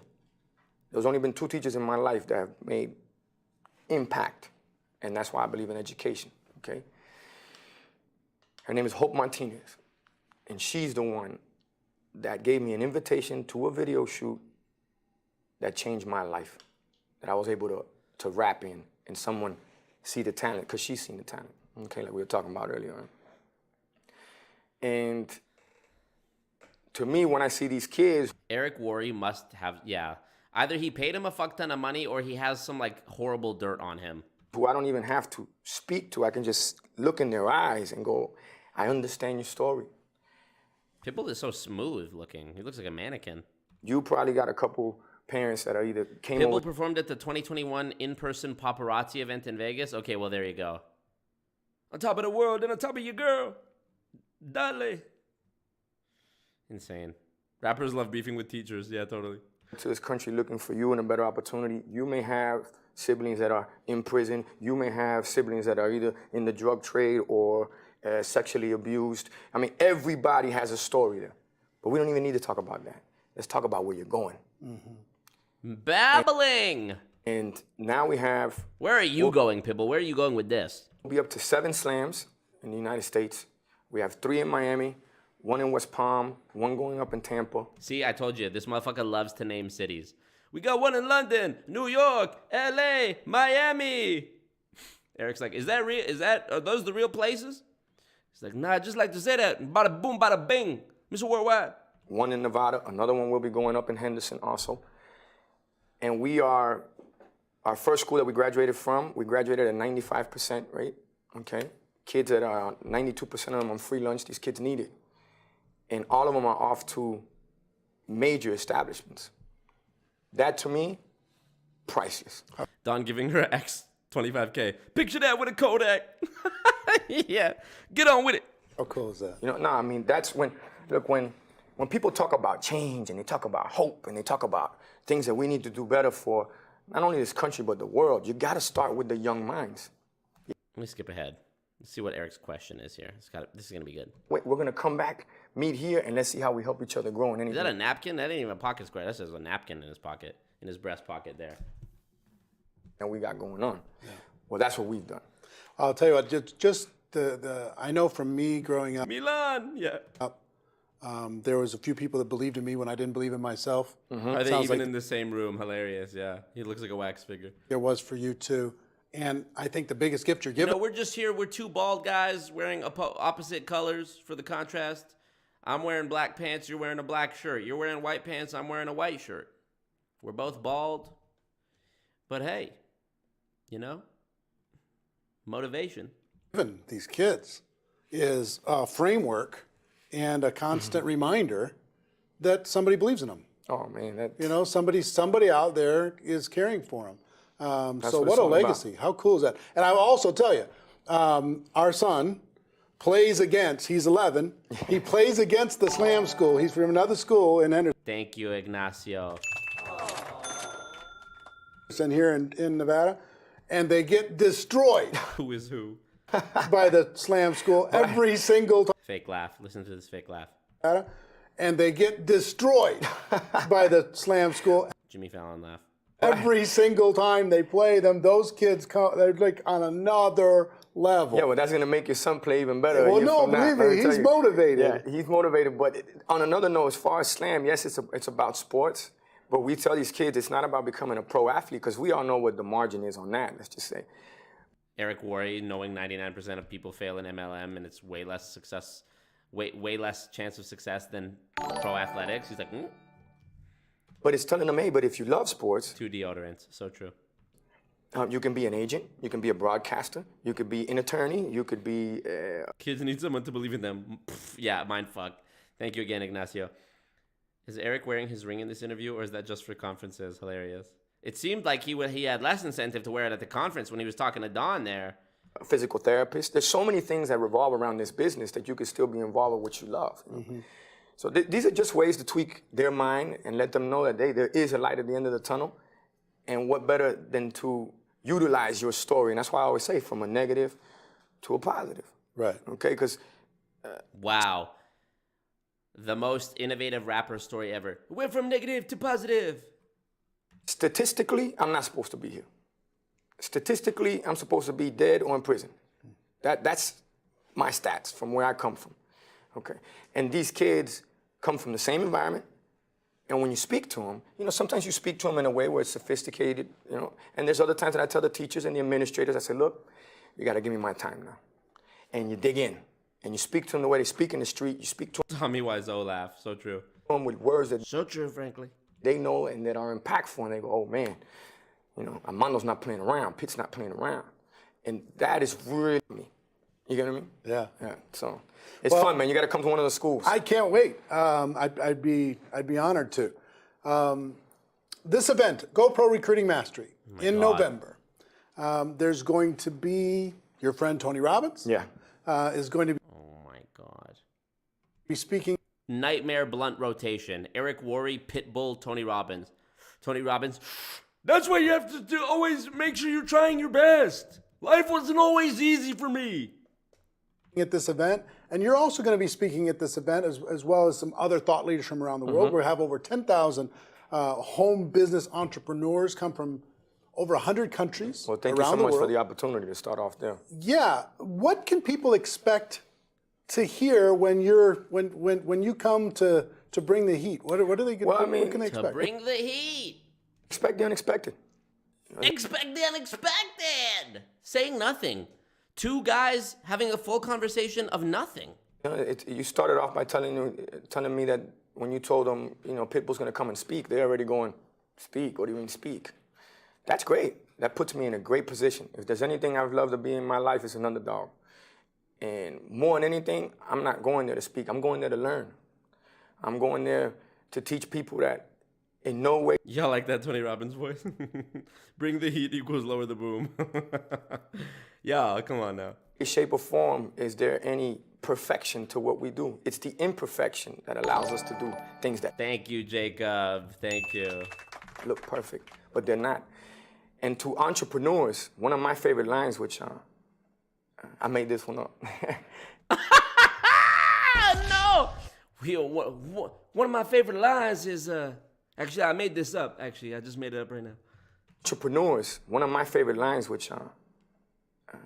There's only been 2 teachers in my life that have made impact. And that's why I believe in education, okay? Her name is Hope Martinez. And she's the one that gave me an invitation to a video shoot that changed my life. That I was able to rap in and someone see the talent, because she's seen the talent, okay, like we were talking about earlier on. And to me, when I see these kids... Eric Worre must have, either he paid him a fuck ton of money or he has some, horrible dirt on him. Who I don't even have to speak to. I can just look in their eyes and go, I understand your story. Pitbull is so smooth looking. He looks like a mannequin. You probably got a couple parents that are either came Pitbull over... performed at the 2021 in-person paparazzi event in Vegas. Okay, well, there you go. On top of the world and on top of your girl. Dale. Insane. Rappers love beefing with teachers. Yeah, totally. To this country looking for you and a better opportunity. You may have siblings that are in prison. You may have siblings that are either in the drug trade or sexually abused. I mean, everybody has a story there. But we don't even need to talk about that. Let's talk about where you're going. Mm-hmm. Babbling! And now we have... Where are you going, Pitbull? Where are you going with this? We'll be up to 7 slams in the United States. We have 3 in Miami, 1 in West Palm, 1 going up in Tampa. See, I told you, this motherfucker loves to name cities. We got 1 in London, New York, LA, Miami. Eric's like, is that real? Are those the real places? He's like, nah, I just like to say that. Bada boom, bada bing. Mr. Worldwide. 1 in Nevada, another one will be going up in Henderson also. And our first school that we graduated from, we graduated at 95% rate, okay? Kids that are 92% of them on free lunch, these kids need it. And all of them are off to major establishments. That, to me, priceless. Dawn giving her ex $25K. Picture that with a Kodak. Yeah, get on with it. How cool is that? I mean, that's when people talk about change and they talk about hope and they talk about things that we need to do better for not only this country but the world, you got to start with the young minds. Let me skip ahead. Let's see what Eric's question is here. This is going to be good. We're going to come back, meet here, and let's see how we help each other grow in anything. Is that a napkin? That ain't even a pocket square. That says a napkin in his pocket, in his breast pocket there. And we got going on. Yeah. Well, that's what we've done. I'll tell you what, just I know from me growing up. Milan, yeah. There was a few people that believed in me when I didn't believe in myself. Are they even in the same room? Hilarious, yeah. He looks like a wax figure. There was for you too. And I think the biggest gift you're giving... You know, we're just here. We're two bald guys wearing opposite colors for the contrast. I'm wearing black pants. You're wearing a black shirt. You're wearing white pants. I'm wearing a white shirt. We're both bald. But hey, you know, motivation. Giving these kids is a framework and a constant reminder that somebody believes in them. Oh, man. You know, somebody out there is caring for them. So what what it's a all legacy. How cool is that? And I will also tell you, our son plays against, he's 11, he plays against the slam school. He's from another school in Henderson. Thank you, Ignacio. Here in Nevada, and they get destroyed. Who is who? By the slam school every single time. Fake laugh. Listen to this fake laugh. And they get destroyed by the slam school. Jimmy Fallon laugh. Every single time they play them, those kids they're like on another level. Yeah, well, that's going to make your son play even better. Well, no, believe me, he's motivated. Yeah, he's motivated. But on another note, as far as slam, yes, it's about sports. But we tell these kids it's not about becoming a pro athlete because we all know what the margin is on that, let's just say. Eric Worre, knowing 99% of people fail in MLM and it's way less success, way less chance of success than pro athletics. He's like, But it's telling them, hey, but if you love sports... 2 deodorants, so true. You can be an agent, you can be a broadcaster, you could be an attorney, you could be... Kids need someone to believe in them. Yeah, mind fuck. Thank you again, Ignacio. Is Eric wearing his ring in this interview, or is that just for conferences? Hilarious. It seemed like he had less incentive to wear it at the conference when he was talking to Don there. A physical therapist. There's so many things that revolve around this business that you could still be involved with what you love. You know? So these are just ways to tweak their mind and let them know that there is a light at the end of the tunnel. And what better than to utilize your story? And that's why I always say from a negative to a positive. Right. Okay, because... wow. The most innovative rapper story ever. Went from negative to positive. Statistically, I'm not supposed to be here. Statistically, I'm supposed to be dead or in prison. That's my stats from where I come from. Okay. And these kids come from the same environment. And when you speak to them, you know, sometimes you speak to them in a way where it's sophisticated, you know. And there's other times that I tell the teachers and the administrators, I say, look, you got to give me my time now. And you dig in. And you speak to them the way they speak in the street. You speak to them. Tommy Wiseau laugh. So true. With words that... So true, frankly. They know and that are impactful. And they go, oh, man, you know, Armando's not playing around. Pitt's not playing around. And that is really me. You get what I mean? Yeah. Yeah. So it's fun, man. You got to come to one of the schools. I can't wait. I'd be honored to. This event, GoPro Recruiting Mastery, in November. There's going to be your friend Tony Robbins. Yeah. Is going to be. Oh my God. Be speaking. Nightmare blunt rotation. Eric Worre, Pitbull, Tony Robbins. Tony Robbins. That's why you have to do. Always make sure you're trying your best. Life wasn't always easy for me. At this event, and you're also going to be speaking at this event as well as some other thought leaders from around the world. We have over 10,000 home business entrepreneurs come from over 100 countries well, thank around you so the much world. for the opportunity to start off there. Yeah, what can people expect to hear when you come to bring the heat? What are they? Well, what can they expect? To bring the heat. Expect the unexpected. Expect the unexpected. Saying nothing. 2 guys having a full conversation of nothing. You know, you started off by telling me that when you told them, you know, Pitbull's going to come and speak, they're already going, speak? What do you mean speak? That's great. That puts me in a great position. If there's anything I've loved to be in my life, it's an underdog. And more than anything, I'm not going there to speak. I'm going there to learn. I'm going there to teach people that in no way... Y'all like that Tony Robbins voice? Bring the heat equals lower the boom. Y'all, come on now. In shape or form, is there any perfection to what we do? It's the imperfection that allows us to do things that... Thank you, Jacob. Thank you. ...look perfect, but they're not. And to entrepreneurs, one of my favorite lines, which I made this one up. No! One of my favorite lines is... Actually, I made this up. Actually, I just made it up right now. Entrepreneurs, one of my favorite lines, which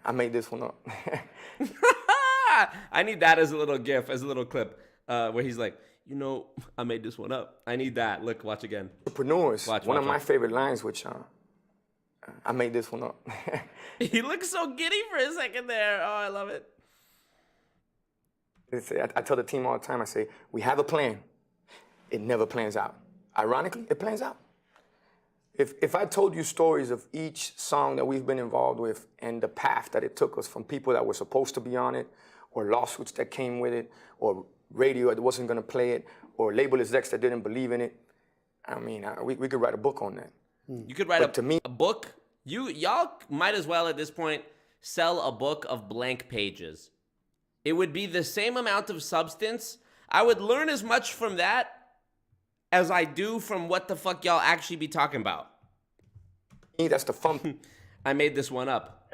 I made this one up. I need that as a little gif, as a little clip. where he's like, you know, I made this one up. I need that. Look, watch again. Entrepreneurs. Watch, one watch, of my watch. favorite lines, which I made this one up. He looks so giddy for a second there. Oh, I love it. I tell the team all the time, I say, we have a plan. It never plans out. Ironically, it plans out. If I told you stories of each song that we've been involved with and the path that it took us from people that were supposed to be on it, or lawsuits that came with it, or radio that wasn't going to play it, or label execs that didn't believe in it, I mean, we could write a book on that. You could write a book. Y'all might as well at this point sell a book of blank pages. It would be the same amount of substance. I would learn as much from that as I do from what the fuck y'all actually be talking about. That's the fun. I made this one up.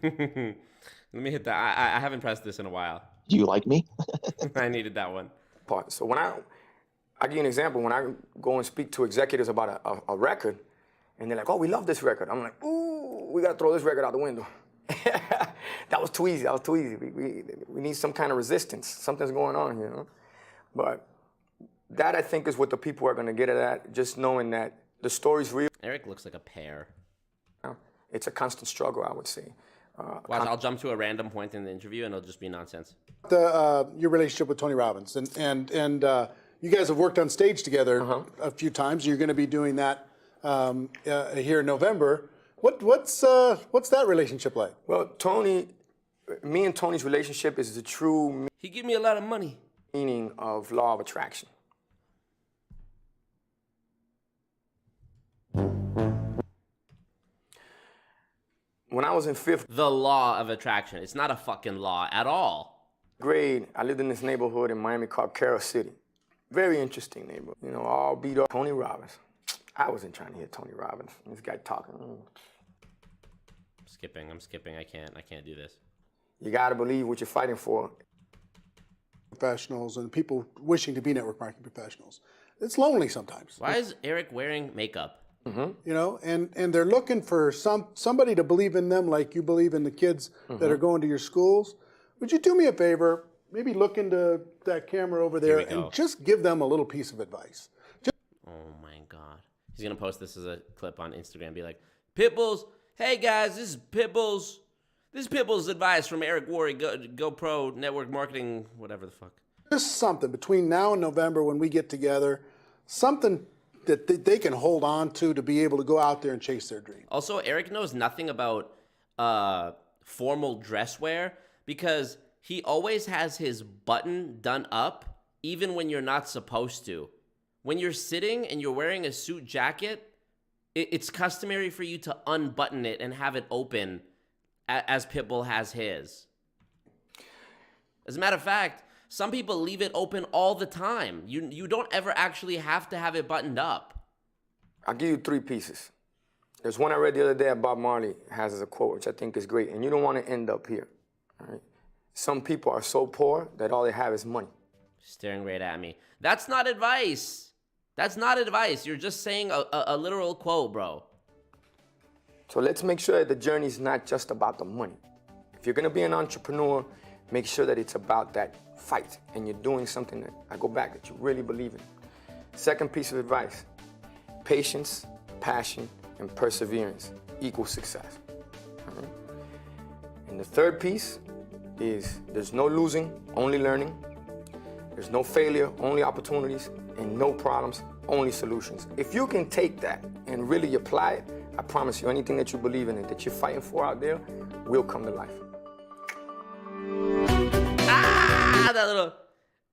Let me hit that. I haven't pressed this in a while. Do you like me? I needed that one. So when I give you an example. When I go and speak to executives about a record, and they're like, oh, we love this record. I'm like, ooh, we got to throw this record out the window. That was too easy. That was too easy. We need some kind of resistance. Something's going on here, you know? But that, I think, is what the people are going to get at, just knowing that the story's real. Eric looks like a pear. It's a constant struggle, I would say. Watch, I'll jump to a random point in the interview, and it'll just be nonsense. Your relationship with Tony Robbins, and you guys have worked on stage together a few times. You're going to be doing that here in November. What's that relationship like? Well, me and Tony's relationship is the true. He give me a lot of money. Meaning of law of attraction. When I was in 5th the law of attraction. It's not a fucking law at all. Grade, I lived in this neighborhood in Miami called Carroll City. Very interesting neighborhood. You know, all beat up. Tony Robbins. I wasn't trying to hear Tony Robbins. This guy talking. I'm skipping. I can't do this. You got to believe what you're fighting for. Professionals and people wishing to be network marketing professionals. It's lonely sometimes. Why is Eric wearing makeup? You know, and they're looking for somebody to believe in them like you believe in the kids that are going to your schools. Would you do me a favor? Maybe look into that camera over there and just give them a little piece of advice. Oh my God. He's going to post this as a clip on Instagram. Be like, Pitbull's, hey guys, this is Pitbull's advice from Eric Worre, GoPro Network Marketing, whatever the fuck. Just something between now and November when we get together, something that they can hold on to be able to go out there and chase their dream. Also, Eric knows nothing about formal dress wear because he always has his button done up even when you're not supposed to. When you're sitting and you're wearing a suit jacket, it's customary for you to unbutton it and have it open as Pitbull has his. As a matter of fact, some people leave it open all the time. You don't ever actually have to have it buttoned up. I'll give you 3 pieces. There's one I read the other day that Bob Marley has as a quote, which I think is great, and you don't want to end up here. All right? Some people are so poor that all they have is money. Staring right at me. That's not advice. That's not advice. You're just saying a literal quote, bro. So let's make sure that the journey is not just about the money. If you're going to be an entrepreneur, make sure that it's about that fight and you're doing something that, I go back, that you really believe in. Second piece of advice, patience, passion, and perseverance equals success. All right? And the third piece is there's no losing, only learning. There's no failure, only opportunities, and no problems, only solutions. If you can take that and really apply it, I promise you anything that you believe in and that you're fighting for out there will come to life. Ah, that little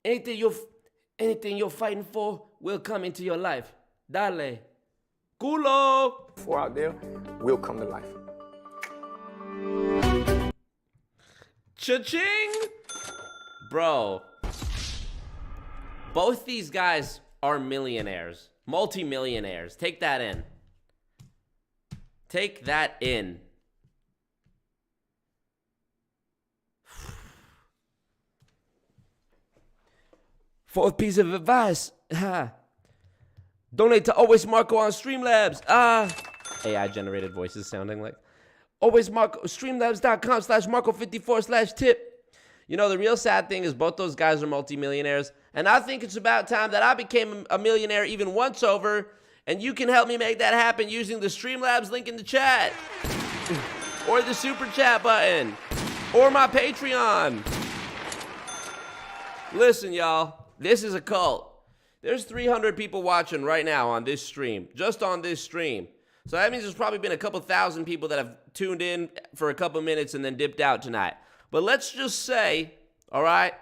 anything you're fighting for will come into your life. Dale. Culo. For out there will come to life. Cha-ching! Bro. Both these guys are millionaires. Multi-millionaires. Take that in. Take that in. Fourth piece of advice. Donate to Always Marco on Streamlabs. AI generated voices sounding like. Always Marco. Streamlabs.com/Marco54/tip. You know, the real sad thing is both those guys are multimillionaires, and I think it's about time that I became a millionaire even once over, and you can help me make that happen using the Streamlabs link in the chat, or the super chat button, or my Patreon. Listen, y'all, this is a cult. There's 300 people watching right now on this stream, just on this stream. So that means there's probably been a couple thousand people that have tuned in for a couple minutes and then dipped out tonight. But let's just say, all right,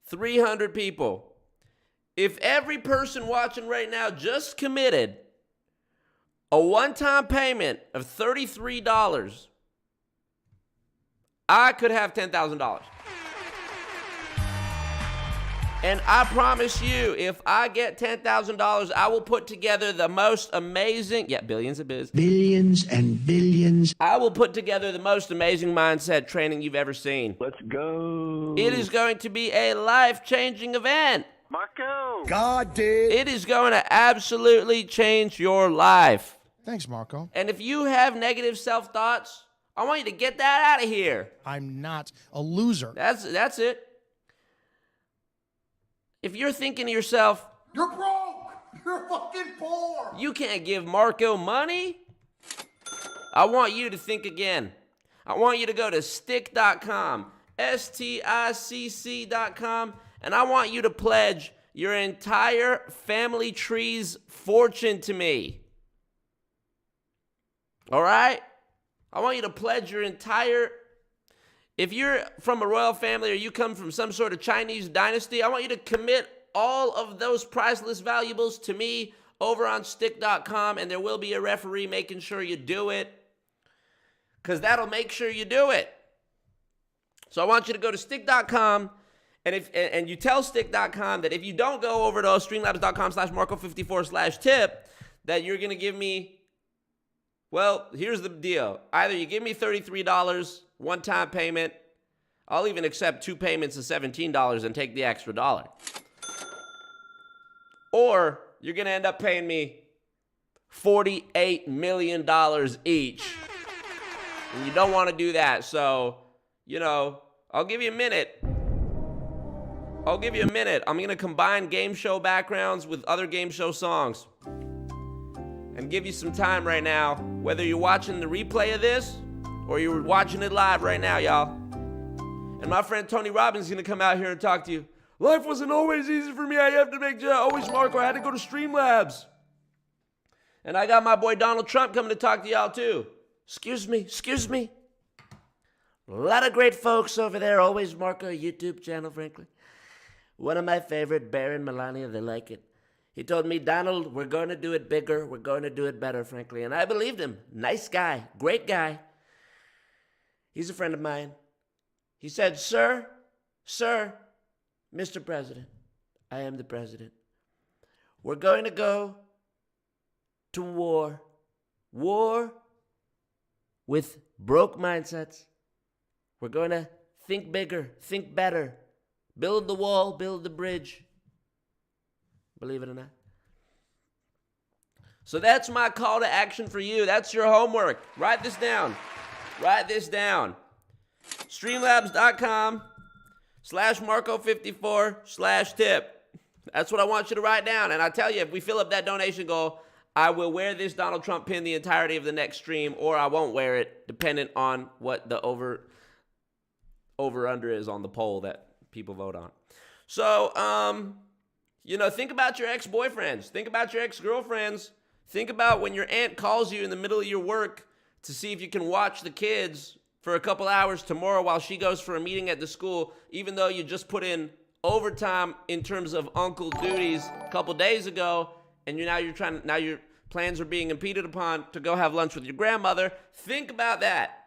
300 people. If every person watching right now just committed a one-time payment of $33, I could have $10,000. And I promise you, if I get $10,000, I will put together the most amazing, billions of biz. Billions and billions. I will put together the most amazing mindset training you've ever seen. Let's go. It is going to be a life-changing event. Marco. God did. It is going to absolutely change your life. Thanks, Marco. And if you have negative self-thoughts, I want you to get that out of here. I'm not a loser. That's it. If you're thinking to yourself, You're broke. You're fucking poor. you can't give Marco money, I want you to think again. I want you to go to stick.com, STICC.com, and I want you to pledge your entire family tree's fortune to me. All right? I want you to pledge your entire... If you're from a royal family or you come from some sort of Chinese dynasty, I want you to commit all of those priceless valuables to me over on stick.com, and there will be a referee making sure you do it, because that'll make sure you do it. So I want you to go to stick.com, and you tell stick.com that if you don't go over to streamlabs.com/Marco54/tip, that you're going to give me, well, here's the deal. Either you give me $33, one-time payment. I'll even accept 2 payments of $17 and take the extra $1. Or you're going to end up paying me $48 million each. And you don't want to do that. So, I'll give you a minute. I'm going to combine game show backgrounds with other game show songs. And give you some time right now, whether you're watching the replay of this or you're watching it live right now, y'all. And my friend Tony Robbins is going to come out here and talk to you. Life wasn't always easy for me. I have to make always Marco. I had to go to Streamlabs. And I got my boy Donald Trump coming to talk to y'all too. Excuse me. A lot of great folks over there. Always Marco YouTube channel, frankly. One of my favorite, Bear and Melania, they like it. He told me, Donald, we're going to do it bigger. We're going to do it better, frankly. And I believed him. Nice guy. Great guy. He's a friend of mine. He said, Sir, Mr. President, I am the president. We're going to go to war. War with broke mindsets. We're going to think bigger, think better. Build the wall, build the bridge. Believe it or not. So that's my call to action for you. That's your homework. Write this down. Streamlabs.com/Marco54/tip. That's what I want you to write down. And I tell you, if we fill up that donation goal, I will wear this Donald Trump pin the entirety of the next stream, or I won't wear it, dependent on what the over-under is on the poll that people vote on. So, think about your ex-boyfriends. Think about your ex-girlfriends. Think about when your aunt calls you in the middle of your work to see if you can watch the kids for a couple hours tomorrow while she goes for a meeting at the school, even though you just put in overtime in terms of uncle duties a couple days ago, and now your plans are being impeded upon to go have lunch with your grandmother. Think about that.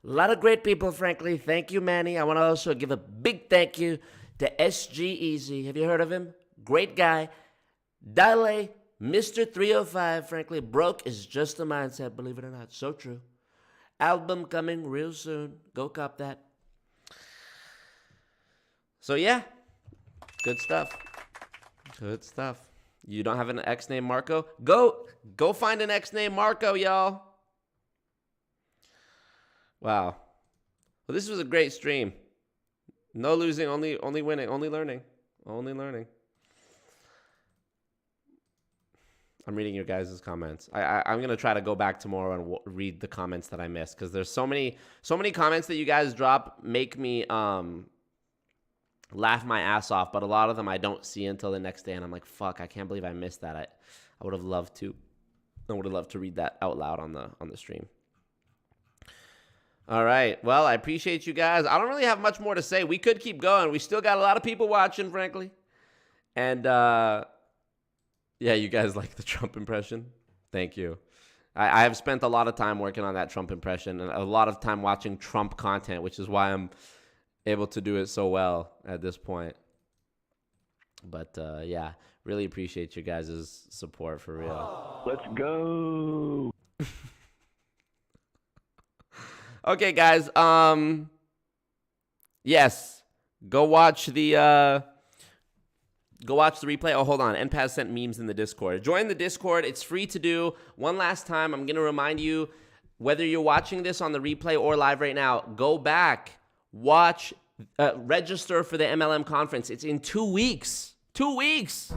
A lot of great people, frankly. Thank you, Manny. I want to also give a big thank you to SG Easy. Have you heard of him? Great guy. Dale, Mr. 305, frankly. Broke is just a mindset, believe it or not. So true. Album coming real soon. Go cop that. So, yeah. Good stuff. You don't have an ex named Marco? Go find an ex named Marco, y'all. Wow. Well, this was a great stream. No losing, only winning, only learning. Only learning. I'm reading your guys' comments. I'm going to try to go back tomorrow and read the comments that I missed, because there's so many comments that you guys drop make me laugh my ass off, but a lot of them I don't see until the next day, and I'm like, fuck, I can't believe I missed that. I would have loved to. I would have loved to read that out loud on the stream. All right. Well, I appreciate you guys. I don't really have much more to say. We could keep going. We still got a lot of people watching, frankly. And yeah, you guys like the Trump impression? Thank you. I have spent a lot of time working on that Trump impression and a lot of time watching Trump content, which is why I'm able to do it so well at this point. But yeah, really appreciate you guys' support for real. Let's go. Okay, guys. Yes, go watch the replay. Oh, hold on. NPAS sent memes in the Discord. Join the Discord. It's free to do. One last time, I'm going to remind you, whether you're watching this on the replay or live right now, go back, watch, register for the MLM conference. It's in 2 weeks. 2 weeks.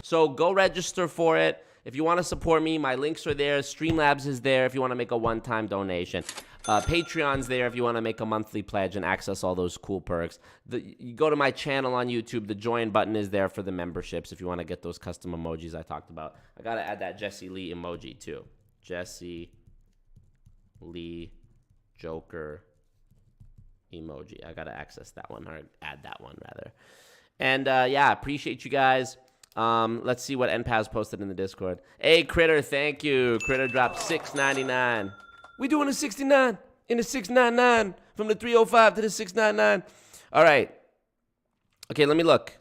So go register for it. If you want to support me, my links are there. Streamlabs is there if you want to make a one-time donation. Patreon's there if you want to make a monthly pledge and access all those cool perks. You go to my channel on YouTube. The join button is there for the memberships if you want to get those custom emojis I talked about. I got to add that Jessie Lee emoji too. Jessie Lee Joker emoji. I got to access that one, or add that one rather. And yeah, appreciate you guys. Let's see what NPAS posted in the Discord. Hey, Critter, thank you. Critter dropped $6.99. We doing a 69 in a 699 from the 305 to the 699. All right. Okay, let me look.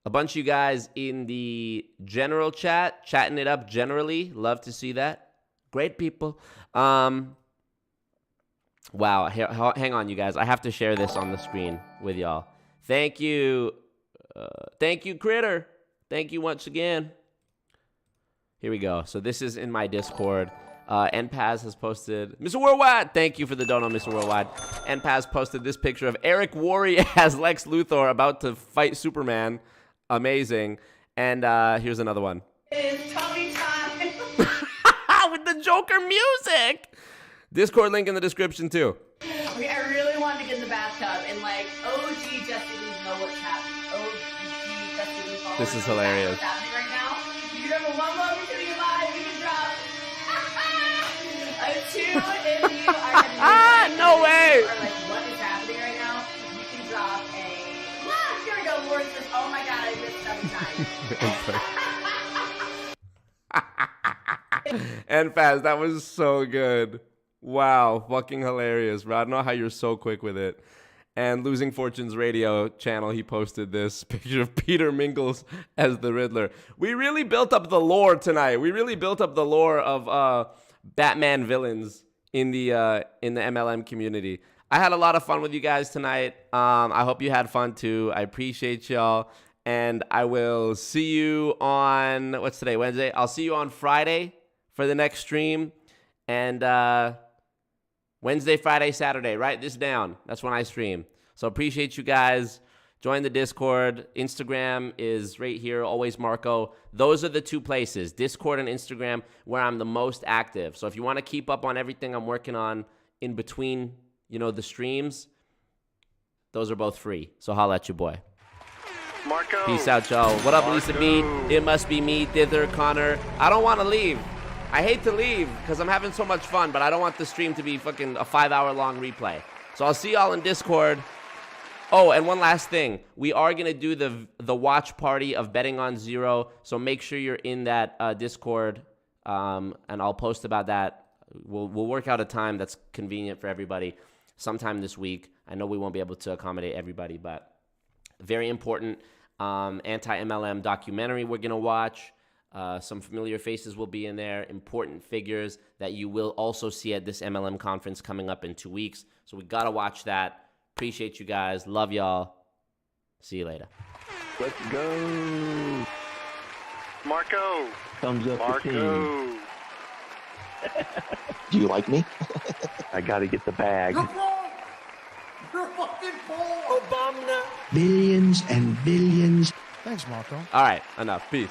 A bunch of you guys in the general chat, chatting it up generally. Love to see that. Great people. Wow. Hang on, you guys. I have to share this on the screen with y'all. Thank you. Thank you, Critter. Thank you once again. Here we go. So this is in my Discord. NPAS has posted, Mr. Worldwide, thank you for the dono, Mr. Worldwide. NPAS posted this picture of Eric Worre as Lex Luthor about to fight Superman. Amazing. And here's another one. It's Tubby time. With the Joker music. Discord link in the description too. Okay, I really wanted to get in the bathtub and like OG Jessie Lee know what's happening. OG Jessie Lee followers This is know hilarious. what's happening right now. You can remember one moment to be alive, we can drop a 2 if you are having no way. or like what is happening right now. You can drop a here we go. Lauren says, oh my god, I missed 7 times. And fast, that was so good. Wow, fucking hilarious, bro. I don't know how you're so quick with it. And Losing Fortunes Radio channel, he posted this picture of Peter Mingles as the Riddler. We really built up the lore tonight. We really built up the lore of Batman villains in the MLM community. I had a lot of fun with you guys tonight. I hope you had fun too. I appreciate y'all. And I will see you on, what's today, Wednesday? I'll see you on Friday for the next stream. And Wednesday, Friday, Saturday. Write this down. That's when I stream. So appreciate you guys. Join the Discord. Instagram is right here, always Marco. Those are the two places, Discord and Instagram, where I'm the most active. So if you want to keep up on everything I'm working on in between, the streams, those are both free. So holla at your boy. Marco. Peace out, y'all. What up, Lisa B? It must be me, Thither, Connor. I don't want to leave. I hate to leave because I'm having so much fun, but I don't want the stream to be fucking a 5-hour-long replay. So I'll see y'all in Discord. Oh, and one last thing. We are going to do the watch party of Betting on Zero, so make sure you're in that Discord, and I'll post about that. We'll work out a time that's convenient for everybody sometime this week. I know we won't be able to accommodate everybody, but very important anti-MLM documentary we're going to watch. Some familiar faces will be in there, important figures that you will also see at this MLM conference coming up in 2 weeks. So we got to watch that. Appreciate you guys. Love y'all. See you later. Let's go. Marco. Thumbs up for team. Marco. Do you like me? I got to get the bag. You're fucking full. Billions and billions. Thanks, Marco. All right, enough. Peace.